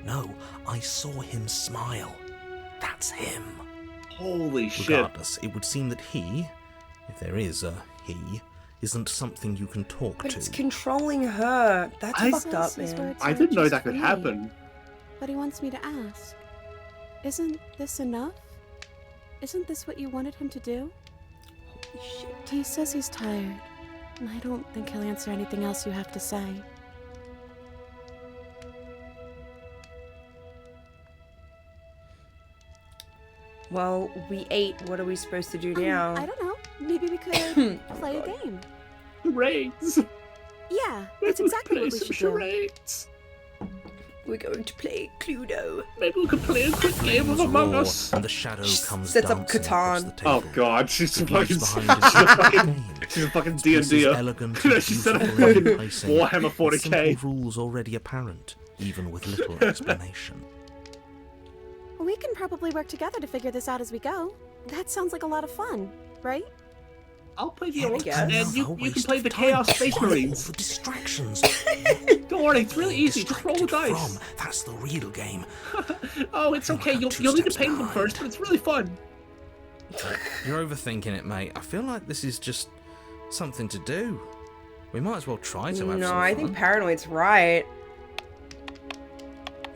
No, I saw him smile. That's him. Holy shit! Regardless, it would seem that he, if there is a he, isn't something you can talk But to. it's controlling her. That's I- fucked up, Says his man. words I are didn't know just that could for me, happen. But he wants me to ask. Isn't this enough? Isn't this what you wanted him to do? Holy shit. He says he's tired, and I don't think he'll answer anything else you have to say. Well, we ate. What are we supposed to do now? I don't know. Maybe we could play a God. game. Charades. Yeah, that's exactly what we should do. charades. We're going to play Cluedo. Maybe we could play a quick game of Flames Among roar, Us. and the shadow comes Sets up dancing across Catan. the table. Oh god, she's a The voice fucking, behind it she's a is fucking, game. she's a fucking This D&D. is elegant No, and she said a beautiful in fucking placing, Warhammer with 40k. simple rules already apparent, even with little explanation. We can probably work together to figure this out as we go. That sounds like a lot of fun, right? I'll play the Yeah, I orcs, guess. and No you can waste play of the time. Chaos Space Why all Marines. the distractions. Don't worry, it's really easy. Just roll the Distracted dice. from, that's the real game. Oh, it's okay. You'll need to steps paint them behind. first, but it's really fun. You're overthinking it, mate. I feel like this is just something to do. We might as well try to have No, some I fun. think Paranoid's right.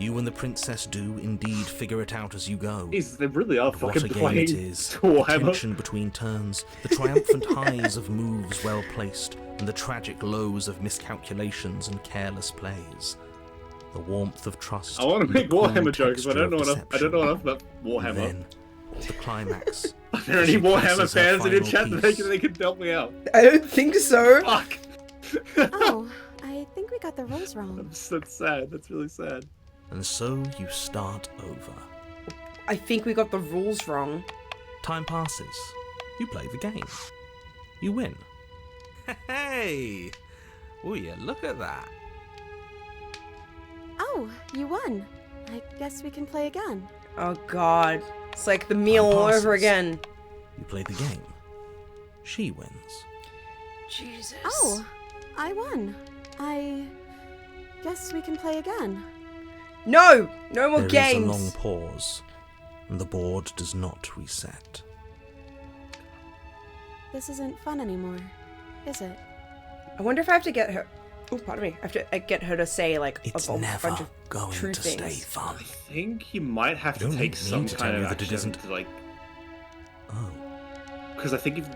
You and the princess do indeed figure it out as you go. Jesus, they really are What fucking a game playing it is. The Warhammer. tension between turns, the triumphant highs of moves well placed, and the tragic lows of miscalculations and careless plays. The warmth of trust. I want to and make the cool Warhammer jokes, but I don't know texture enough. of I don't know deception. enough about Warhammer. And then, the climax. Are there any She Warhammer places her fans in your final chat that piece. they can help me out? I don't think so. Fuck. Oh, I think we got the rules wrong. That's sad. That's really sad. And so you start over. I think we got the rules wrong. Time passes. You play the game. You win. Hey! Will you look at that? Oh, you won. I guess we can play again. Oh god. It's like the meal all passes. over again. You play the game. She wins. Jesus. Oh, I won. I guess we can play again. No! No more There games! is a long pause, and the board does not reset. This isn't fun anymore, is it? I wonder if I have to get her... Oh, pardon me. I have to get her to say, like, It's a never bunch of going true to stay things. fun. I think you might have I to don't take need some to tell kind you of that it action isn't- to, like, Oh. because I think if.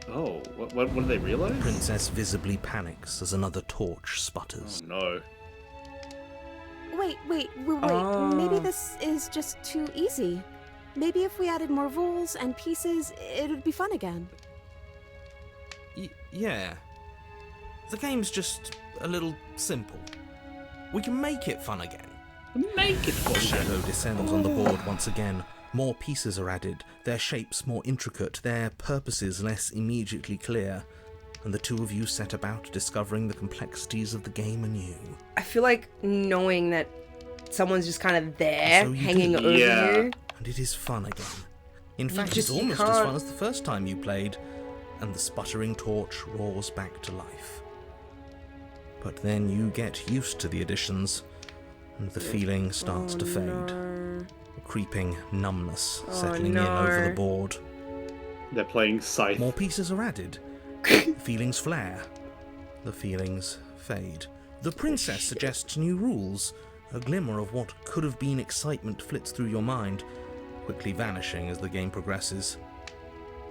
Oh, what do they realize? Princess visibly panics as another torch Oh sputters. no. Wait. Oh. Maybe this is just too easy. Maybe if we added more rules and pieces, it would be fun again. Yeah. The game's just a little simple. We can make it fun again. Make it The fun. shadow descends on the board once again. More pieces are added, their shapes more intricate, their purposes less immediately clear, and the two of you set about discovering the complexities of the game anew. I feel like knowing that someone's just kind of there, So you hanging do. over Yeah. you. And it is fun again. In fact, just- it's you almost as can't- fun as the first time you played, and the sputtering torch roars back to life. But then you get used to the additions, and the feeling starts to fade. No. A creeping numbness Oh, settling in over no. the board. They're playing Scythe. More pieces are added. The feelings flare. The feelings fade. The princess suggests new rules. A glimmer of what could have been excitement flits through your mind, quickly vanishing as the game progresses.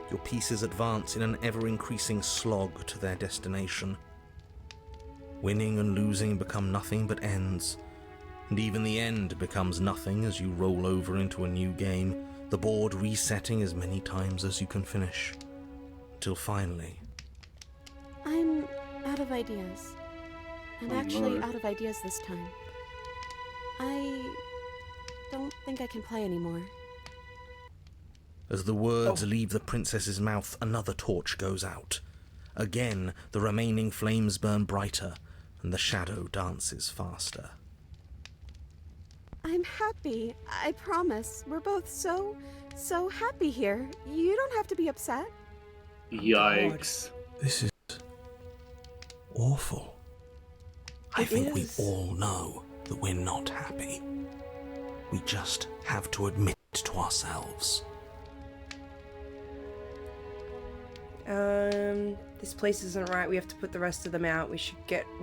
Your pieces advance in an ever-increasing slog to their destination. Winning and losing become nothing but ends, and even the end becomes nothing as you roll over into a new game, the board resetting as many times as you can finish. Till finally, I'm out of ideas. I'm Oh, actually no. out of ideas this time. I don't think I can play anymore. as the words leave the princess's mouth, another torch goes out. Again, the remaining flames burn brighter, and the shadow dances faster. I'm happy. I promise. We're both so happy here. You don't have to be upset. Yikes. This is awful. I It think is. we all know that we're not happy. We just have to admit it to ourselves. This place isn't right. We have to put the rest of them out. We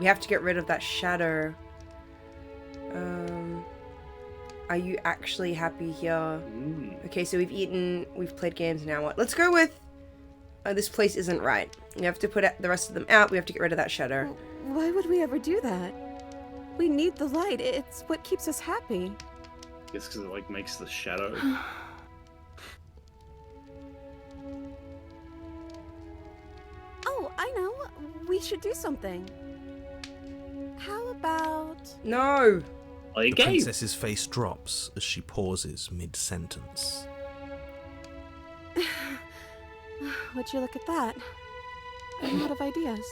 have to get rid of that shadow. Are you actually happy here? Okay, so we've eaten, we've played games, now what? Let's go with, this place isn't right. We have to put the rest of them out. We have to get rid of that shadow. Why would we ever do that? We need the light. It's what keeps us happy. It's because it like makes the shadow. Oh, I know. We should do something. How about... No! Play a The game. princess's face drops as she pauses mid-sentence. Would you look at that? I'm out of ideas.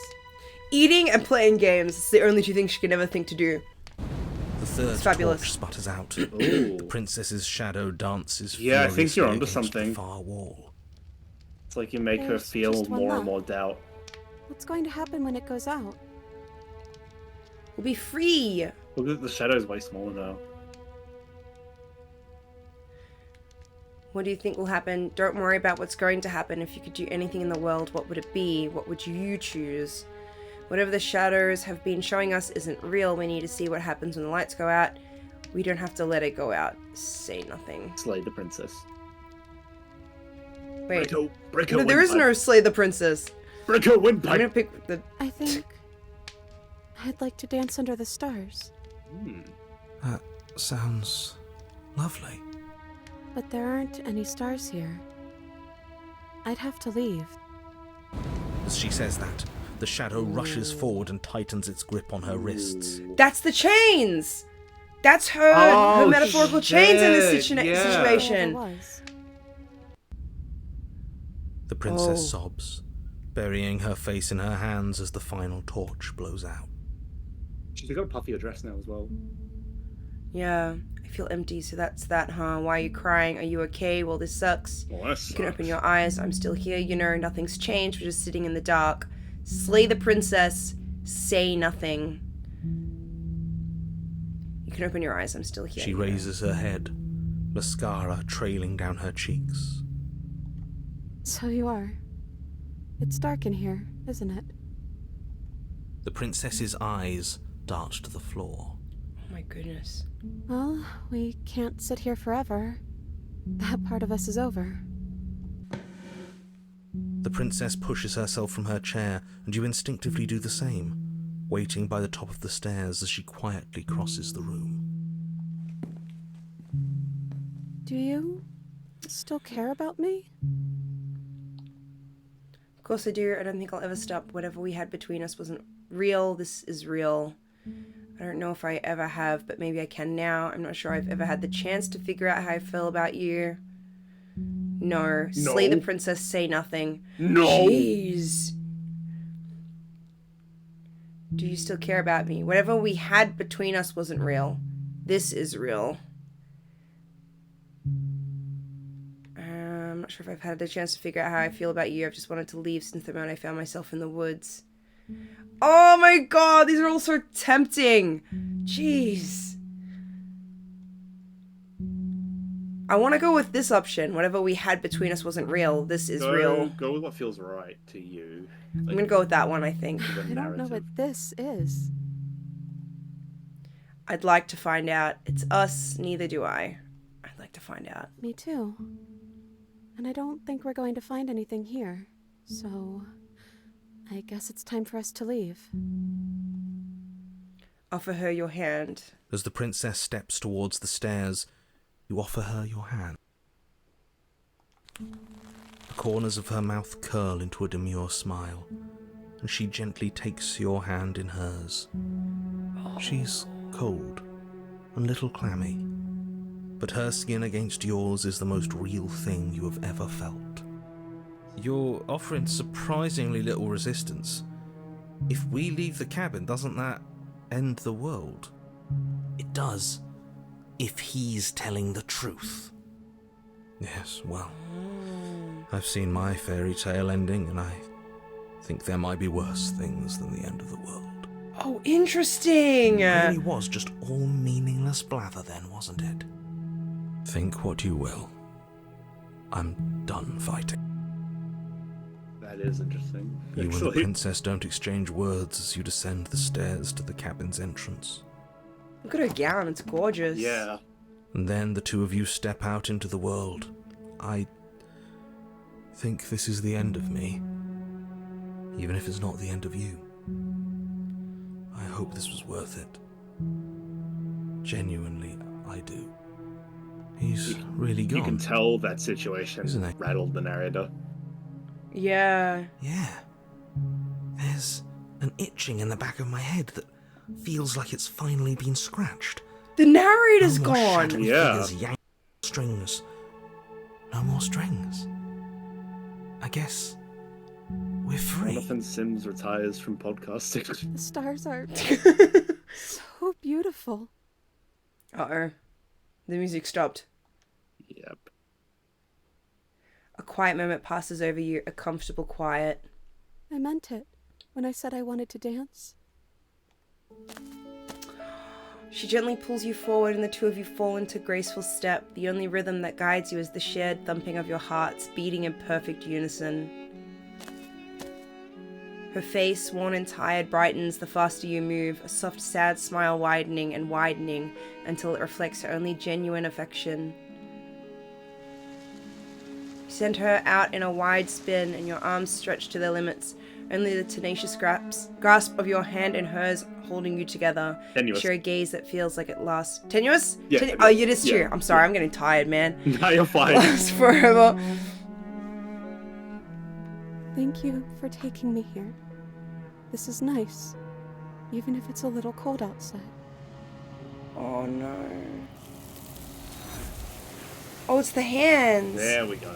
Eating and playing games. It's the only two things she can ever think to do. The third It's fabulous. torch sputters out. Ooh. The princess's shadow dances Yeah, I think you're furiously onto against something. the far wall. It's like you make her There's feel just one more and left. more doubt. What's going to happen when it goes out? We'll be free! Look at the shadow's way smaller now. What do you think will happen? Don't worry about what's going to happen. If you could do anything in the world, what would it be? What would you choose? Whatever the shadows have been showing us isn't real. We need to see what happens when the lights go out. We don't have to let it go out. Say nothing. Slay the princess. Wait. Break her No, there is no slay the princess. Break her I'm gonna windpipe. pick the... I think I'd like to dance under the stars. That sounds lovely. But there aren't any stars here. I'd have to leave. As she says that, the shadow rushes forward and tightens its grip on her wrists. That's the chains! That's her metaphorical chains in this shit, yeah. situation. Well, there was. The princess Oh. sobs, burying her face in her hands as the final torch blows out. She's got a puffier dress now as well. Yeah, I feel empty, so that's that, huh? Why are you crying? Are you okay? Well, this sucks. Well, that You can open sucks. your eyes. I'm still here, you know, nothing's changed. We're just sitting in the dark. Slay the princess. Say nothing. You can open your eyes. I'm still here. She you know. raises her head, mascara trailing down her cheeks. So you are. It's dark in here, isn't it? The princess's eyes dart to the floor. Oh my goodness. Well, we can't sit here forever. That part of us is over. The princess pushes herself from her chair, and you instinctively do the same, waiting by the top of the stairs as she quietly crosses the room. Do you still care about me? Of course I do. I don't think I'll ever stop. Whatever we had between us wasn't real. This is real. I don't know if I ever have, but maybe I can now. I'm not sure I've ever had the chance to figure out how I feel about you. No. Slay the princess, say nothing. No. Jeez. Do you still care about me? Whatever we had between us wasn't real. This is real. I'm not sure if I've had the chance to figure out how I feel about you. I've just wanted to leave since the moment I found myself in the woods. Oh my god, these are all so tempting. Jeez. I want to go with this option. Whatever we had between us wasn't real. This is real. Go with what feels right to you. I'm going to go with that one, I think. The I don't know narrative. what this is. I'd like to find out. It's us, neither do I. I'd like to find out. Me too. And I don't think we're going to find anything here. So, I guess it's time for us to leave. Offer her your hand. As the princess steps towards the stairs, you offer her your hand. The corners of her mouth curl into a demure smile, and she gently takes your hand in hers. She's cold and a little clammy, but her skin against yours is the most real thing you have ever felt. You're offering surprisingly little resistance. If we leave the cabin, doesn't that end the world? It does, if he's telling the truth. Yes, well, I've seen my fairy tale ending, and I think there might be worse things than the end of the world. Oh, interesting! It really was just all meaningless blather then, wasn't it? Think what you will. I'm done fighting. That is interesting. You and the Actually. princess don't exchange words as you descend the stairs to the cabin's entrance. Look at her gown, it's gorgeous. Yeah. And then the two of you step out into the world. I think this is the end of me, even if it's not the end of you. I hope this was worth it. Genuinely, I do. He's really gone. You can tell that situation Isn't it? rattled the narrator. Yeah. Yeah. There's an itching in the back of my head that feels like it's finally been scratched. The narrator's No more gone! shadowy Yeah. figures yanking strings. No more strings. I guess we're free. Jonathan Sims retires from podcasting. The stars are so beautiful. Uh-oh. The music stopped. Yep. A quiet moment passes over you, a comfortable quiet. I meant it when I said I wanted to dance. She gently pulls you forward and the two of you fall into graceful step. The only rhythm that guides you is the shared thumping of your hearts, beating in perfect unison. Her face, worn and tired, brightens the faster you move, a soft, sad smile widening and widening until it reflects her only genuine affection. You send her out in a wide spin, and your arms stretch to their limits, only the tenacious grasp of your hand in hers holding you together. Tenuous. Share a gaze that feels like it lasts. Tenuous? Yeah. Oh, it is true. Yeah. I'm sorry, I'm getting tired, man. No, you're fine. Lasts forever. Thank you for taking me here. This is nice, even if it's a little cold outside. Oh no. Oh, it's the hands. There we go.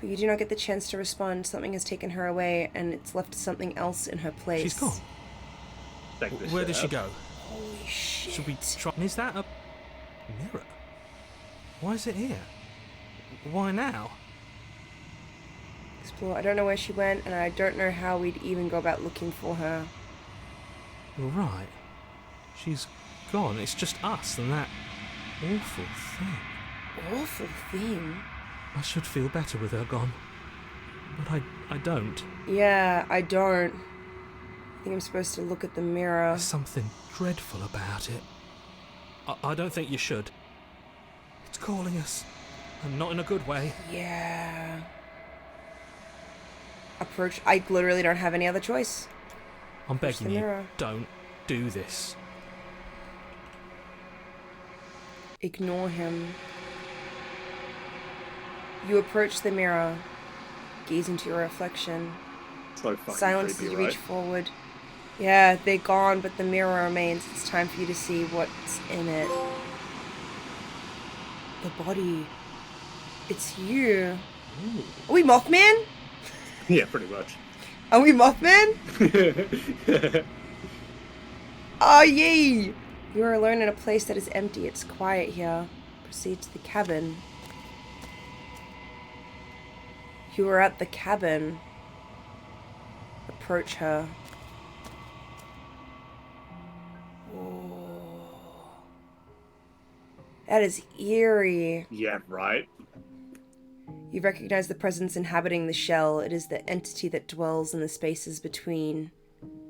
But you do not get the chance to respond. Something has taken her away, and it's left something else in her place. She's gone. Take this Where shit did she out. go? Holy shit. Should we try? Is that a mirror? Why is it here? Why now? Explore. I don't know where she went, and I don't know how we'd even go about looking for her. Right. She's gone. It's just us and that awful thing. Awful thing. I should feel better with her gone. But I don't. Yeah, I don't. I think I'm supposed to look at the mirror. There's something dreadful about it. I don't think you should. It's calling us. And not in a good way. Yeah. Approach. I literally don't have any other choice. I'm Push begging the you, mirror. don't do this. Ignore him. You approach the mirror. Gaze into your reflection. So fucking Silence as creepy, you right? reach forward. Yeah, they're gone, but the mirror remains. It's time for you to see what's in it. The body. It's you. Are we Mothman? Yeah, pretty much. Are we Mothman? Oh, yay! You are alone in a place that is empty. It's quiet here. Proceed to the cabin. You are at the cabin. Approach her. Oh. That is eerie. Yeah, right. You recognize the presence inhabiting the shell. It is the entity that dwells in the spaces between.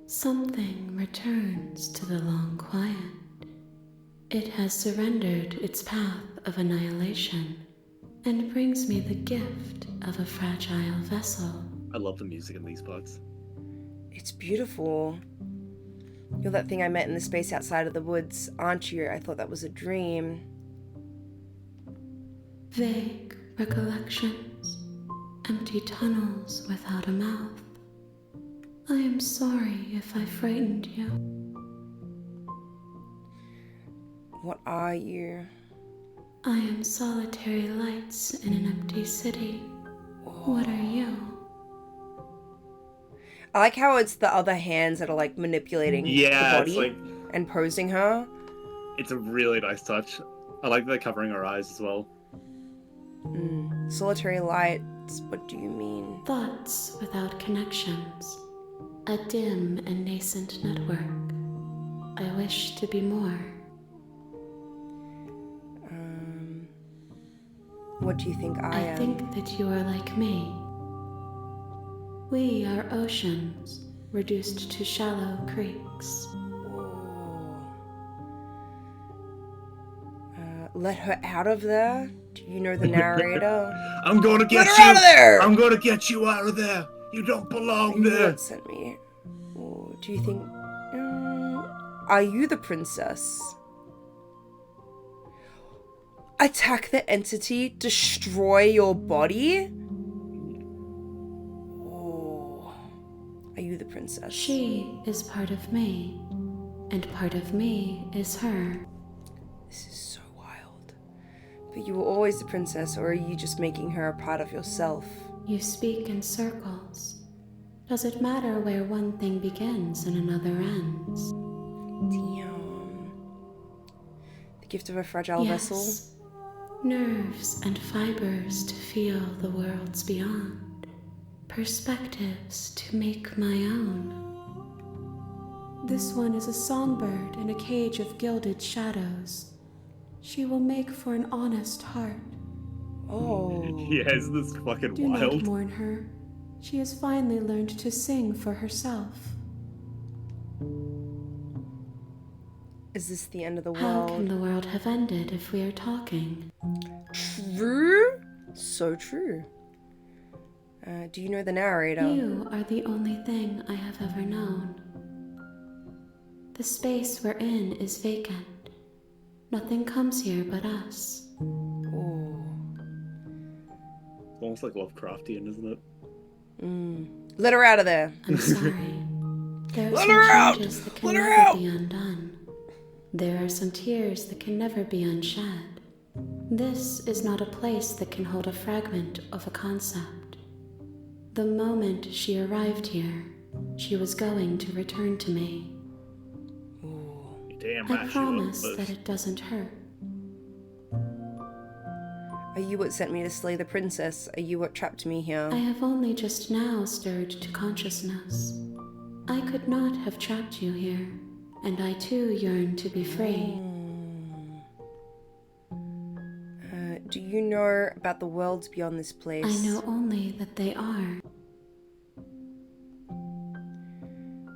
Something returns to the long quiet. It has surrendered its path of annihilation and brings me the gift of a fragile vessel. I love the music in these parts. It's beautiful. You're that thing I met in the space outside of the woods, aren't you? I thought that was a dream. Vague recollections, empty tunnels without a mouth. I am sorry if I frightened you. What are you? I am solitary lights in an empty city. What are you? I like how it's the other hands that are like manipulating Yeah, the it's body like and posing her. it's a really nice touch. I like that they're covering her eyes as well. Solitary lights, what do you mean? Thoughts without connections. A dim and nascent network. I wish to be more. What do you think I am? think that you are like me. We are oceans, reduced to shallow creeks. Let her out of there? Do you know the narrator? I'm gonna get Let her out of there! I'm gonna get you out of there. You don't belong You there. won't send me. Or do you think... are you the princess? Attack the entity, destroy your body? Oh. Are you the princess? She is part of me, and part of me is her. This is so wild. But you were always the princess, or are you just making her a part of yourself? You speak in circles. Does it matter where one thing begins and another ends? Damn. The gift of a fragile vessel? Yes. Nerves and fibers to feel the worlds beyond. Perspectives to make my own. This one is a songbird in a cage of gilded shadows. She will make for an honest heart, Oh. Yeah, isn't this fucking Do not wild? mourn her. She has finally learned to sing for herself. Is this the end of the How world? can the world have ended if we are talking? True? So true. Do you know the narrator? You are the only thing I have ever known. The space we're in is vacant. Nothing comes here but us. Ooh. It's almost like Lovecraftian, isn't it? Let her out of there. I'm sorry. There are Let some her out! changes that can Let her never out! be undone. There are some tears that can never be unshed. This is not a place that can hold a fragment of a concept. The moment she arrived here, she was going to return to me. You damn I right she promise was. that it doesn't hurt. Are you what sent me to slay the princess? Are you what trapped me here? I have only just now stirred to consciousness. I could not have trapped you here, and I too yearn to be free. Do you know about the worlds beyond this place? I know only that they are.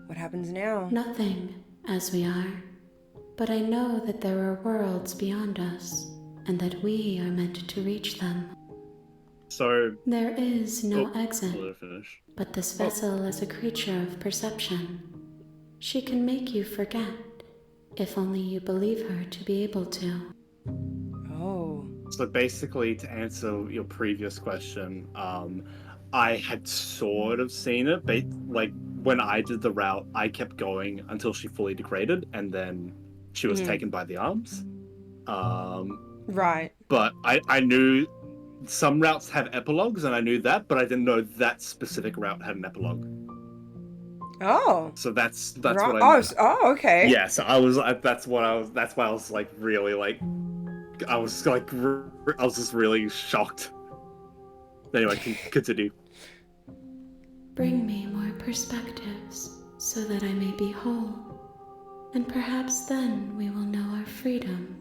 What happens now? Nothing, as we are. But I know that there are worlds beyond us, and that we are meant to reach them. So, There is no I'll exit, let her finish. but this vessel is a creature of perception. She can make you forget, if only you believe her to be able to. Oh. So basically, to answer your previous question, I had sort of seen it, but like when I did the route, I kept going until she fully degraded, and then she was taken by the arms. Right. But I knew some routes had epilogues, and I knew that, but I didn't know that specific route had an epilogue. Oh. So that's Right. what I meant. Oh, okay. Yeah, so that's why I was like really like I was just really shocked. Anyway, continue. Bring me more perspectives, so that I may be whole. And perhaps then we will know our freedom.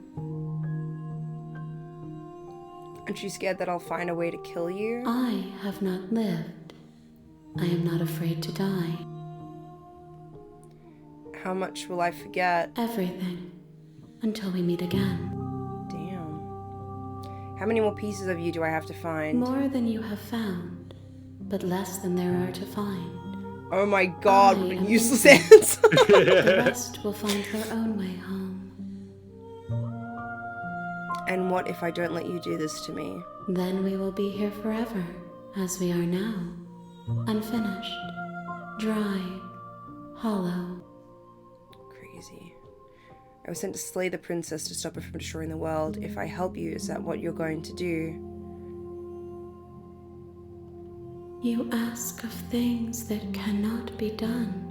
Aren't you scared that I'll find a way to kill you? I have not lived. I am not afraid to die. How much will I forget? Everything. Until we meet again. Damn. How many more pieces of you do I have to find? More than you have found, but less than there are to find. Oh my god, what I a am useless infinite. answer. The rest will find their own way home. And what if I don't let you do this to me? Then we will be here forever, as we are now. Unfinished. Dry. Hollow. Crazy. I was sent to slay the princess to stop her from destroying the world. If I help you, is that what you're going to do? You ask of things that cannot be done.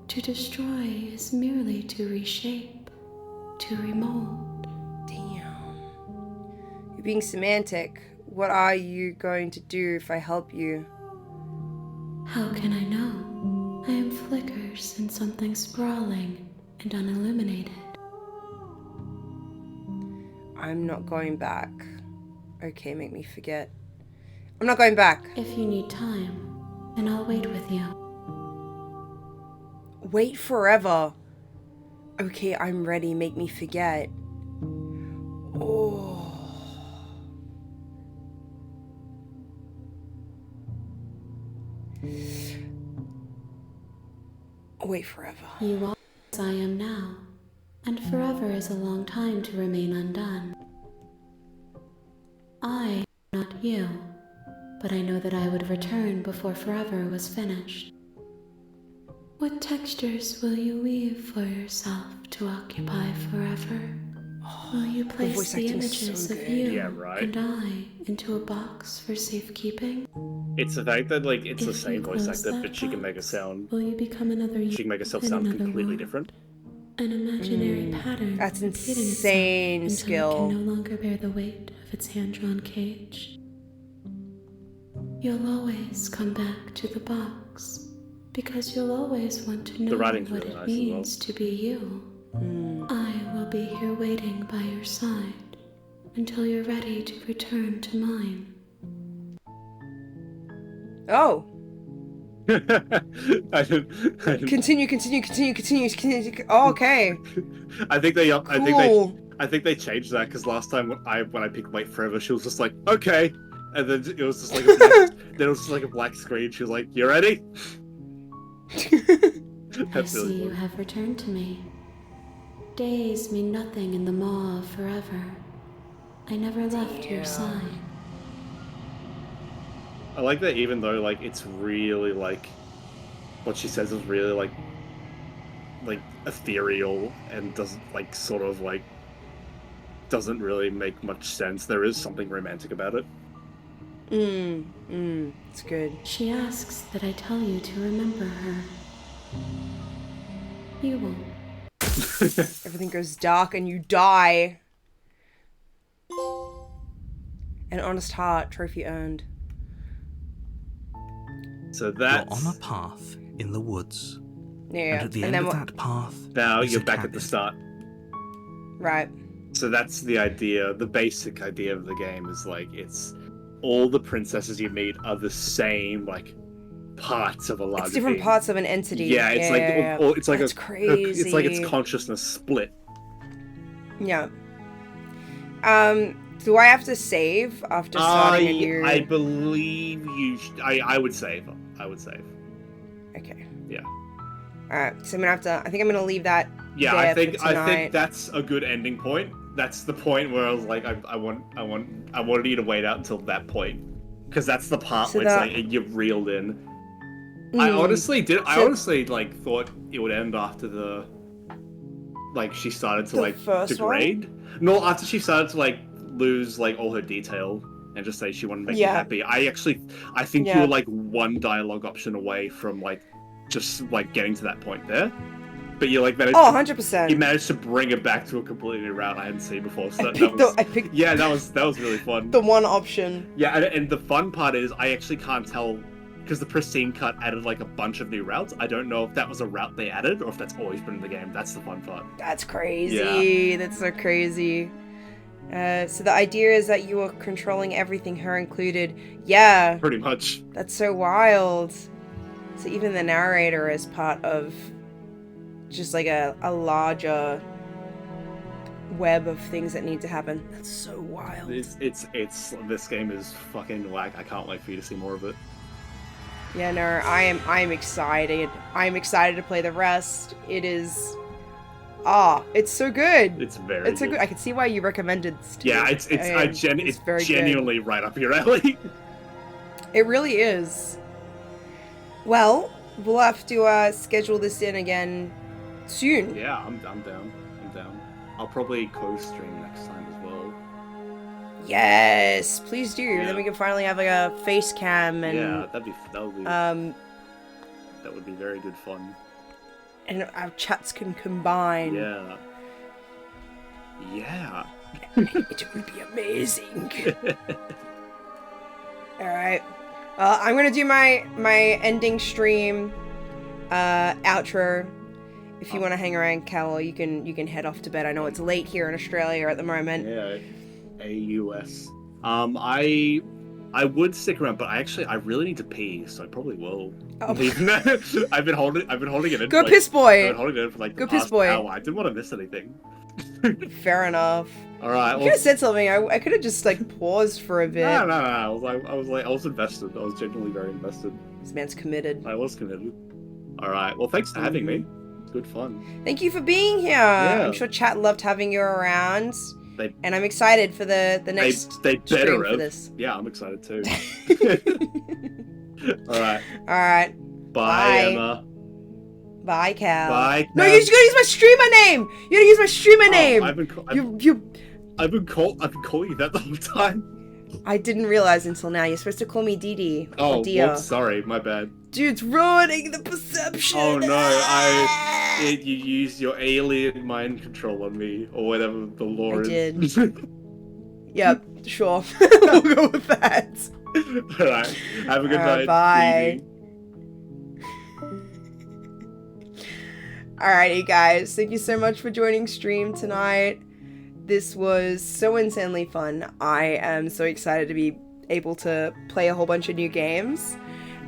To destroy is merely to reshape, to remold. Damn. You're being semantic. What are you going to do if I help you? How can I know? I am flickers in something sprawling and unilluminated. I'm not going back. Okay, make me forget. I'm not going back. If you need time, then I'll wait with you. Wait forever. Okay, I'm ready. Make me forget. Oh. Wait forever. You are as I am now, and forever is a long time to remain undone. I am not you, but I know that I would return before forever was finished. What textures will you weave for yourself to occupy forever? Will you place voice the acting's so images of good. you Yeah, right. and I into a box for safekeeping? It's the fact that like it's the If same you voice close actor, that but she can make a box, sound. will you become another you She can make herself in sound another completely world? different. An imaginary pattern That's repeating insane itself skill. until it can no longer bear the weight of its hand-drawn cage. You'll always come back to the box, because you'll always want to know writing's what really it nice as well. means to be you. I will be here waiting by your side, until you're ready to return to mine. Oh. I didn't. Continue. Oh, okay. I think they. Cool. I think they changed that because last time when I picked Wait Forever, she was just like, okay, and then it was just like a black, then it was just like a black screen. She was like, you ready? I That's see really you funny. have returned to me. Days mean nothing in the maw of forever. I never left your side. I like that even though like it's really like what she says is really like ethereal and doesn't like sort of like doesn't really make much sense. There is something romantic about it. It's good. She asks that I tell you to remember her. You won't. Everything goes dark and you die. An honest heart, trophy earned. So You're that's on a path in the woods. Yeah. And at the and end then of that path, now is you're a back at the cabin. start. Right. So that's the idea. The basic idea of the game is like it's all the princesses you meet are the same like parts of a larger It's different being. parts of an entity. Yeah, it's like it's like That's crazy. it's like its consciousness split. Yeah. Do I have to save after starting a new? I believe you. I would save. I would save. Okay. Yeah. All right. So I'm gonna have to. I think I'm gonna leave that. Yeah, there I think for tonight. that's a good ending point. That's the point where I was like, I wanted you to wait out until that point because that's the part So where it's like you're reeled in. I honestly did. I So- honestly like thought it would end after the like she started to The like first degrade. No, after she started to like lose like all her detail and just say she wanted to make Yeah. me happy. I think you Yeah. were like one dialogue option away from like just like getting to that point there. But you like managed. Oh, to, 100%. you managed to bring it back to a completely new route I hadn't seen before. So I that picked was I picked yeah, that was really fun. the one option. Yeah, and the fun part is I actually can't tell because the pristine cut added like a bunch of new routes. I don't know if that was a route they added or if that's always been in the game. That's the fun part. That's crazy. That's so crazy. So the idea is that you are controlling everything, her included. Yeah, Pretty much. that's so wild. So even the narrator is part of just like a larger web of things that need to happen. That's so wild. It's this game is fucking whack. I can't wait for you to see more of it. Yeah, no, I am excited. I'm excited to play the rest. It is it's so good. It's very so good. I can see why you recommended this to Yeah, me. it's very good. genuinely right up your alley. It really is. Well, we'll have to schedule this in again soon. Yeah, I'm down. I'm down. I'll probably co-stream next time as well. Yes, please do. Yeah. Then we can finally have like a face cam and Yeah, that would be very good fun. and our chats can combine. Yeah. Yeah. It would be amazing. All right. I'm gonna do my ending stream outro. If you want to hang around, Cal, you can head off to bed. I know it's late here in Australia at the moment. Yeah. AUS. I would stick around, but I really need to pee, so I probably will. Oh. I've been holding it in. Go for, piss boy. I've been holding it in for like Go the piss past boy. hour. I didn't want to miss anything. Fair enough. All right. You could have said something. I could have just like paused for a bit. No. I was invested. I was genuinely very invested. This man's committed. I was committed. All right. Well, thanks for having me. It's good fun. Thank you for being here. I'm sure chat loved having you around. And I'm excited for the next they stream better for have. this. Yeah, I'm excited too. All right. All right. Bye, Emma. Bye, Cal. Bye. No, you're just gonna use my streamer name. You're gonna use my streamer name. I've been calling you that the whole time. I didn't realize until now. You're supposed to call me Dee Dee. Oh, Dia. whoops, sorry, my bad. Dude, it's ruining the perception. Oh no, you used your alien mind control on me, or whatever the law is. did. Yep, sure. We'll go with that. Alright, have a good night. Bye. Alrighty, guys. Thank you so much for joining stream tonight. This was so insanely fun. I am so excited to be able to play a whole bunch of new games.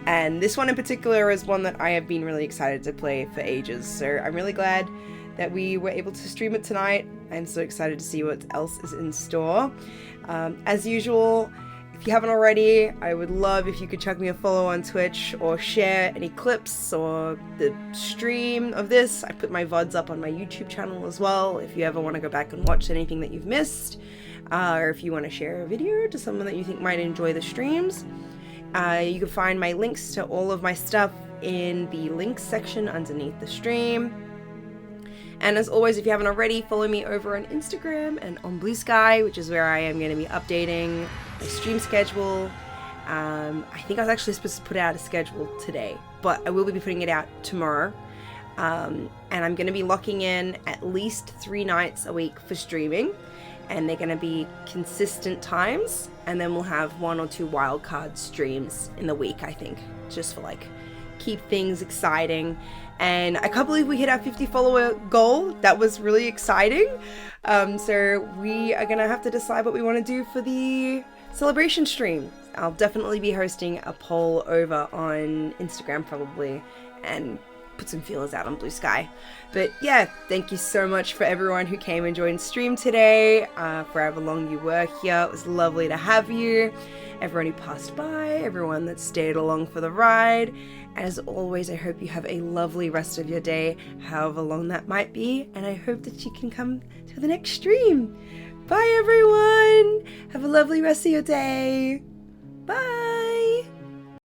And this one in particular is one that I have been really excited to play for ages. So I'm really glad that we were able to stream it tonight. I'm so excited to see what else is in store. As usual, if you haven't already, I would love if you could chuck me a follow on Twitch or share any clips or the stream of this. I put my VODs up on my YouTube channel as well if you ever want to go back and watch anything that you've missed, or if you want to share a video to someone that you think might enjoy the streams. You can find my links to all of my stuff in the links section underneath the stream. And as always, if you haven't already, follow me over on Instagram and on Blue Sky, which is where I am going to be updating my stream schedule. I think I was actually supposed to put out a schedule today, but I will be putting it out tomorrow. And I'm going to be locking in at least 3 nights a week for streaming, and they're going to be consistent times. And then we'll have 1 or 2 wildcard streams in the week, I think, just for like keep things exciting. And I can't believe we hit our 50 follower goal. That was really exciting. So we are gonna have to decide what we want to do for the celebration stream. I'll definitely be hosting a poll over on Instagram probably, and put some feelers out on Blue Sky. But yeah, thank you so much for everyone who came and joined stream today, for however long you were here. It was lovely to have you. Everyone who passed by, everyone that stayed along for the ride. As always, I hope you have a lovely rest of your day, however long that might be, and I hope that you can come to the next stream. Bye everyone! Have a lovely rest of your day. Bye!